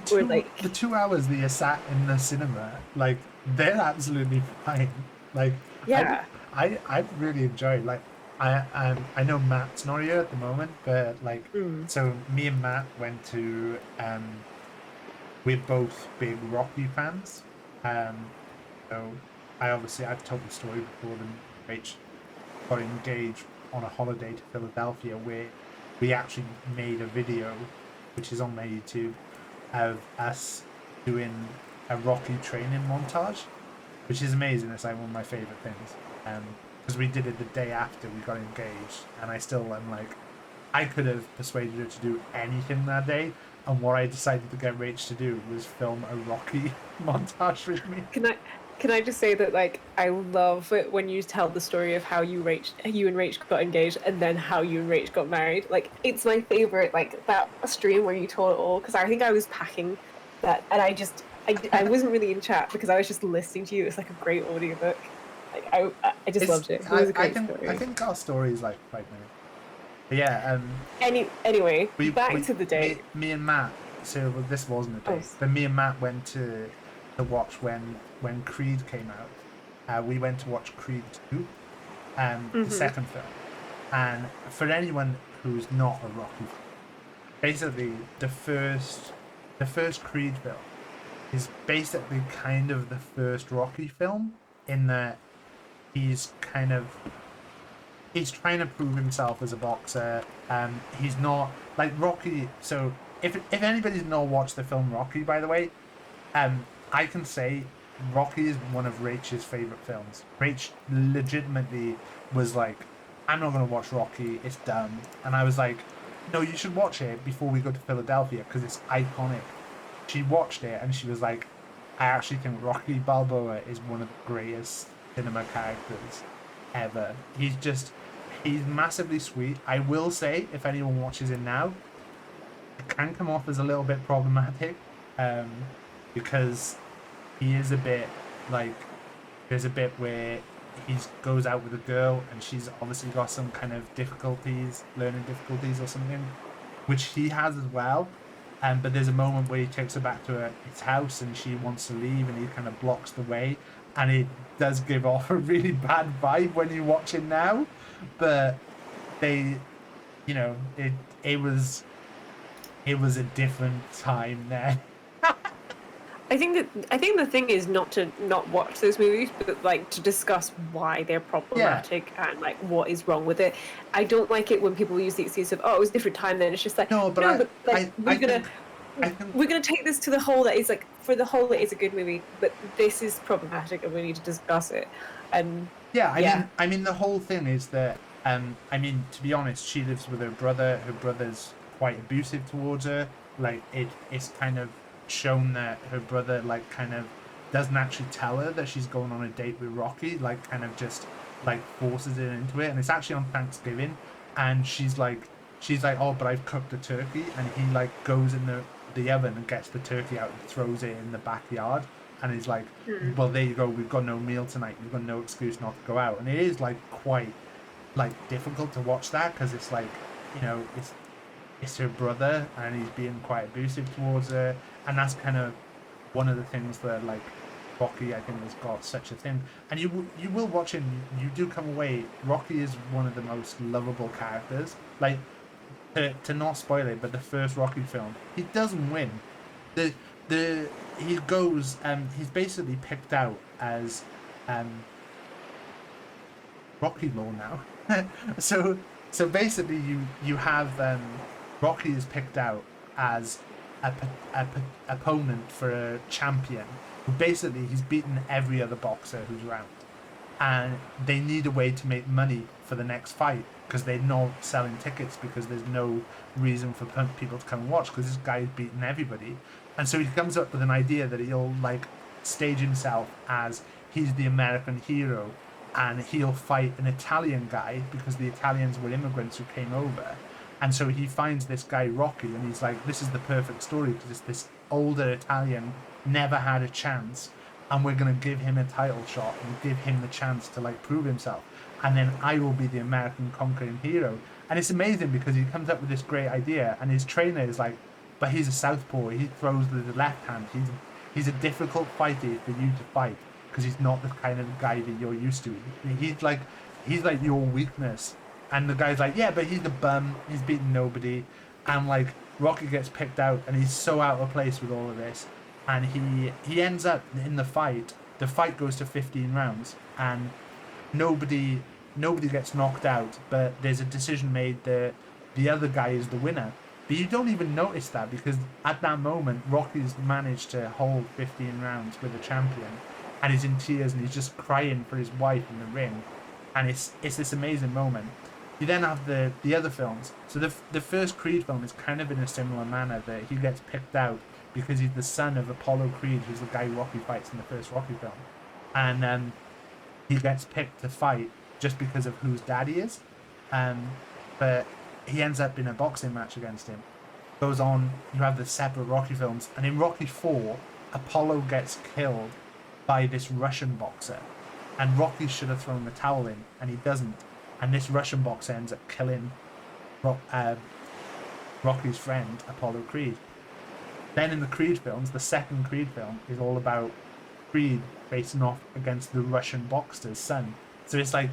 the 2 hours that you sat in the cinema, like they're absolutely fine. Like I really enjoyed. Like I know Matt's not here at the moment, but like so me and Matt went to we're both big Rocky fans. So I've told the story before. Rach got engaged on a holiday to Philadelphia where we actually made a video, which is on my YouTube, of us doing a Rocky training montage, which is amazing. It's like one of my favorite things, because we did it the day after we got engaged, and I still am like, I could have persuaded her to do anything that day, and what I decided to get Rach to do was film a Rocky montage with me. Can I just say that like I love it when you tell the story of how you and Rach got engaged and then how you and Rach got married. Like it's my favorite, like that stream where you told it all, because I think I was packing that and I wasn't really in chat because I was just listening to you. It's like a great audiobook. Like I just loved it. It was a great story. I think our story is like quite new. But yeah. Anyway, back to the date. Me and Matt. So this wasn't a date, but me and Matt went to watch when Creed came out. We went to watch Creed 2, the second film. And for anyone who's not a Rocky fan, basically the first Creed film is basically kind of the first Rocky film in that he's trying to prove himself as a boxer. He's not like Rocky. So if anybody's not watched the film Rocky, by the way, I can say Rocky is one of Rach's favorite films. Rach legitimately was like, I'm not going to watch Rocky, it's dumb. And I was like, no, you should watch it before we go to Philadelphia because it's iconic. She watched it and she was like, I actually think Rocky Balboa is one of the greatest cinema characters ever. He's massively sweet. I will say, if anyone watches it now, it can come off as a little bit problematic, because he is a bit like, there's a bit where he goes out with a girl and she's obviously got some kind of learning difficulties or something, which he has as well. But there's a moment where he takes her back to his house and she wants to leave and he kind of blocks the way, and it does give off a really bad vibe when you watch it now. But they, you know, it was a different time then. I think the thing is not to not watch those movies, but like to discuss why they're problematic and like what is wrong with it. I don't like it when people use the excuse of, oh, it was a different time then. It's just like, No, but we're gonna take this to the whole that is like, for the whole it is a good movie, but this is problematic and we need to discuss it. And I mean the whole thing is that I mean, to be honest, she lives with her brother. Her brother's quite abusive towards her. Like it's kind of shown that her brother like kind of doesn't actually tell her that she's going on a date with Rocky, like kind of just like forces it into it. And it's actually on Thanksgiving, and she's like, oh, but I've cooked a turkey, and he like goes in the oven and gets the turkey out and throws it in the backyard, and he's like, well, there you go, we've got no meal tonight, we've got no excuse not to go out. And it is like quite like difficult to watch that, because it's like, you know, it's her brother and he's being quite abusive towards her. And that's kind of one of the things that like Rocky, I think, has got such a thing. And you will watch him, you do come away, Rocky is one of the most lovable characters. Like, to not spoil it, but the first Rocky film, he doesn't win. He goes, he's basically picked out as Rocky Law now. so basically you have Rocky is picked out as a opponent for a champion who basically he's beaten every other boxer who's around, and they need a way to make money for the next fight because they're not selling tickets because there's no reason for people to come and watch because this guy's beaten everybody. And so he comes up with an idea that he'll like stage himself as he's the American hero, and he'll fight an Italian guy because the Italians were immigrants who came over. And so he finds this guy Rocky, and he's like, this is the perfect story because it's this older Italian, never had a chance, and we're going to give him a title shot and give him the chance to like prove himself, and then I will be the American conquering hero. And it's amazing because he comes up with this great idea, and his trainer is like, but he's a southpaw, he throws with the left hand, he's a difficult fighter for you to fight because he's not the kind of guy that you're used to. He's like your weakness. And the guy's like, yeah, but he's a bum, he's beaten nobody. And like Rocky gets picked out, and he's so out of place with all of this, and he ends up in the fight goes to 15 rounds, and nobody gets knocked out, but there's a decision made that the other guy is the winner. But you don't even notice that because at that moment Rocky's managed to hold 15 rounds with a champion, and he's in tears and he's just crying for his wife in the ring, and it's this amazing moment. You then have the other films. So the first Creed film is kind of in a similar manner, that he gets picked out because he's the son of Apollo Creed, who's the guy Rocky fights in the first Rocky film. And he gets picked to fight just because of whose dad he is. But he ends up in a boxing match against him. Goes on, you have the separate Rocky films. And in Rocky 4, Apollo gets killed by this Russian boxer. And Rocky should have thrown the towel in, and he doesn't. And this Russian boxer ends up killing Rocky's friend, Apollo Creed. Then in the Creed films, the second Creed film is all about Creed facing off against the Russian boxer's son. So it's like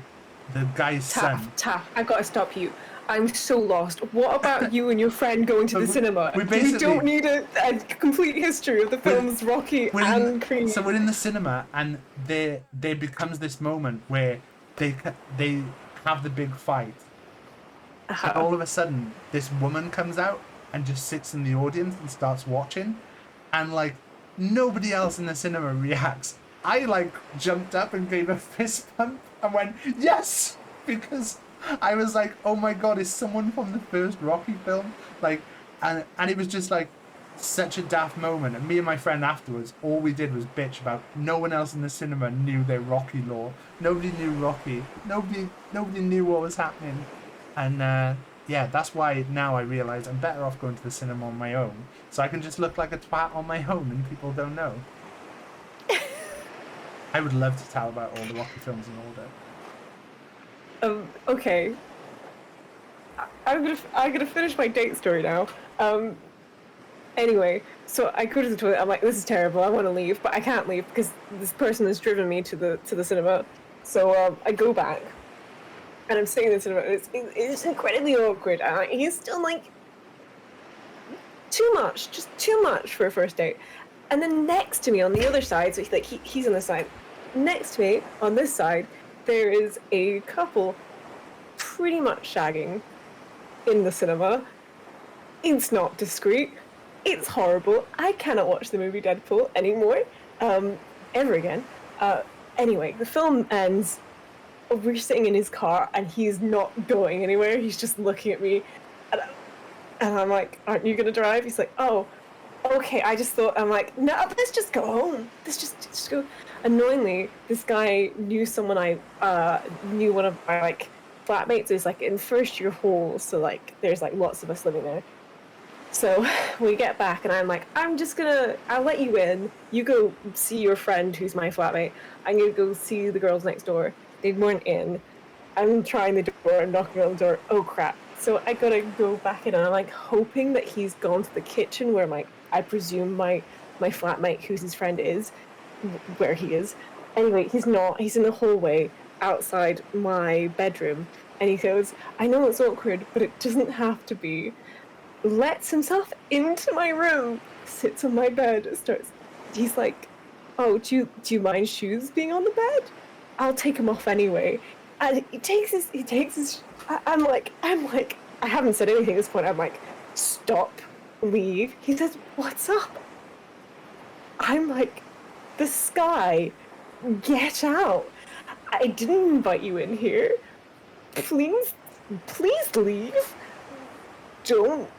the guy's son. Taff, I've got to stop you. I'm so lost. What about you and your friend going to the cinema? We don't need a complete history of the films Rocky and Creed. So we're in the cinema, and there becomes this moment where they have the big fight, and all of a sudden this woman comes out and just sits in the audience and starts watching, and like nobody else in the cinema reacts. I like jumped up and gave a fist pump and went yes, because I was like, oh my god, is someone from the first Rocky film? Like, and it was just like such a daft moment. And me and my friend afterwards, all we did was bitch about no one else in the cinema knew their Rocky lore. Nobody knew Rocky. Nobody knew what was happening. And yeah, that's why now I realise I'm better off going to the cinema on my own, so I can just look like a twat on my own and people don't know. I would love to tell about all the Rocky films in order. Okay. I'm gonna finish my date story now. Anyway, so I go to the toilet. I'm like, this is terrible. I want to leave, but I can't leave because this person has driven me to the cinema. So I go back, and I'm sitting in the cinema. And it's incredibly awkward. And he's still like too much, just too much for a first date. And then next to me on the other side, so he's on the side. Next to me on this side, there is a couple pretty much shagging in the cinema. It's not discreet. It's horrible. I cannot watch the movie Deadpool anymore, ever again. Anyway, the film ends. We're sitting in his car, and he's not going anywhere. He's just looking at me, and I'm like, "Aren't you gonna drive?" He's like, "Oh, okay." I'm like, "No, let's just go home. Let's just go." Annoyingly, this guy knew someone knew one of my like flatmates is like in first year hall, so like there's like lots of us living there. So we get back and I'm like, I'll let you in. You go see your friend who's my flatmate. I'm gonna go see the girls next door. They weren't in. I'm trying the door and knocking on the door. Oh crap. So I gotta go back in and I'm like hoping that he's gone to the kitchen where I presume my flatmate who's his friend is, where he is. Anyway, he's not. He's in the hallway outside my bedroom. And he goes, I know it's awkward, but it doesn't have to be. Lets himself into my room, sits on my bed, he's like, oh, do you mind shoes being on the bed? I'll take them off anyway. And he takes his, I'm like, I haven't said anything at this point. I'm like, stop, leave. He says, what's up? I'm like, the sky, get out. I didn't invite you in here. Please leave. Don't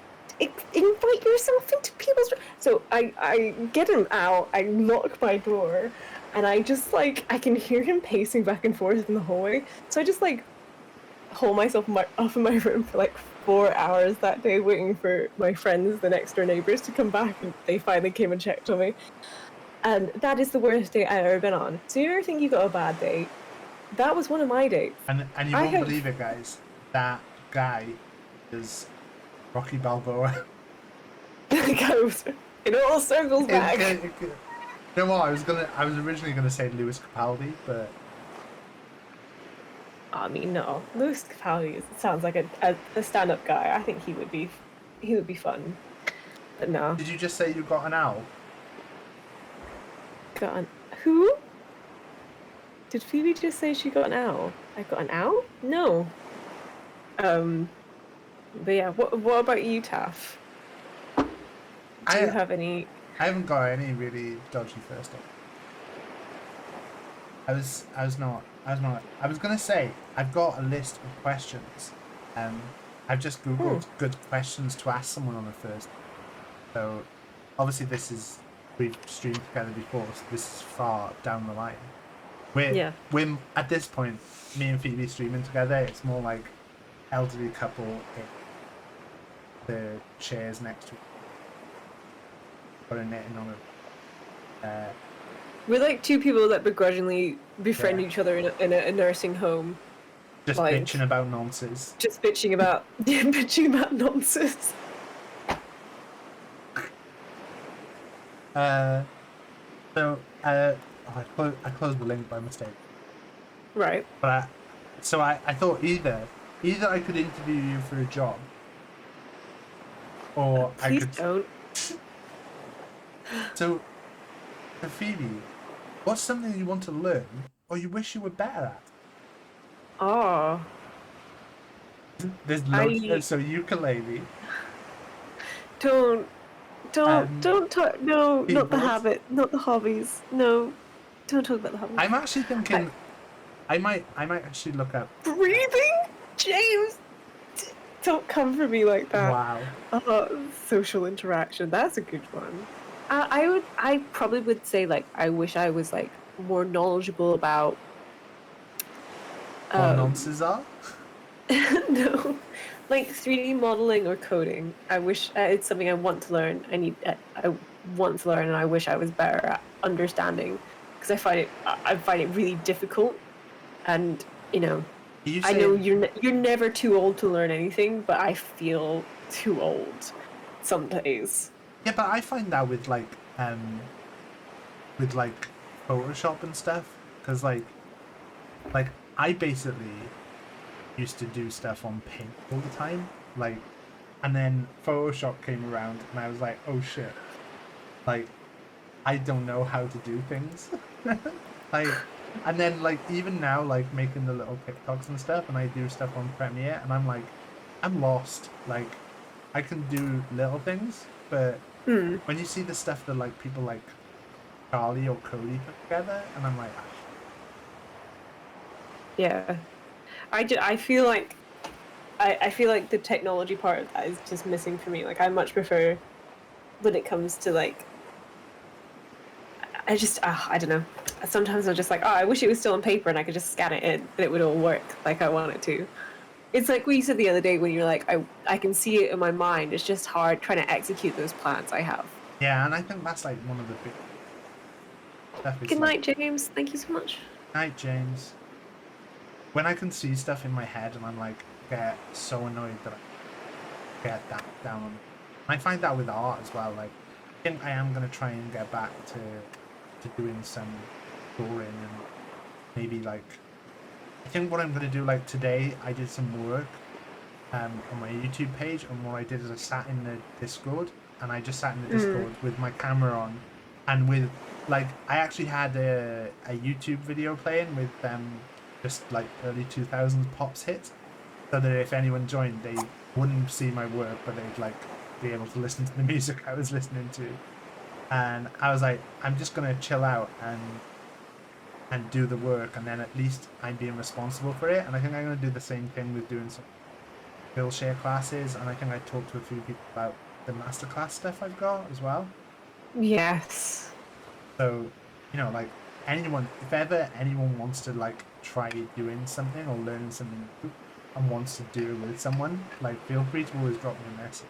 invite yourself into people's. So I get him out. I lock my door, and I just like I can hear him pacing back and forth in the hallway. So I just like hold myself up in my room for like 4 hours that day, waiting for my friends, the next door neighbors, to come back, and they finally came and checked on me. And that is the worst date I've ever been on. So you ever think you got a bad date? That was one of my dates. And you won't believe it, guys. That guy is Rocky Balboa. It all circles back. You know what? I was originally gonna say Lewis Capaldi, but I mean, no. Louis Capaldi sounds like a stand-up guy. I think he would be fun. But no. Did you just say you got an owl? Got an who? Did Phoebe just say she got an owl? I got an owl? No. But yeah, what about you, Taff? Do you have any? I haven't got any really dodgy first date. I was gonna say I've got a list of questions. I've just googled good questions to ask someone on a first date. So obviously we've streamed together before, so this is far down the line. We're at this point, me and Phoebe streaming together. It's more like elderly couple in the chairs next to got a knitting on it. We're like two people that begrudgingly befriend each other in a nursing home. Just like, bitching about nonsense. Just bitching about nonsense. I closed the link by mistake. Right. But I thought either I could interview you for a job, or Please don't. So, for Phoebe, what's something you want to learn or you wish you were better at? Oh. There's loads. So ukulele. Don't talk. No, not the habit, not the hobbies. No, don't talk about the hobbies. I'm actually thinking, I might actually look up breathing. James, don't come for me like that. Wow. Social interaction. That's a good one. I probably would say like I wish I was like more knowledgeable about. What nonsense are? No, like 3D modeling or coding. I wish it's something I want to learn. I want to learn, and I wish I was better at understanding because I find it really difficult. And you know, I know you're never too old to learn anything, but I feel too old some days. Yeah, but I find that with like Photoshop and stuff, because like I basically used to do stuff on Paint all the time, like, and then Photoshop came around, and I was like, oh shit, like, I don't know how to do things, like, and then like even now, like making the little TikToks and stuff, and I do stuff on Premiere, and I'm like, I'm lost, like, I can do little things, but when you see the stuff that like people like Charlie or Cody put together, and I'm like, yeah, I feel like I feel like the technology part of that is just missing for me. Like I much prefer when it comes to like I don't know. Sometimes I'm just like, oh, I wish it was still on paper and I could just scan it in and it would all work like I want it to. It's like what you said the other day when you're like, I can see it in my mind. It's just hard trying to execute those plans I have. yeah, and I think that's like one of the big stuff. Good night, James. Thank you so much. Night, James. When I can see stuff in my head and I'm like, get so annoyed that I get that down. And I find that with art as well. Like, I think I am gonna try and get back to doing some drawing and maybe like. I think what I'm gonna do, like today, I did some work on my YouTube page, and what I did is I sat in the Discord, and I just sat in the Discord with my camera on, and with like I actually had a YouTube video playing with just like early 2000s pops hits, so that if anyone joined, they wouldn't see my work, but they'd like be able to listen to the music I was listening to. And I was like, I'm just gonna chill out and do the work, and then at least I'm being responsible for it. And I think I'm gonna do the same thing with doing some Skillshare classes, and I think I talked to a few people about the masterclass stuff I've got as well. Yes. So, you know, like anyone, if ever anyone wants to like try doing something or learning something new and wants to do it with someone, like feel free to always drop me a message.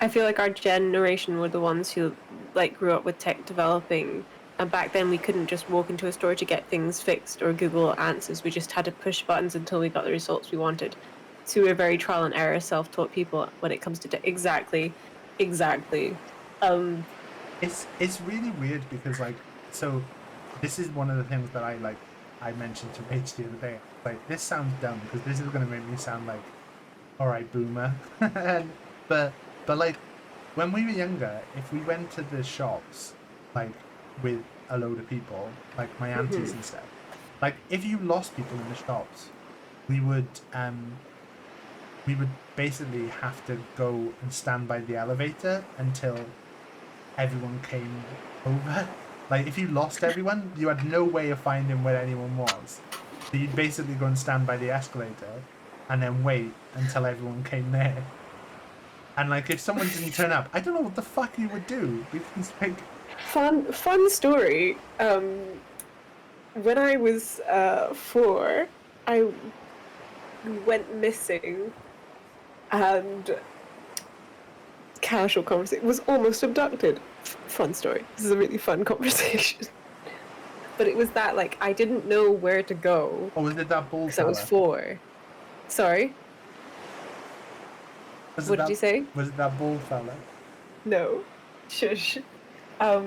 I feel like our generation were the ones who like grew up with tech developing, and back then we couldn't just walk into a store to get things fixed or Google answers. We just had to push buttons until we got the results we wanted. So we were very trial and error, self-taught people when it comes to exactly. It's really weird because like, so this is one of the things that I mentioned to Rach the other day. Like, this sounds dumb because this is going to make me sound like, all right, boomer. but like, when we were younger, if we went to the shops, like with a load of people, like my aunties and stuff, like if you lost people in the shops, we would basically have to go and stand by the elevator until everyone came over. Like if you lost everyone, you had no way of finding where anyone was. So you'd basically go and stand by the escalator and then wait until everyone came there. And like if someone didn't turn up, I don't know what the fuck you would do. Because like Fun story. When I was 4, I went missing, and casual conversation was almost abducted. Fun story. This is a really fun conversation. But it was that like I didn't know where to go. Oh, was it that bull? Because I was 4. Sorry. What did you say? Was it that bull fella? No. Shush. I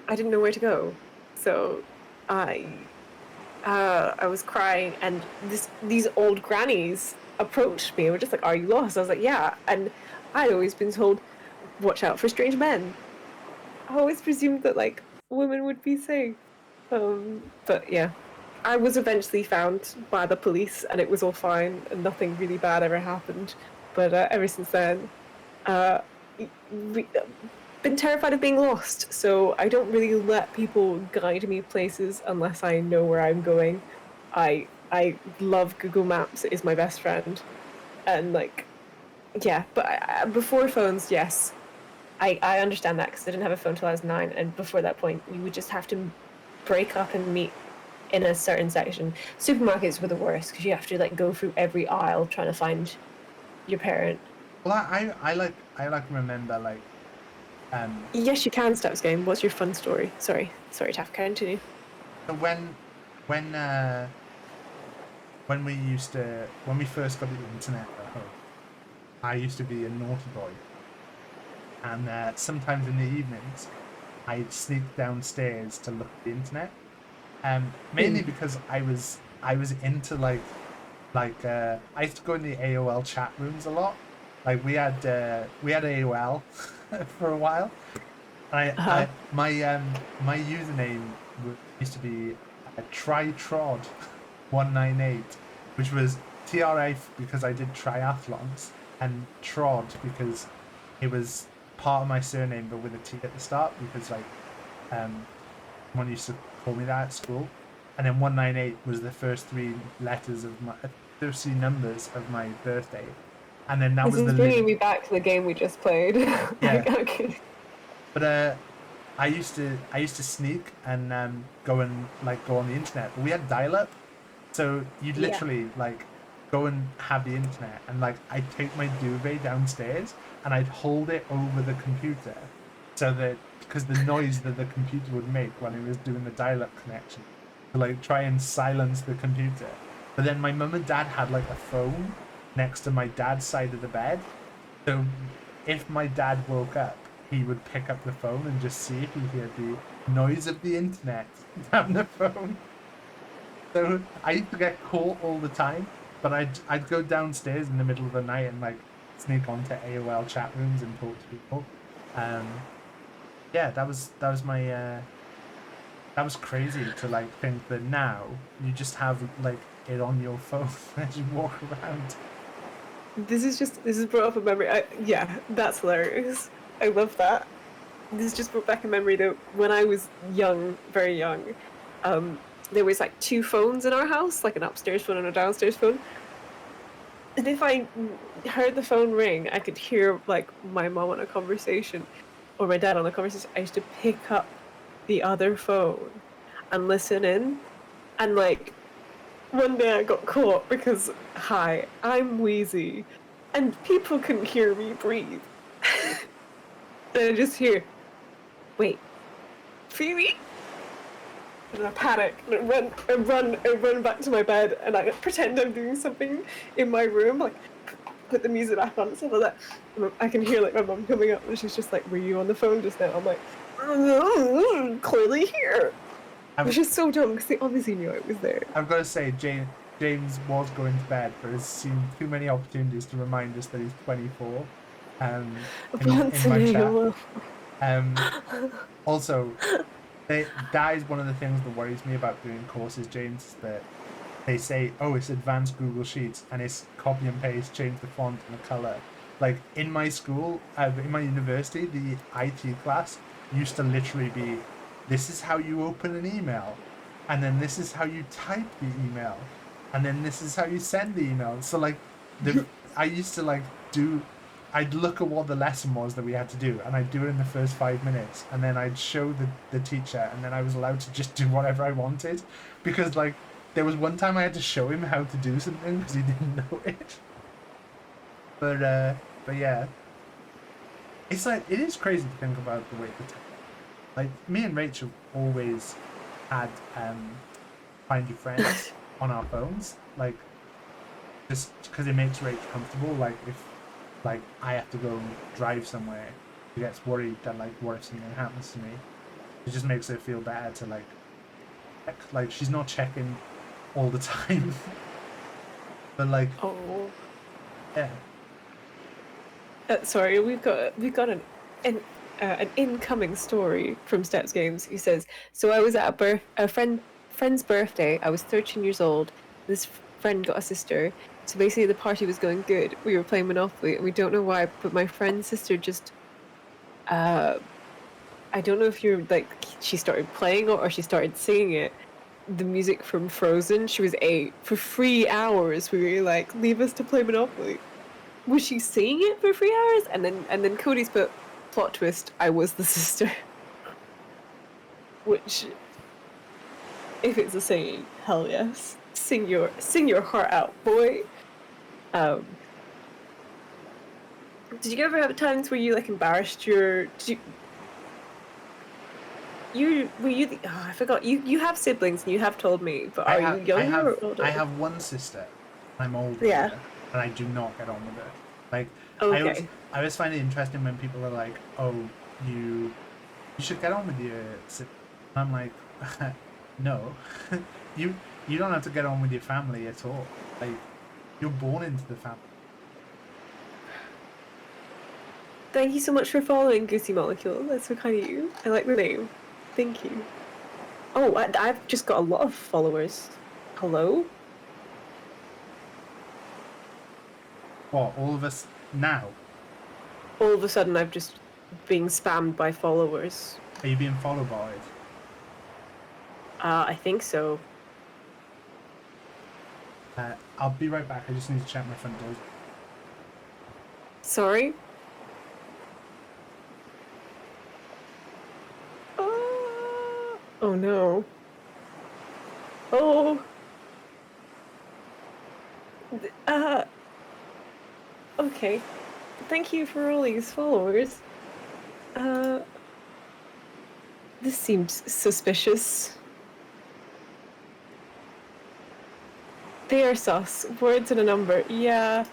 didn't know where to go, so I was crying, and these old grannies approached me and were just like, "Are you lost?" I was like, "Yeah," and I'd always been told, "Watch out for strange men." I always presumed that like women would be safe, but yeah. I was eventually found by the police, and it was all fine, and nothing really bad ever happened. But ever since then, been terrified of being lost, so I don't really let people guide me places unless I know where I'm going. I love Google Maps. It is my best friend, and like, yeah. But before phones, yes, I understand that because I didn't have a phone till I was 9, and before that point, you would just have to break up and meet in a certain section. Supermarkets were the worst because you have to like go through every aisle trying to find your parent. Well, I like remember like Yes, you can stop this game. What's your fun story? Sorry, Taff, continue. when when we first got the internet at home, I used to be a naughty boy, and sometimes in the evenings I'd sneak downstairs to look at the internet, mainly because I was into like I used to go in the AOL chat rooms a lot. Like we had AOL for a while. My username used to be TryTrod198, which was TRI because I did triathlons, and Trod because it was part of my surname but with a T at the start, because like someone used to call me that at school. And then 198 was the first three numbers of my birthday. And then that This was is bringing me back to the game we just played. Yeah. Okay. But I used to sneak and go on the internet. But we had dial-up, so you'd literally like go and have the internet, and like I'd take my duvet downstairs and I'd hold it over the computer, so that because the noise that the computer would make when it was doing the dial-up connection, to like try and silence the computer. But then my mum and dad had like a phone next to my dad's side of the bed, so if my dad woke up, he would pick up the phone and just see if he heard the noise of the internet down the phone. So I used to get caught all the time, but I'd go downstairs in the middle of the night and like sneak onto AOL chat rooms and talk to people. Yeah, that was my that was crazy to like think that now you just have like it on your phone as you walk around. This is brought up a memory. Yeah, that's hilarious. I love that. This just brought back a memory that when I was young, very young, there was like 2 phones in our house, like an upstairs phone and a downstairs phone. And if I heard the phone ring, I could hear like my mom on a conversation or my dad on a conversation. I used to pick up the other phone and listen in. And like one day I got caught because, hi, I'm wheezy, and people couldn't hear me breathe. And I just hear, wait, Phoebe? And I panic and I run back to my bed, and I pretend I'm doing something in my room, like put the music back on and stuff like that. And I can hear like my mum coming up, and she's just like, "Were you on the phone just now?" I'm like, clearly here. Which is so dumb because they obviously knew I was there. I've got to say, James was going to bed, but has seen too many opportunities to remind us that he's 24. In my chat. Also, that is one of the things that worries me about doing courses, James, is that they say, oh, it's advanced Google Sheets, and it's copy and paste, change the font and the color. Like in my school, in my university, the IT class used to literally be, this is how you open an email, and then this is how you type the email, and then this is how you send the email. So like, I used to like I'd look at what the lesson was that we had to do, and I'd do it in the first 5 minutes, and then I'd show the teacher, and then I was allowed to just do whatever I wanted, because like there was one time I had to show him how to do something because he didn't know it. But yeah, it's like, it is crazy to think about the way that, like, me and Rachel always had Find Your Friends on our phones, like, just because it makes Rachel comfortable. Like, if like I have to go and drive somewhere, she gets worried that like, what if something happens to me? It just makes her feel better to like check. Like, she's not checking all the time. But like, Oh. yeah. Sorry, we've got an incoming story from Steps Games. He says, so I was at a friend's birthday. I was 13 years old. This friend got a sister. So basically the party was going good. We were playing Monopoly, and we don't know why, but my friend's sister just, I don't know if you're like, she started playing it or she started singing it. the music from Frozen. She was 8. For 3 hours, we were like, leave us to play Monopoly. Was she singing it for 3 hours? And then Cody's put, plot twist, I was the sister. Which, if it's a saying, hell yes. Sing your heart out, boy. Did you ever have times where you like embarrassed your? Were you the? Oh, I forgot. You have siblings and you have told me, but are you younger or older? I have one sister. I'm older. Yeah. And I do not get on with her. Like, Okay. I always find it interesting when people are like, "Oh, you should get on with your sibling." I'm like, no, you don't have to get on with your family at all. Like, you're born into the family. Thank you so much for following Goosey Molecule. That's so kind of you. I like the name. Thank you. Oh, I've just got a lot of followers. Hello? What, all of us now? All of a sudden, I've just being spammed by followers. Are you being followed by it? I think so. I'll be right back. I just need to check my front doors. Sorry? Oh no. Oh. Okay. Thank you for all these followers. This seems suspicious. They are sus. Words and a number. Yeah.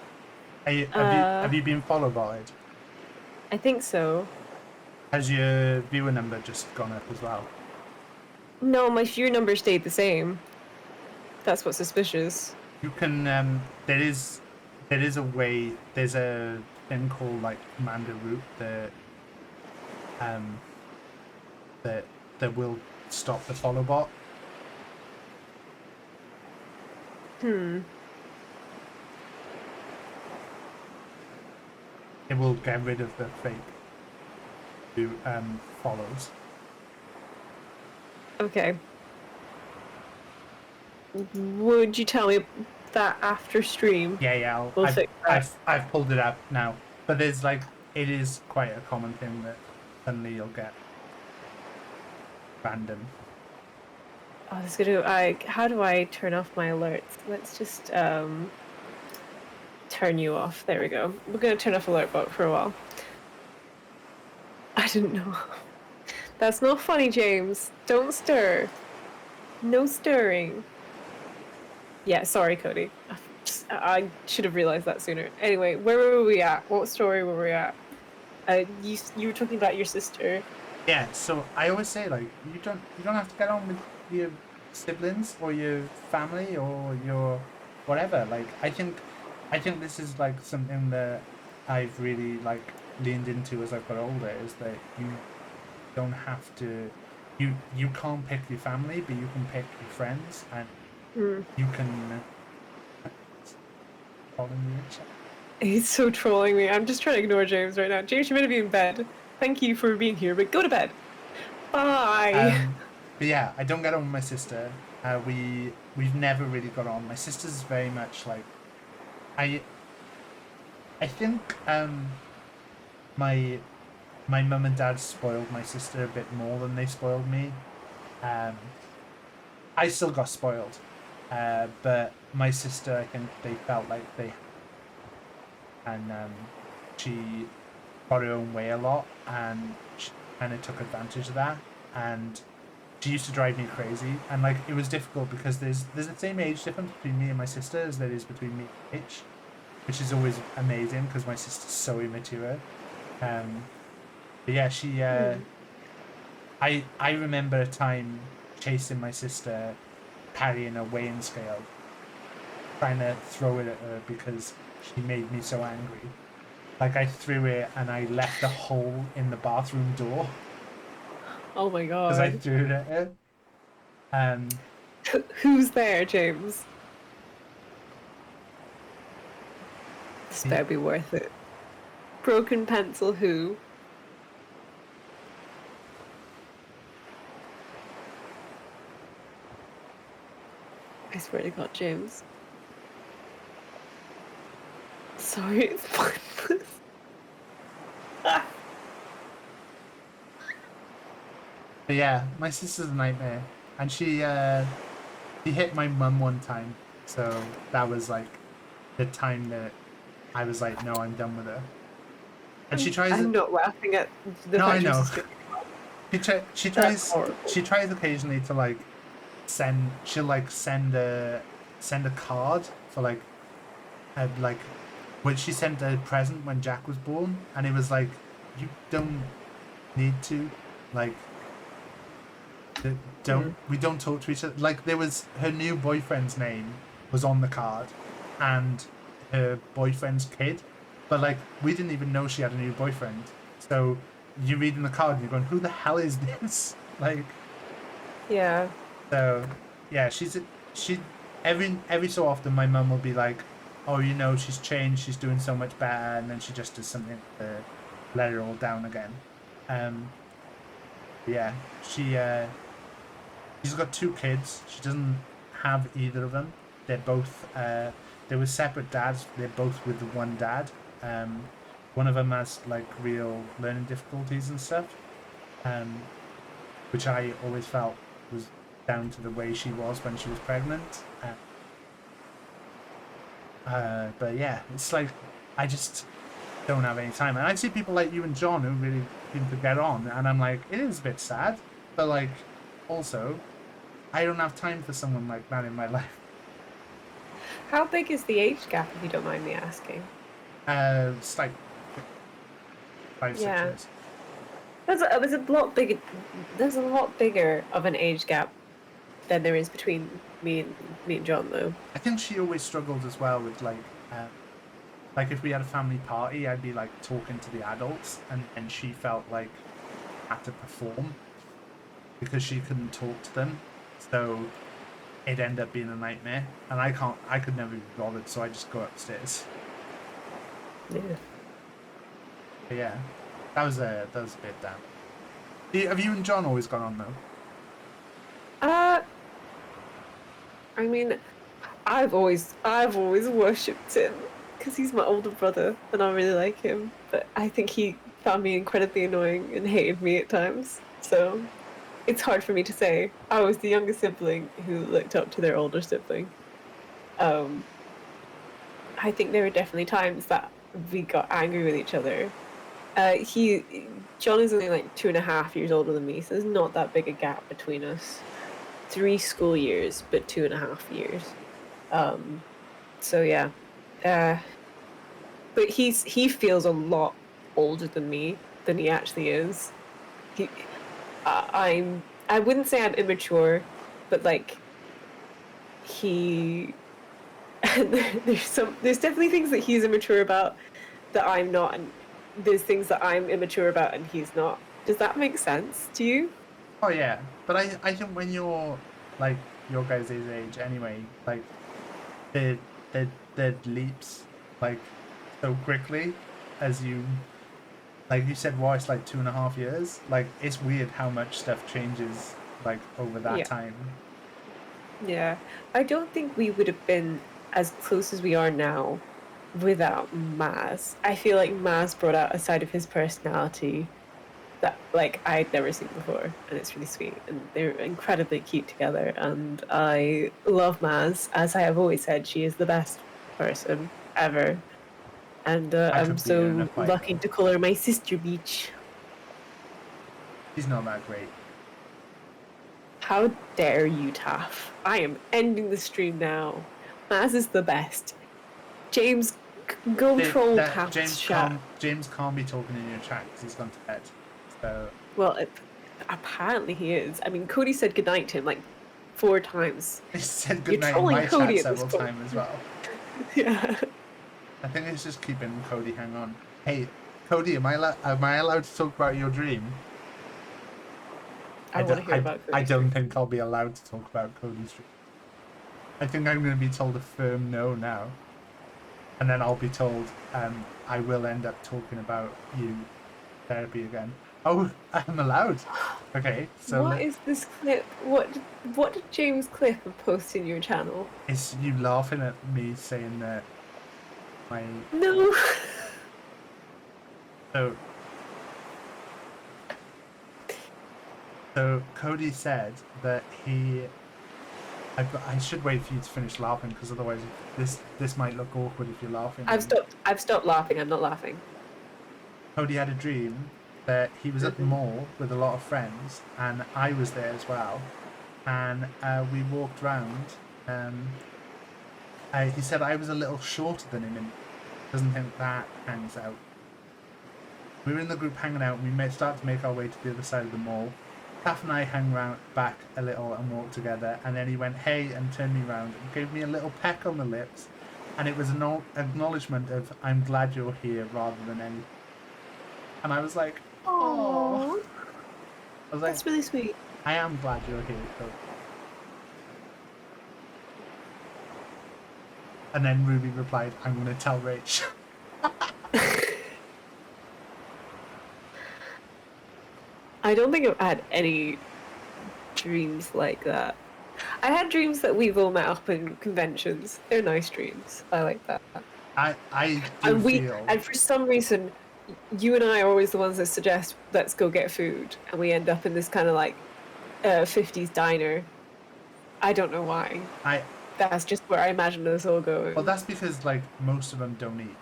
Have you been followed by it? I think so. Has your viewer number just gone up as well? No, my viewer number stayed the same. That's what's suspicious. You can there is a way. There's a thing called like Commander Root that will stop the follow bot. It will get rid of the fake who follows. Okay. Would you tell me that after stream? Yeah. We'll fix that. I've pulled it up now, but there's like it is quite a common thing that suddenly you'll get random. Oh, this is gonna. How do I turn off my alerts? Let's just turn you off. There we go. We're gonna turn off alert bot for a while. I didn't know. That's not funny, James. Don't stir. No stirring. Yeah, sorry, Cody. I should have realized that sooner. Anyway, where were we at? What story were we at? You were talking about your sister. Yeah, so I always say like you don't have to get on with your siblings or your family or your whatever. Like I think this is like something that I've really like leaned into as I've got older, is that you don't have to you can't pick your family, but you can pick your friends, and you can He's so trolling me. I'm just trying to ignore James right now. James, you're meant to be in bed. Thank you for being here, but go to bed. Bye. But yeah, I don't get on with my sister. We've never really got on. My sister's very much like I think my mum and dad spoiled my sister a bit more than they spoiled me. I still got spoiled, but my sister, I think they felt like they, and she got her own way a lot, and she kind of took advantage of that, and she used to drive me crazy, and like it was difficult because there's the same age difference between me and my sister as there is between me and Mitch, which is always amazing because my sister's so immature. But yeah, she I remember a time chasing my sister, carrying a weighing scale, trying to throw it at her because she made me so angry. Like I threw it and I left a hole in the bathroom door. Oh my god. Because I threw it at her. Who's there, James? This better be worth it. Broken pencil who? I swear to God, James. Sorry, it's pointless. Ah. But yeah, my sister's a nightmare, and she hit my mum one time, so that was like the time that I was like, no, I'm done with her. And she tries. I'm not laughing at the No, I fact your know. sister. She That's tries. horrible. She tries occasionally to like she'll like send a card for like when she sent a present when Jack was born, and it was like, you don't need to, like, we don't talk to each other. Like, there was her new boyfriend's name was on the card, and her boyfriend's kid, but like we didn't even know she had a new boyfriend. So you read in the card and you're going, who the hell is this? Like, Yeah. so yeah, she every so often my mum will be like, oh, you know, she's changed, she's doing so much better, and then she just does something to let her all down again. Yeah, she's got 2 kids. She doesn't have either of them. They're both they were separate dads. They're both with the one dad. One of them has like real learning difficulties and stuff, which I always felt was down to the way she was when she was pregnant. But yeah, it's like I just don't have any time. And I see people like you and John who really seem to get on, and I'm like, it is a bit sad, but like also I don't have time for someone like that in my life. How big is the age gap, if you don't mind me asking? It's like 5, 6 Yeah. years. There's a lot bigger. There's a lot bigger of an age gap than there is between me and John, though. I think she always struggled as well with like if we had a family party, I'd be like talking to the adults, and she felt like had to perform because she couldn't talk to them, so it'd end up being a nightmare. And I could never be bothered, so I just go upstairs. Yeah. But yeah, that was a bit down. Have you and John always gone on though? I mean, I've always worshipped him because he's my older brother and I really like him. But I think he found me incredibly annoying and hated me at times. So it's hard for me to say. I was the younger sibling who looked up to their older sibling. I think there were definitely times that we got angry with each other. John is only like 2.5 years older than me, so there's not that big a gap between us. 3 school years, but 2.5 years. So yeah, but he feels a lot older than me than he actually is. I wouldn't say I'm immature, but like there's definitely things that he's immature about that I'm not, and there's things that I'm immature about and he's not. Does that make sense to you? Oh yeah, but I think when you're like your guys' age anyway, like the leaps like so quickly as you like you said, it's like 2.5 years. Like it's weird how much stuff changes like over that time. Yeah, I don't think we would have been as close as we are now without Maz. I feel like Maz brought out a side of his personality that like I'd never seen before, and it's really sweet, and they're incredibly cute together, and I love Maz. As I have always said, she is the best person ever, and I'm so lucky to call her my sister beach. She's not that great. How dare you, Taff? I am ending the stream now. Maz is the best. James, go troll Taff's chat. James can't be talking in your chat because he's gone to bed. So. Well, apparently he is. I mean, Cody said goodnight to him like 4 times. He said goodnight in my chat several times as well. Yeah. I think it's just keeping Cody hang on. Hey, Cody, am I allowed to talk about your dream? I want to hear about Cody's I don't think I'll be allowed to talk about Cody's dream. I think I'm going to be told a firm no now. And then I'll be told I will end up talking about you therapy again. Oh, I'm allowed. Okay, so What is this clip? What did James clip and post in your channel? it's you laughing at me saying that my No. so so Cody said that I should wait for you to finish laughing because otherwise this might look awkward if you're laughing. I've stopped laughing. I'm not laughing. Cody had a dream that he was at the mall with a lot of friends, and I was there as well. And we walked round. He said I was a little shorter than him, and doesn't think that hangs out. We were in the group hanging out, and we started to make our way to the other side of the mall. Taff and I hung round back a little and walked together, and then he went, hey, and turned me round and gave me a little peck on the lips, and it was an acknowledgement of, I'm glad you're here, rather than anything. And I was like, oh. I was like, That's really sweet. I am glad you're here, Cody. And then Ruby replied, I'm going to tell Rach. I don't think I've had any dreams like that. I had dreams that we've all met up in conventions. They're nice dreams. I like that. I do feel... And for some reason, you and I are always the ones that suggest, let's go get food. And we end up in this kind of like 50s diner. I don't know why. That's just where I imagine us all going. Well, that's because, like, most of them don't eat.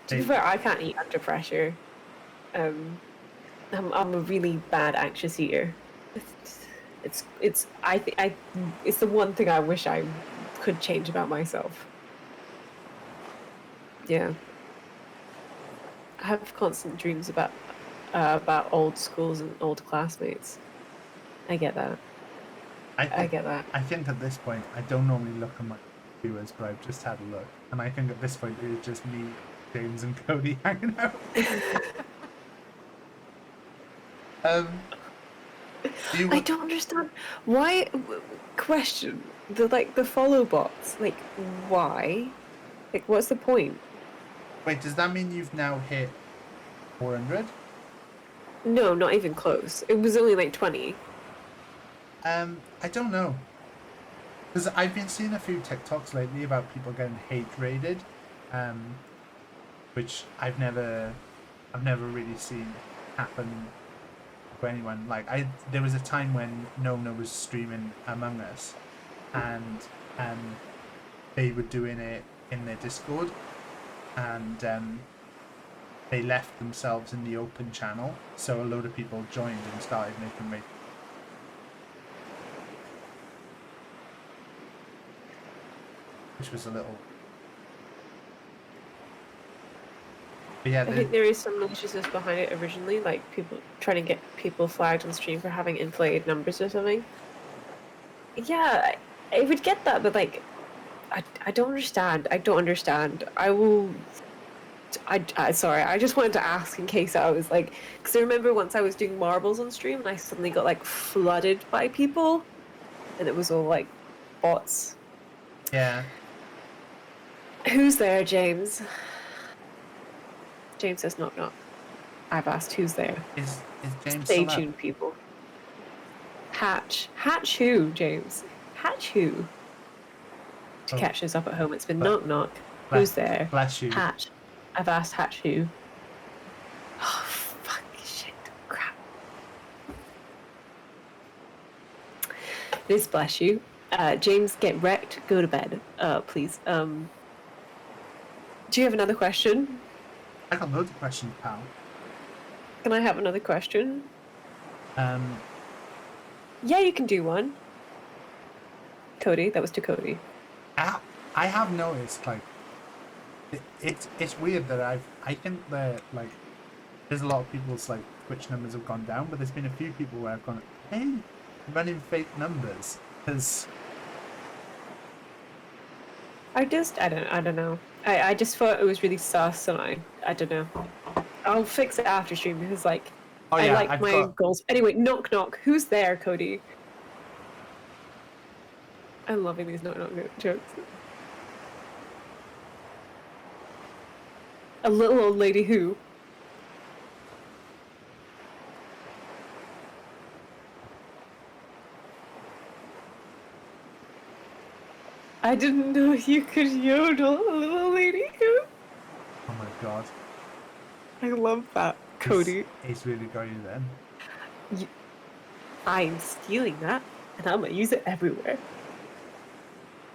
To be fair, I can't eat under pressure. I'm a really bad anxious eater. It's the one thing I wish I could change about myself. Yeah. I have constant dreams about old schools and old classmates. I get that. I get that. I think at this point, I don't normally look at my viewers, but I've just had a look. And I think at this point, it is just me, James, and Cody hanging out. I don't understand why. Question the follow bots. Like, why? Like, what's the point? Wait, does that mean you've now hit 400? No, not even close. It was only like 20. I don't know. Because I've been seeing a few TikToks lately about people getting hate raided, which I've never really seen happen to anyone. Like, there was a time when Nona was streaming Among Us, and they were doing it in their Discord, and they left themselves in the open channel, so a load of people joined and started making raid. Which was a little... But yeah, I think there is some maliciousness behind it originally, like people trying to get people flagged on stream for having inflated numbers or something. Yeah, I would get that, but like, I don't understand. I don't understand. Sorry, I just wanted to ask in case I was like, because I remember once I was doing marbles on stream and I suddenly got like flooded by people, and it was all like bots. Yeah. Who's there, James? James says knock knock. I've asked who's there. Is James Stay still up? tuned, people. Hatch who, James? Hatch who? To Oh. catch us up at home, it's been Bless- knock knock. bless- Who's there? Bless you. Hatch. I've asked Hatch who. Oh, fuck, shit, crap. This bless you. James, get wrecked, go to bed, please. Do you have another question? I got loads of questions, pal. Can I have another question? Um, Yeah, you can do one. Cody, that was to Cody. I have noticed, like, it's weird that I think that, like, there's a lot of people's, like, Twitch numbers have gone down, but there's been a few people where I've gone, hey, running fake numbers, because... I don't know. I just thought it was really sus, and I don't know. I'll fix it after stream because, like, Oh, I yeah, like I've my got... goals. Anyway, knock knock. Who's there, Cody? I'm loving these knock knock jokes. A little old lady who? I didn't know you could yodel, a little lady who. Oh my god. I love that, Cody. He's really got you then. I'm stealing that, and I'm gonna use it everywhere.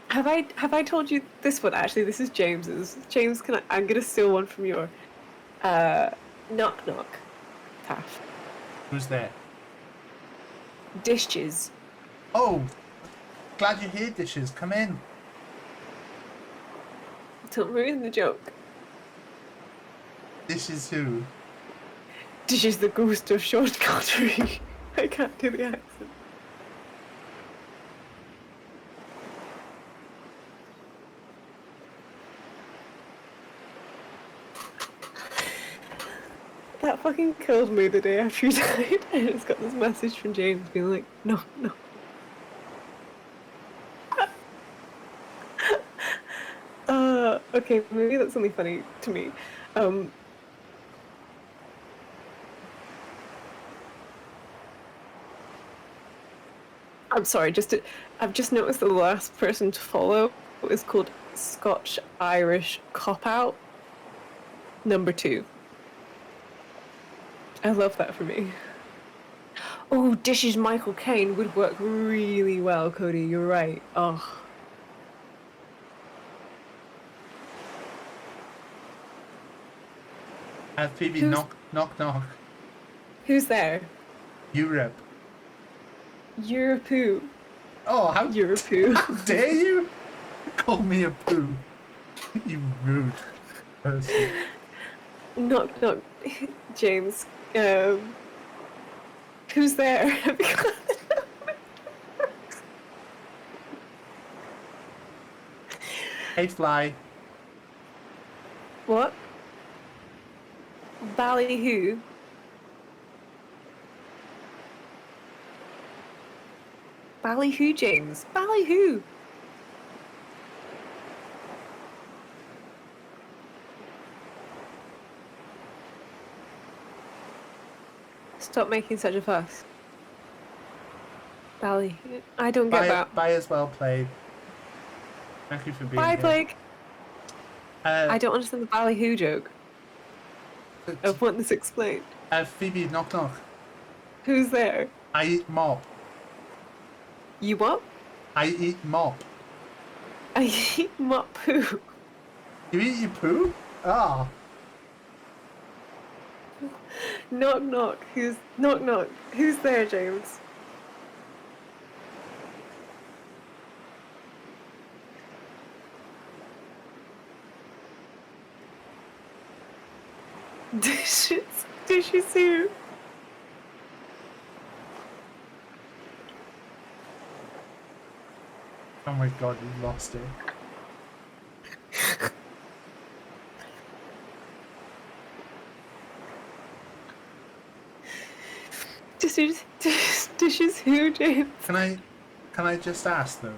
Have I told you this one? Actually, this is James's. James, I'm gonna steal one from your. Knock knock. Taff. Who's there? Dishes. Oh! Glad you're here, Dishes. Come in. Don't ruin the joke. Dishes who? Dishes the ghost of Sean Connery. I can't do the accent. That fucking killed me the day after he died. I just got this message from James being like, no, no. Okay, maybe that's something funny to me. I'm sorry, I've just noticed that the last person to follow is called Scotch Irish Cop Out #2. I love that for me. Oh, Dishes Michael Caine would work really well, Cody. You're right. Oh. Phoebe, Who's- knock. Who's there? Europe. Europoo. Oh, how Europoo. dare you call me a poo? You rude person. Knock. James. Who's there? Hey, Fly. What? Ballyhoo? Ballyhoo, James? Ballyhoo? Stop making such a fuss. Bally. I don't get that. Bye as well played. Thank you for being Bye, here. Blake. I don't understand the ballyhoo joke. I want this explained. Phoebe, knock. Who's there? I eat mop. You what? I eat mop. I eat mop poo. You eat your poo? Ah. Knock. Who's there, James? Dishes who? Oh my god, you lost it. Dishes who, James? Can I just ask though?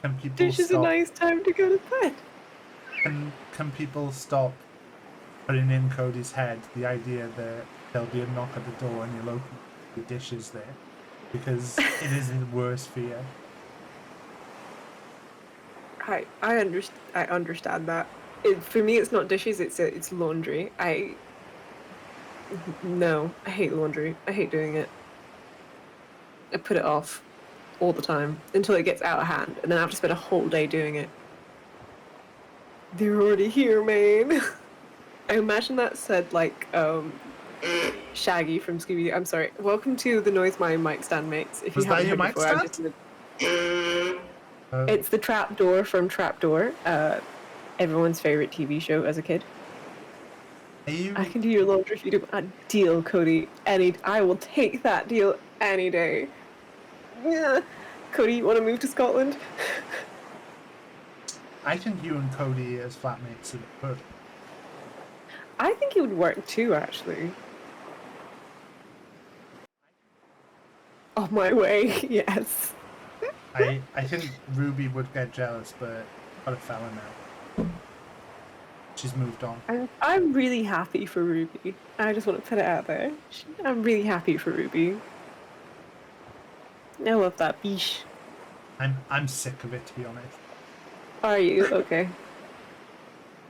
Can people Dish is a stop? nice time to go to bed. Can people stop putting in Cody's head the idea that there'll be a knock at the door and you'll open the dishes there? Because it is his worst fear. I understand that. For me, it's not dishes. It's laundry. No, I hate laundry. I hate doing it. I put it off all the time until it gets out of hand, and then I have to spend a whole day doing it. They're already here, man. I imagine that said like Shaggy from Scooby-Doo. I'm sorry. Welcome to the noise my mic stand makes. If Was you that haven't your heard mic before, stand? it's the trapdoor from Trapdoor, everyone's favorite TV show as a kid. I can do your laundry if you do a deal, Cody. I will take that deal any day. Yeah. Cody, you want to move to Scotland? I think you and Cody as flatmates would work. I think it would work too, actually. On my way, yes. I think Ruby would get jealous, but got a fella now. She's moved on. I'm really happy for Ruby. I just want to put it out there. I'm really happy for Ruby. I love that biche. I'm sick of it, to be honest. Are you? Okay.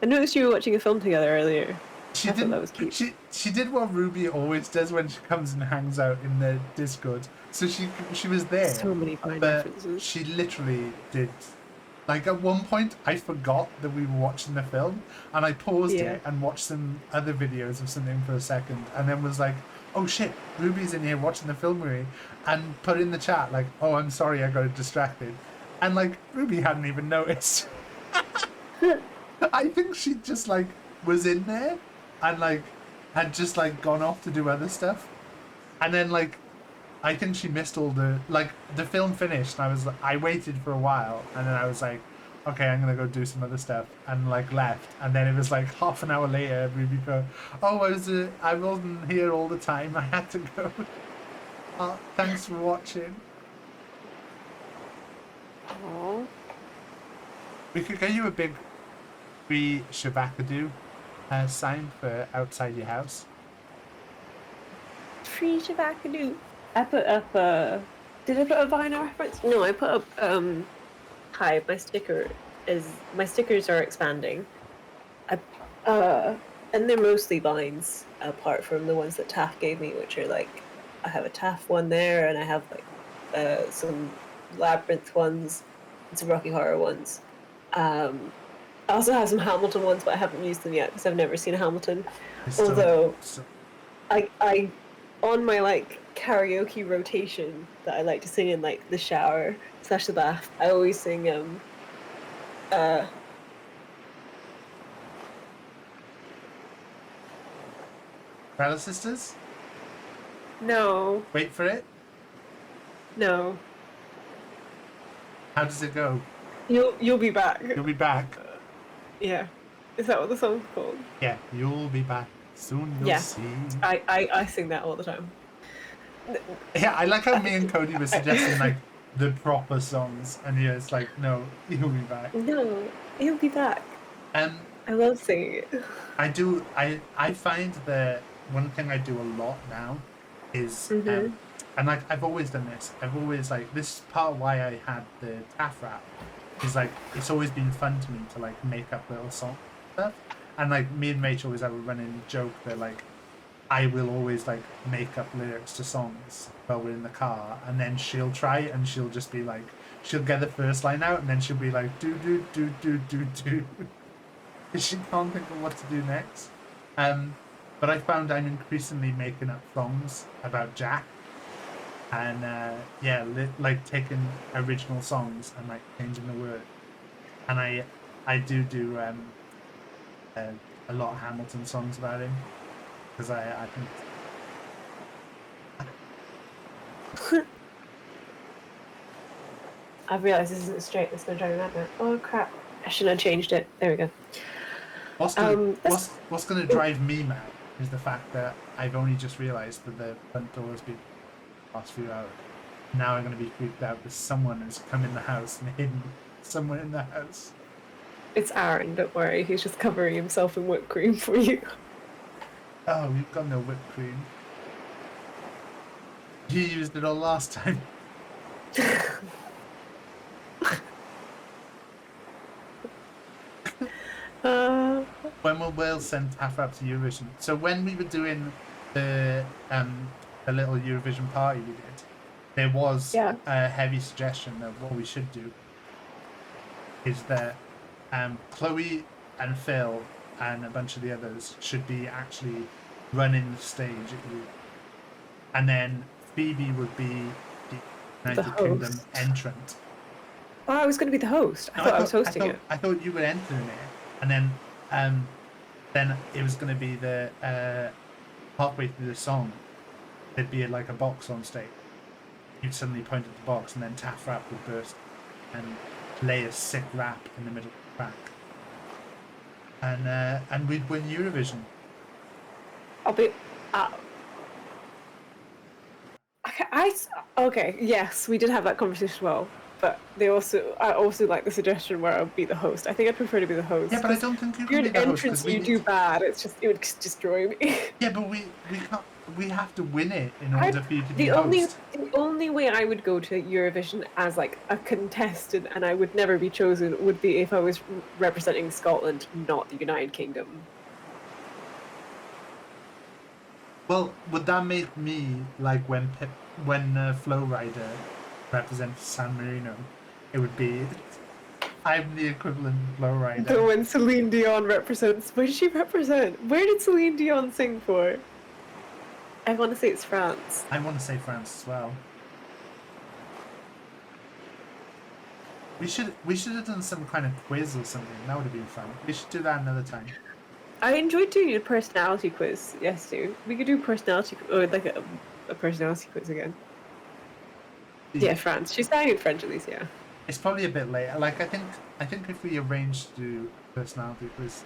I noticed you were watching a film together earlier. She I thought did. that was cute. She did what Ruby always does when she comes and hangs out in the Discord. So she was there. So many fine but references. she literally did. Like at one point, I forgot that we were watching the film, and I paused it and watched some other videos of something for a second, and then was like, "Oh shit, Ruby's in here watching the film with me," and put in the chat like, "Oh, I'm sorry, I got distracted," and like Ruby hadn't even noticed. I think she just like was in there, and like had just like gone off to do other stuff, and then like. I think she missed all the film finished and I waited for a while and then I was like, okay, I'm gonna go do some other stuff and like left, and then it was like half an hour later Ruby go, oh, I wasn't here all the time, I had to go. Thanks for watching. Aww. We could get you a big free Shabakadu sign for outside your house. Free Shabakadu. I put up did I put a Vine reference? No, I put up hi, my stickers are expanding. And they're mostly Vines, apart from the ones that Taff gave me, which are like I have a Taff one there and I have like some Labyrinth ones and some Rocky Horror ones. I also have some Hamilton ones, but I haven't used them yet because I've never seen a Hamilton. Although I on my like karaoke rotation that I like to sing in like the shower / the bath, I always sing Brother Sisters? No. Wait for it? No. How does it go? You'll be back. You'll be back. Yeah. Is that what the song's called? Yeah, you'll be back. Soon you'll see. I sing that all the time. Yeah, I like how me and Cody were suggesting like the proper songs, and yeah, it's like, no, you'll be back. No, you'll be back. I love singing it. I do. I find that one thing I do a lot now is, and like I've always done this. I've always like this is part of why I had the Taff rap. Is like it's always been fun to me to like make up little song stuff, and like me and Rachel always have a running joke that like I will always like make up lyrics to songs while we're in the car, and then she'll try it and she'll just be like, she'll get the first line out and then she'll be like do do do do do do. She can't think of what to do next. But I found I'm increasingly making up songs about Jack, and like taking original songs and like changing the word. And I do a lot of Hamilton songs about him because I think. I've realised this isn't straight. This is going to drive me mad now. Oh crap! I shouldn't have changed it. There we go. What's going to drive me mad is the fact that I've only just realised that the front door has been last few hours. Now I'm going to be freaked out that someone has come in the house and hidden somewhere in the house. It's Aaron, don't worry. He's just covering himself in whipped cream for you. Oh, we've got no whipped cream. You used it all last time. When will Wales send Taff up to Eurovision? So when we were doing the little Eurovision party we did, there was a heavy suggestion that what we should do is that Chloe and Phil and a bunch of the others should be actually running the stage at you, and then Phoebe would be the United Kingdom entrant. Oh, I was going to be the host. I thought I was hosting it. I thought you were entering it, and then it was going to be the halfway through the song, there'd be like a box on stage. You'd suddenly point at the box, and then Taff Rap would burst and lay a sick rap in the middle of the track, and we'd win Eurovision. I'll be. Okay, yes, we did have that conversation as well. But I also like the suggestion where I'll be the host. I think I'd prefer to be the host. Yeah, but I don't think you If you're can be an the host entrance, because you do bad. It would destroy me. Yeah, but we can't. We have to win it in order for you to be the host. only way I would go to Eurovision as like a contestant and I would never be chosen would be if I was representing Scotland, not the United Kingdom. Well, would that make me like when Flow Rider represents San Marino? It would be I'm the equivalent Flow Rider. So when Celine Dion represents, where did she represent? Where did Celine Dion sing for? I want to say it's France. I want to say France as well. We should have done some kind of quiz or something. That would have been fun. We should do that another time. I enjoyed doing a personality quiz yesterday. We could do personality or like a personality quiz again. Yeah, France. She's dying in French at least. Yeah. It's probably a bit late. Like I think if we arrange to do personality quiz,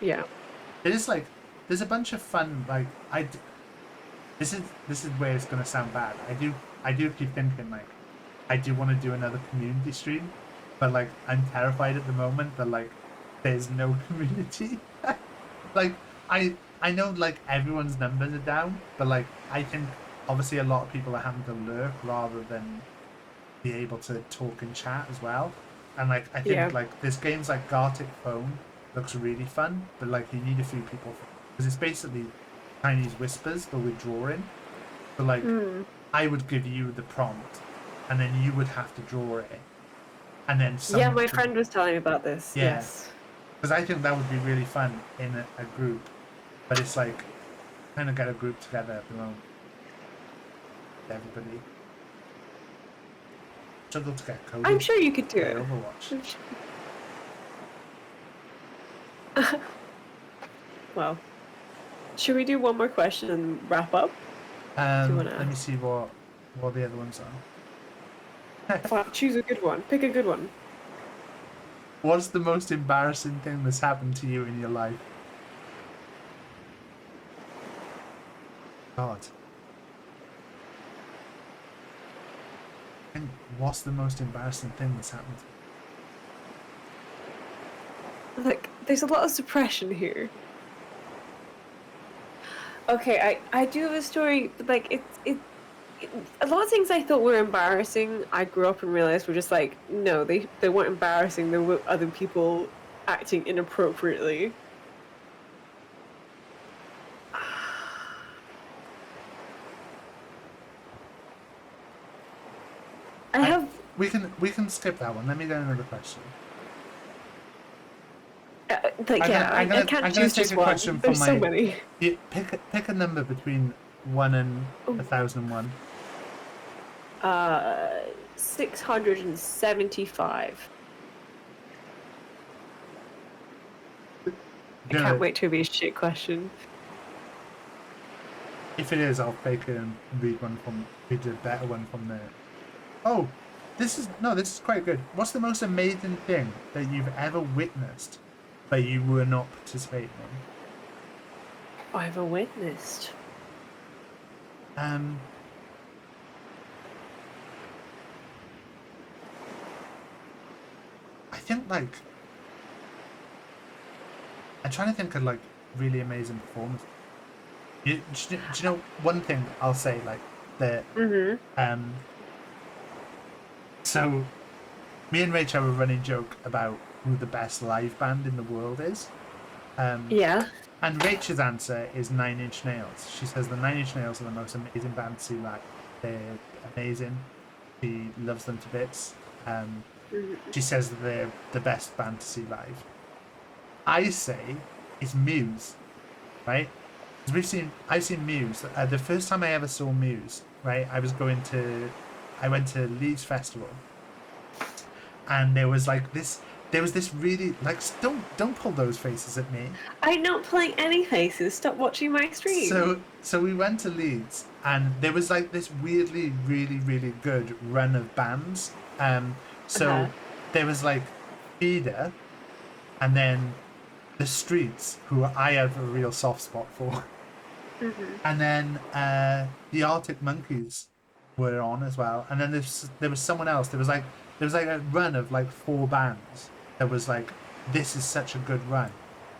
Yeah. there's a bunch of fun. Like this is where it's gonna sound bad. I do keep thinking like I do want to do another community stream, but like I'm terrified at the moment that like there's no community. Like I know like everyone's numbers are down, but like I think obviously a lot of people are having to lurk rather than be able to talk and chat as well. And like I think like there's games like Gartic Phone looks really fun, but like you need a few people because it's basically Chinese whispers but with drawing. So like I would give you the prompt and then you would have to draw it. And then My friend was telling me about this. Yeah. Yes. Because I think that would be really fun in a group. But it's like kind of get a group together at the moment. Everybody. Struggle to get code. I'm sure you could do it. Overwatch. Well, should we do one more question and wrap up? Let me see what the other ones are. Well, choose a good one. Pick a good one. What's the most embarrassing thing that's happened to you in your life? God. And what's the most embarrassing thing that's happened to you? Like, there's a lot of suppression here. Okay, I do have a story, but like it a lot of things I thought were embarrassing, I grew up and realized were just like, no, they weren't embarrassing, they were other people acting inappropriately. We can skip that one. Let me get another question. I can't choose just one. There's so many. Pick a number between 1 and 1001. 675. I can't wait to be a shit question. If it is, I'll fake it and read a better one from there. Oh, this is quite good. What's the most amazing thing that you've ever witnessed but you were not participating in? I've witnessed. I think like I'm trying to think of like really amazing performance. Do you know one thing I'll say like the so me and Rachel have a running joke about who the best live band in the world is. Yeah. And Rachel's answer is Nine Inch Nails. She says the Nine Inch Nails are the most amazing band to see live. They're amazing. She loves them to bits. She says that they're the best band to see live. I say it's Muse, right? Because I've seen Muse. The first time I ever saw Muse, right? I went to Leeds Festival, and there was this really like don't pull those faces at me. I'm not pulling any faces. Stop watching my stream. So we went to Leeds, and there was like this weirdly really really good run of bands. There was like Feeder, and then the Streets, who I have a real soft spot for, and then the Arctic Monkeys were on as well, and then there was someone else. There was like a run of like 4 bands. That was like, this is such a good run,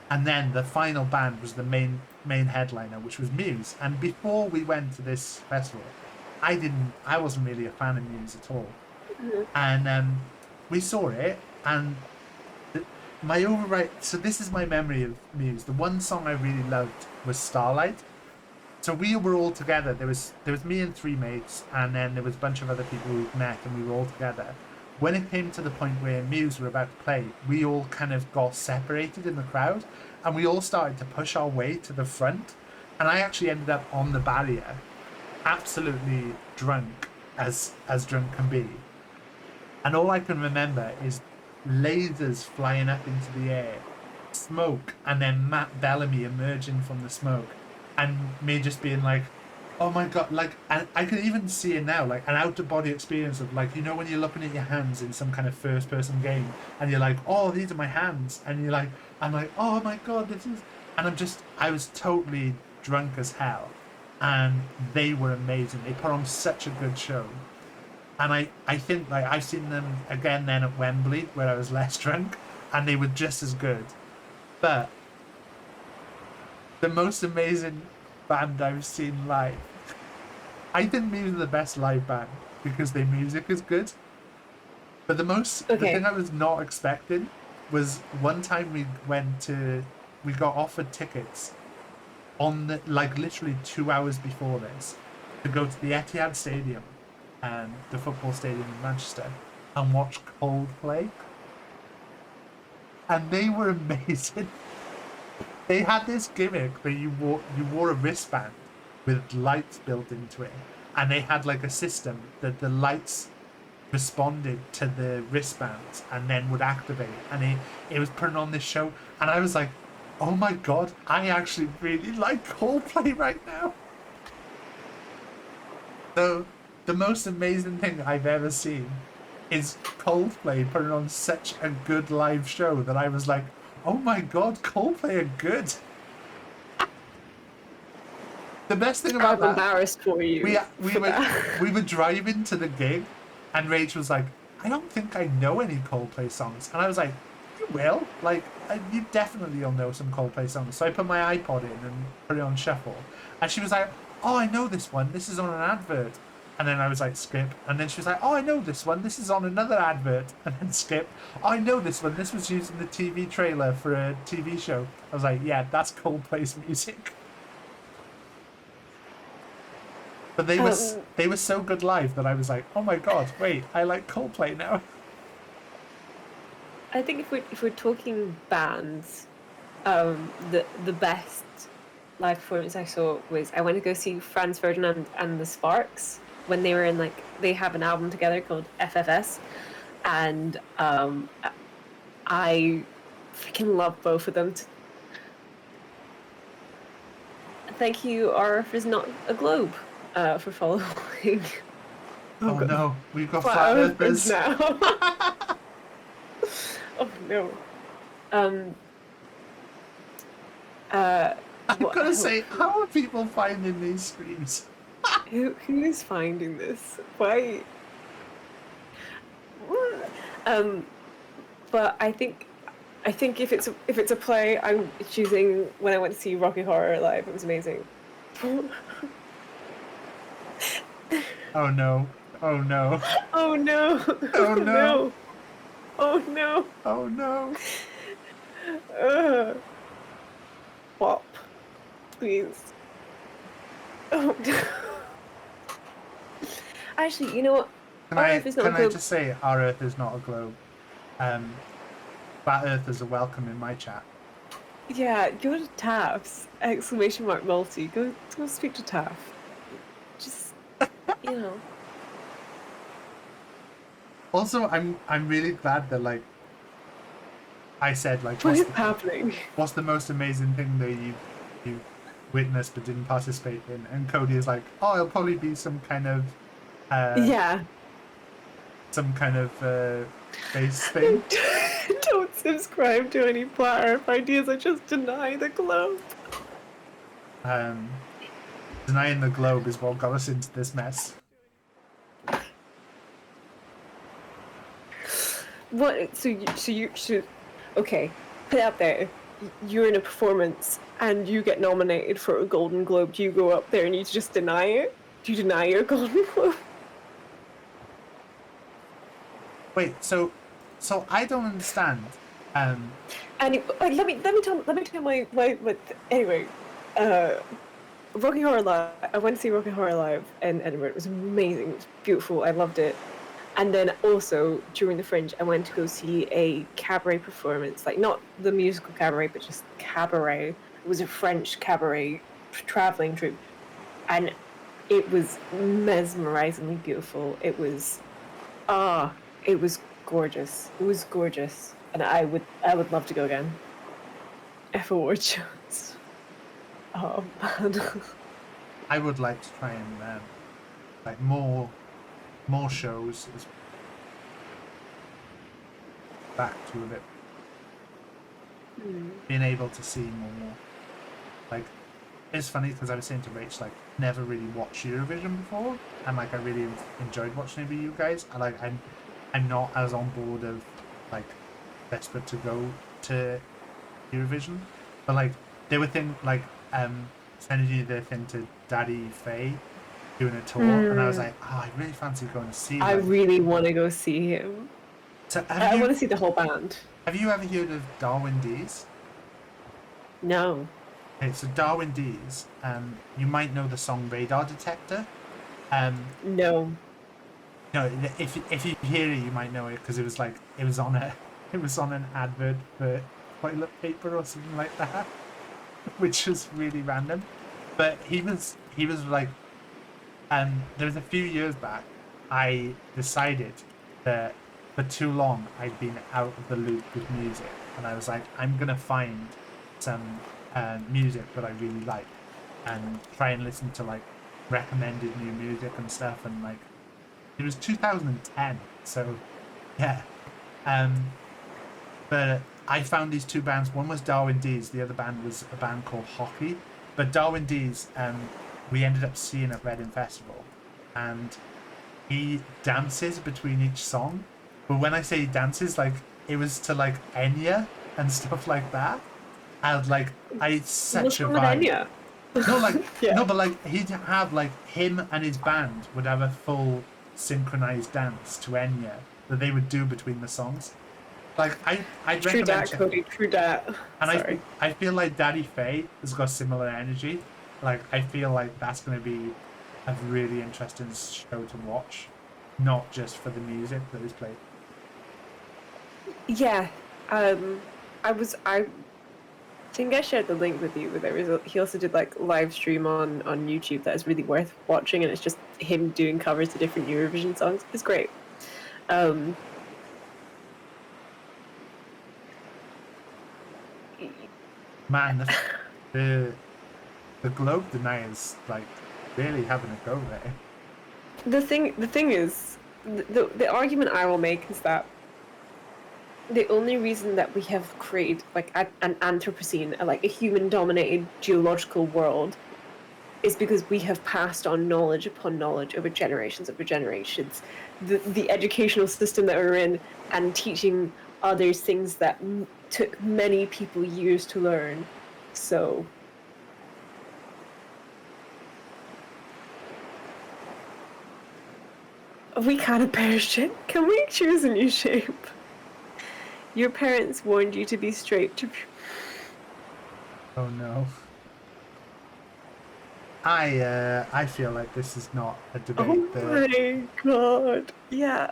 and then the final band was the main headliner, which was Muse. And before we went to this festival, I wasn't really a fan of Muse at all, and we saw it, and my override. So this is my memory of Muse. The one song I really loved was Starlight. So we were all together. There was me and 3 mates, and then there was a bunch of other people we'd met, and we were all together. When it came to the point where Muse were about to play, we all kind of got separated in the crowd, and we all started to push our way to the front. And I actually ended up on the barrier, absolutely drunk as drunk can be. And all I can remember is lasers flying up into the air, smoke, and then Matt Bellamy emerging from the smoke. And me just being like, oh my god, like, and I can even see it now, like an out-of-body experience of, like, you know, when you're looking at your hands in some kind of first-person game, and you're like, oh, these are my hands, and you're like, I'm like, oh my god, this is, and I was totally drunk as hell, and they were amazing. They put on such a good show, and I think, like, I've seen them again then at Wembley, where I was less drunk, and they were just as good, but the most amazing band I've seen live. I think maybe the best live band because their music is good. But the thing I was not expecting was one time we got offered tickets on the, like, literally 2 hours before this to go to the Etihad Stadium and the football stadium in Manchester and watch Coldplay. And they were amazing. They had this gimmick that you wore a wristband with lights built into it, and they had like a system that the lights responded to the wristbands and then would activate, and it was putting on this show, and I was like, oh my god, I actually really like Coldplay right now. So the most amazing thing I've ever seen is Coldplay putting on such a good live show that I was like, oh my god, Coldplay are good. The best thing about I'm embarrassed for you. We were driving to the gig, and Rach was like, I don't think I know any Coldplay songs. And I was like, you will. Like, you definitely will know some Coldplay songs. So I put my iPod in and put it on shuffle. And she was like, oh, I know this one. This is on an advert. And then I was like, skip. And then she was like, oh, I know this one. This is on another advert. And then skip. Oh, I know this one. This was used in the TV trailer for a TV show. I was like, yeah, that's Coldplay's music. But they were so good live that I was like, oh my god, wait, I like Coldplay now. I think if we're talking bands, the best live performance I saw was I went to go see Franz Ferdinand and the Sparks when they were in, like, they have an album together called FFS, and I freaking love both of them. Thank you, RF is not a globe, for following. Oh no, we've got Flat flat earthers now. Oh no. I'm gonna say, how are people finding these streams? Who is finding this? Why? But I think if it's a play, I'm choosing when I went to see Rocky Horror live. It was amazing. Oh no! Oh no! Oh no! Oh no! Oh no! Oh no! Pop, please. Oh no. Actually, you know what? Can I just say, our Earth is not a globe. Flat Earthers are welcome in my chat. Yeah, go to Taff's ! Multi. Go speak to Taff. Just, you know. Also, I'm really glad that, like, I said, like, What is happening? What's the most amazing thing that you witnessed but didn't participate in? And Cody is like, oh, it'll probably be some kind of some kind of base thing. Don't subscribe to any flat Earth ideas. I just deny the globe. Denying the globe is what got us into this mess. What? So okay, put it out there. You're in a performance and you get nominated for a Golden Globe. Do you go up there and you just deny it? Do you deny your Golden Globe? Wait, so I don't understand. And let me tell my anyway. Rocky Horror Live. I went to see Rocky Horror Live in Edinburgh. It was amazing. It was beautiful. I loved it. And then also during the Fringe, I went to go see a cabaret performance, like not the musical cabaret, but just cabaret. It was a French cabaret traveling troupe, and it was mesmerizingly beautiful. It was gorgeous. It was gorgeous, and I would love to go again if I were a chance. Oh man. I would like to try and like more shows is back to a bit being able to see more. Like, it's funny because I was saying to Rach, like, never really watched Eurovision before, and like I really enjoyed watching it with you guys. And like I'm not as on board of like desperate to go to Eurovision, but like they were thinking like sending you the thing to Daddy Faye doing a tour, and I was like, oh, I really fancy going to see them. I really want to go see him. So I want to see the whole band. Have you ever heard of Darwin Dees? No. Okay, so Darwin Dees, you might know the song Radar Detector. No. No, if you hear it, you might know it because it was on an advert for toilet paper or something like that, which was really random. But he was like, there was a few years back, I decided that for too long I'd been out of the loop with music, and I was like, I'm gonna find some music that I really like and try and listen to like recommended new music and stuff. And like, it was 2010, so yeah. But I found these two bands. One was Darwin Dees, the other band was a band called Hockey. But Darwin Dees, we ended up seeing at Reading Festival, and he dances between each song. But when I say he dances, like, it was to like Enya and stuff like that. And like, it's such a vibe. No, like, yeah. No, but like, he'd have like him and his band would have a full synchronized dance to Enya that they would do between the songs. Like, I'd true recommend that, Cody, true that. And I feel like Daddy Faye has got similar energy. Like, I feel like that's going to be a really interesting show to watch, not just for the music that is played. Yeah, I think I shared the link with you. Where he also did like live stream on YouTube that is really worth watching, and it's just him doing covers to different Eurovision songs. It's great. Man, the Globe deniers like really having a go there. The thing is, the argument I will make is that the only reason that we have created like an Anthropocene, like a human-dominated geological world, is because we have passed on knowledge upon knowledge over generations. The educational system that we're in and teaching others things that took many people years to learn. So we can't perish it. Can we choose a new shape? Your parents warned you to be straight. Oh no. I feel like this is not a debate. Oh my god. Yeah,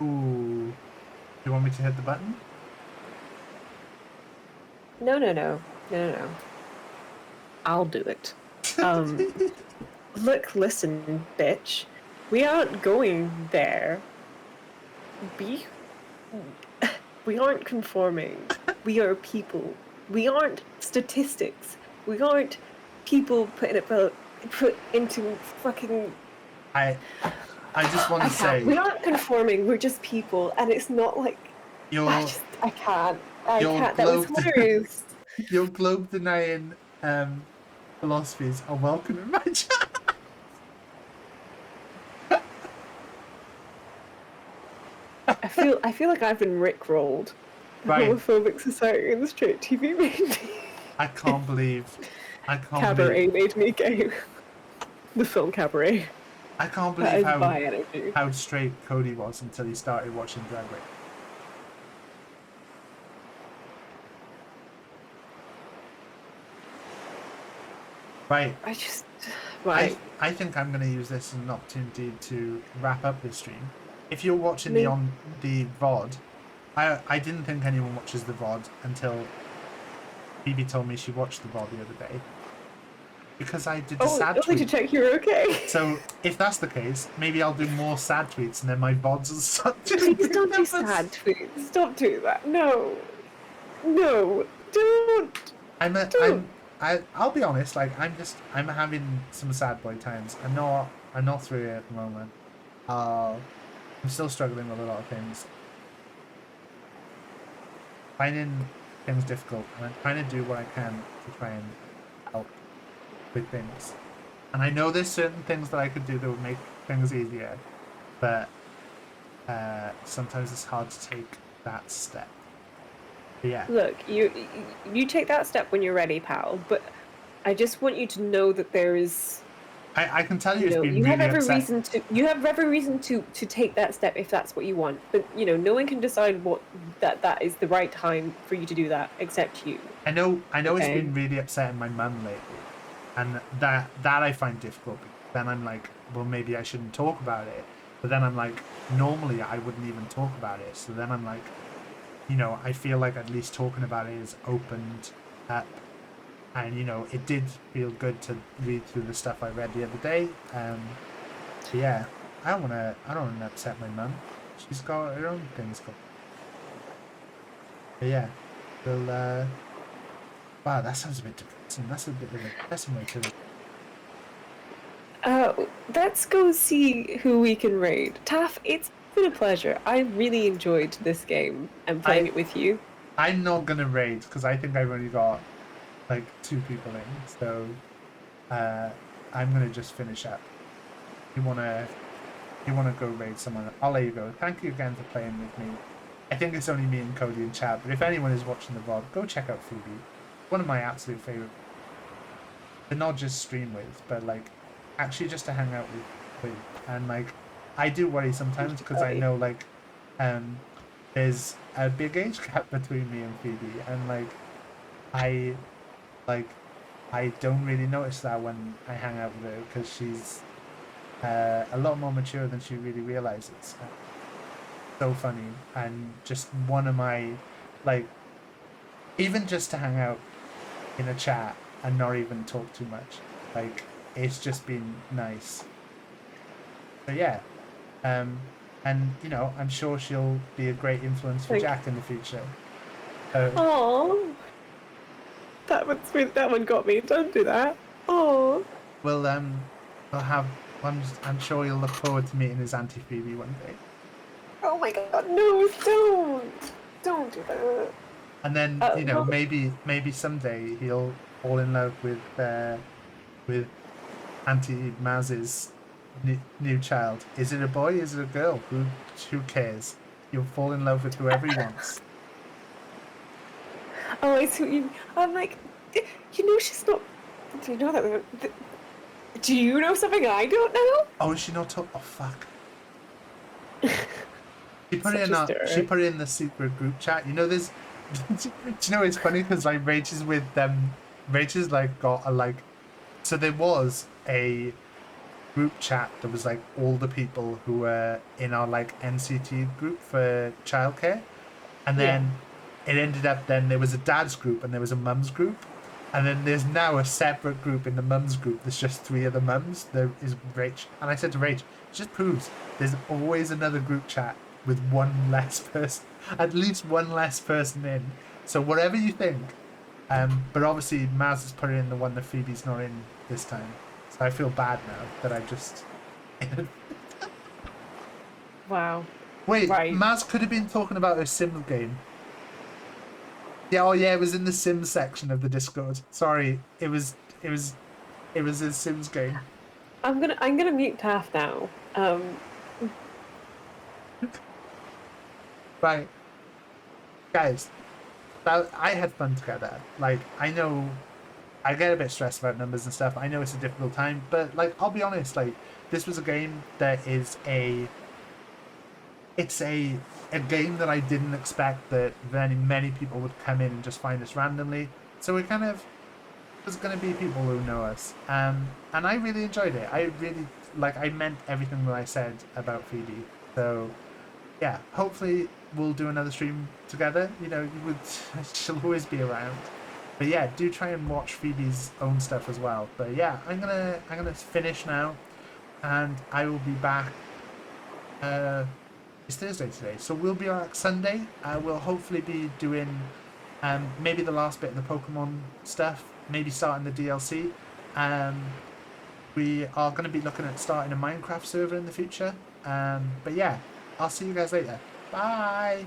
Ooh. Do you want me to hit the button? No. I'll do it. Look, listen, bitch. We aren't going there. We aren't conforming. We are people. We aren't statistics. We aren't people put into fucking... I just want to say... We aren't conforming, we're just people, and it's not like... I can't. That was hilarious. Your globe denying philosophies are welcome in my chat. I feel like I've been rickrolled. The Right. homophobic society and the straight TV made me. I can't believe. Cabaret made me gay. The film Cabaret. I can't That believe is my energy. how straight Cody was until he started watching Drag Race. Right. Right. I think I'm going to use this as an opportunity to wrap up this stream. If you're watching the VOD, I didn't think anyone watches the VOD until Phoebe told me she watched the VOD the other day. Because I did the sad only tweet. to check you're okay. So if that's the case, maybe I'll do more sad tweets and then my VODs will start Please don't do sad tweets. Stop doing that. No. No. Don't. I'll be honest, like I'm having some sad boy times. I'm not through it at the moment. I'm still struggling with a lot of things. Finding things difficult, and I'm trying to do what I can to try and help with things. And I know there's certain things that I could do that would make things easier, but sometimes it's hard to take that step. But yeah. Look, you take that step when you're ready, pal. But I just want you to know that there is. I can tell you, it's been you really have every upset. reason to. You have every reason to take that step if that's what you want. But no one can decide what that is the right time for you to do that except you. I know Okay. It's been really upsetting my mum lately, and that I find difficult. Then I'm like, well, maybe I shouldn't talk about it. But then I'm like, normally I wouldn't even talk about it. So then I'm like, I feel like at least talking about it has opened up. And, it did feel good to read through the stuff I read the other day. But yeah, I don't want to upset my mum. She's got her own things going. But yeah, we'll, wow, that sounds a bit depressing. That's a bit of a depressing way to... Let's go see who we can raid. Taff, it's been a pleasure. I really enjoyed this game and playing it with you. I'm not going to raid because I think I've only got like 2 people in, so I'm gonna just finish up. You wanna go raid someone, I'll let you go. Thank you again for playing with me. I think it's only me and Cody and Chad, but if anyone is watching the VOD, go check out Phoebe. One of my absolute favorite, and not just stream with, but like actually just to hang out with. And like I do worry sometimes because I know like there's a big age gap between me and Phoebe, and like I don't really notice that when I hang out with her because she's a lot more mature than she really realizes. So funny, and just one of my, like, even just to hang out in a chat and not even talk too much, like, it's just been nice. So yeah, and I'm sure she'll be a great influence for Jack in the future. Aww. That one got me. Don't do that. Oh. Well, we'll have. I'm sure you'll look forward to meeting his Auntie Phoebe one day. Oh my God! No, don't do that. And then well, maybe someday he'll fall in love with Auntie Maz's new child. Is it a boy? Is it a girl? Who cares? He'll fall in love with whoever he wants. Oh, I see what you. I'm like, she's not. Do you know that? Do you know something I don't know? Oh, is she not talk? Oh, fuck. She put it in the secret group chat. There's. Do you know it's funny because like Rachel's with them. Rachel's like got a like. So there was a group chat that was like all the people who were in our like NCT group for childcare, and then. It ended up then there was a dad's group and there was a mum's group, and then there's now a separate group in the mum's group. There's just 3 of the mums. There is Rach, and I said to Rach, it just proves there's always another group chat with one less person, at least one less person in. So whatever you think, but obviously Maz has put it in the one that Phoebe's not in this time. So I feel bad now that I just. Wow. Wait, right. Maz could have been talking about her Sims game. Yeah, it was in the Sims section of the Discord. Sorry, it was It was his Sims game. I'm gonna mute Taff now. Right. Guys, I had fun together. Like, I know I get a bit stressed about numbers and stuff. I know it's a difficult time, but like, I'll be honest, like, this was a game that is it's a game that I didn't expect that many people would come in and just find us randomly. So we kind of, there's going to be people who know us. And I really enjoyed it. I really, like, I meant everything that I said about Phoebe. So yeah, hopefully we'll do another stream together. You know, she'll always be around. But yeah, do try and watch Phoebe's own stuff as well. But yeah, I'm gonna finish now, and I will be back. It's Thursday today, so we'll be back Sunday. We'll hopefully be doing maybe the last bit of the Pokemon stuff, maybe starting the DLC. We are going to be looking at starting a Minecraft server in the future. But yeah, I'll see you guys later. Bye!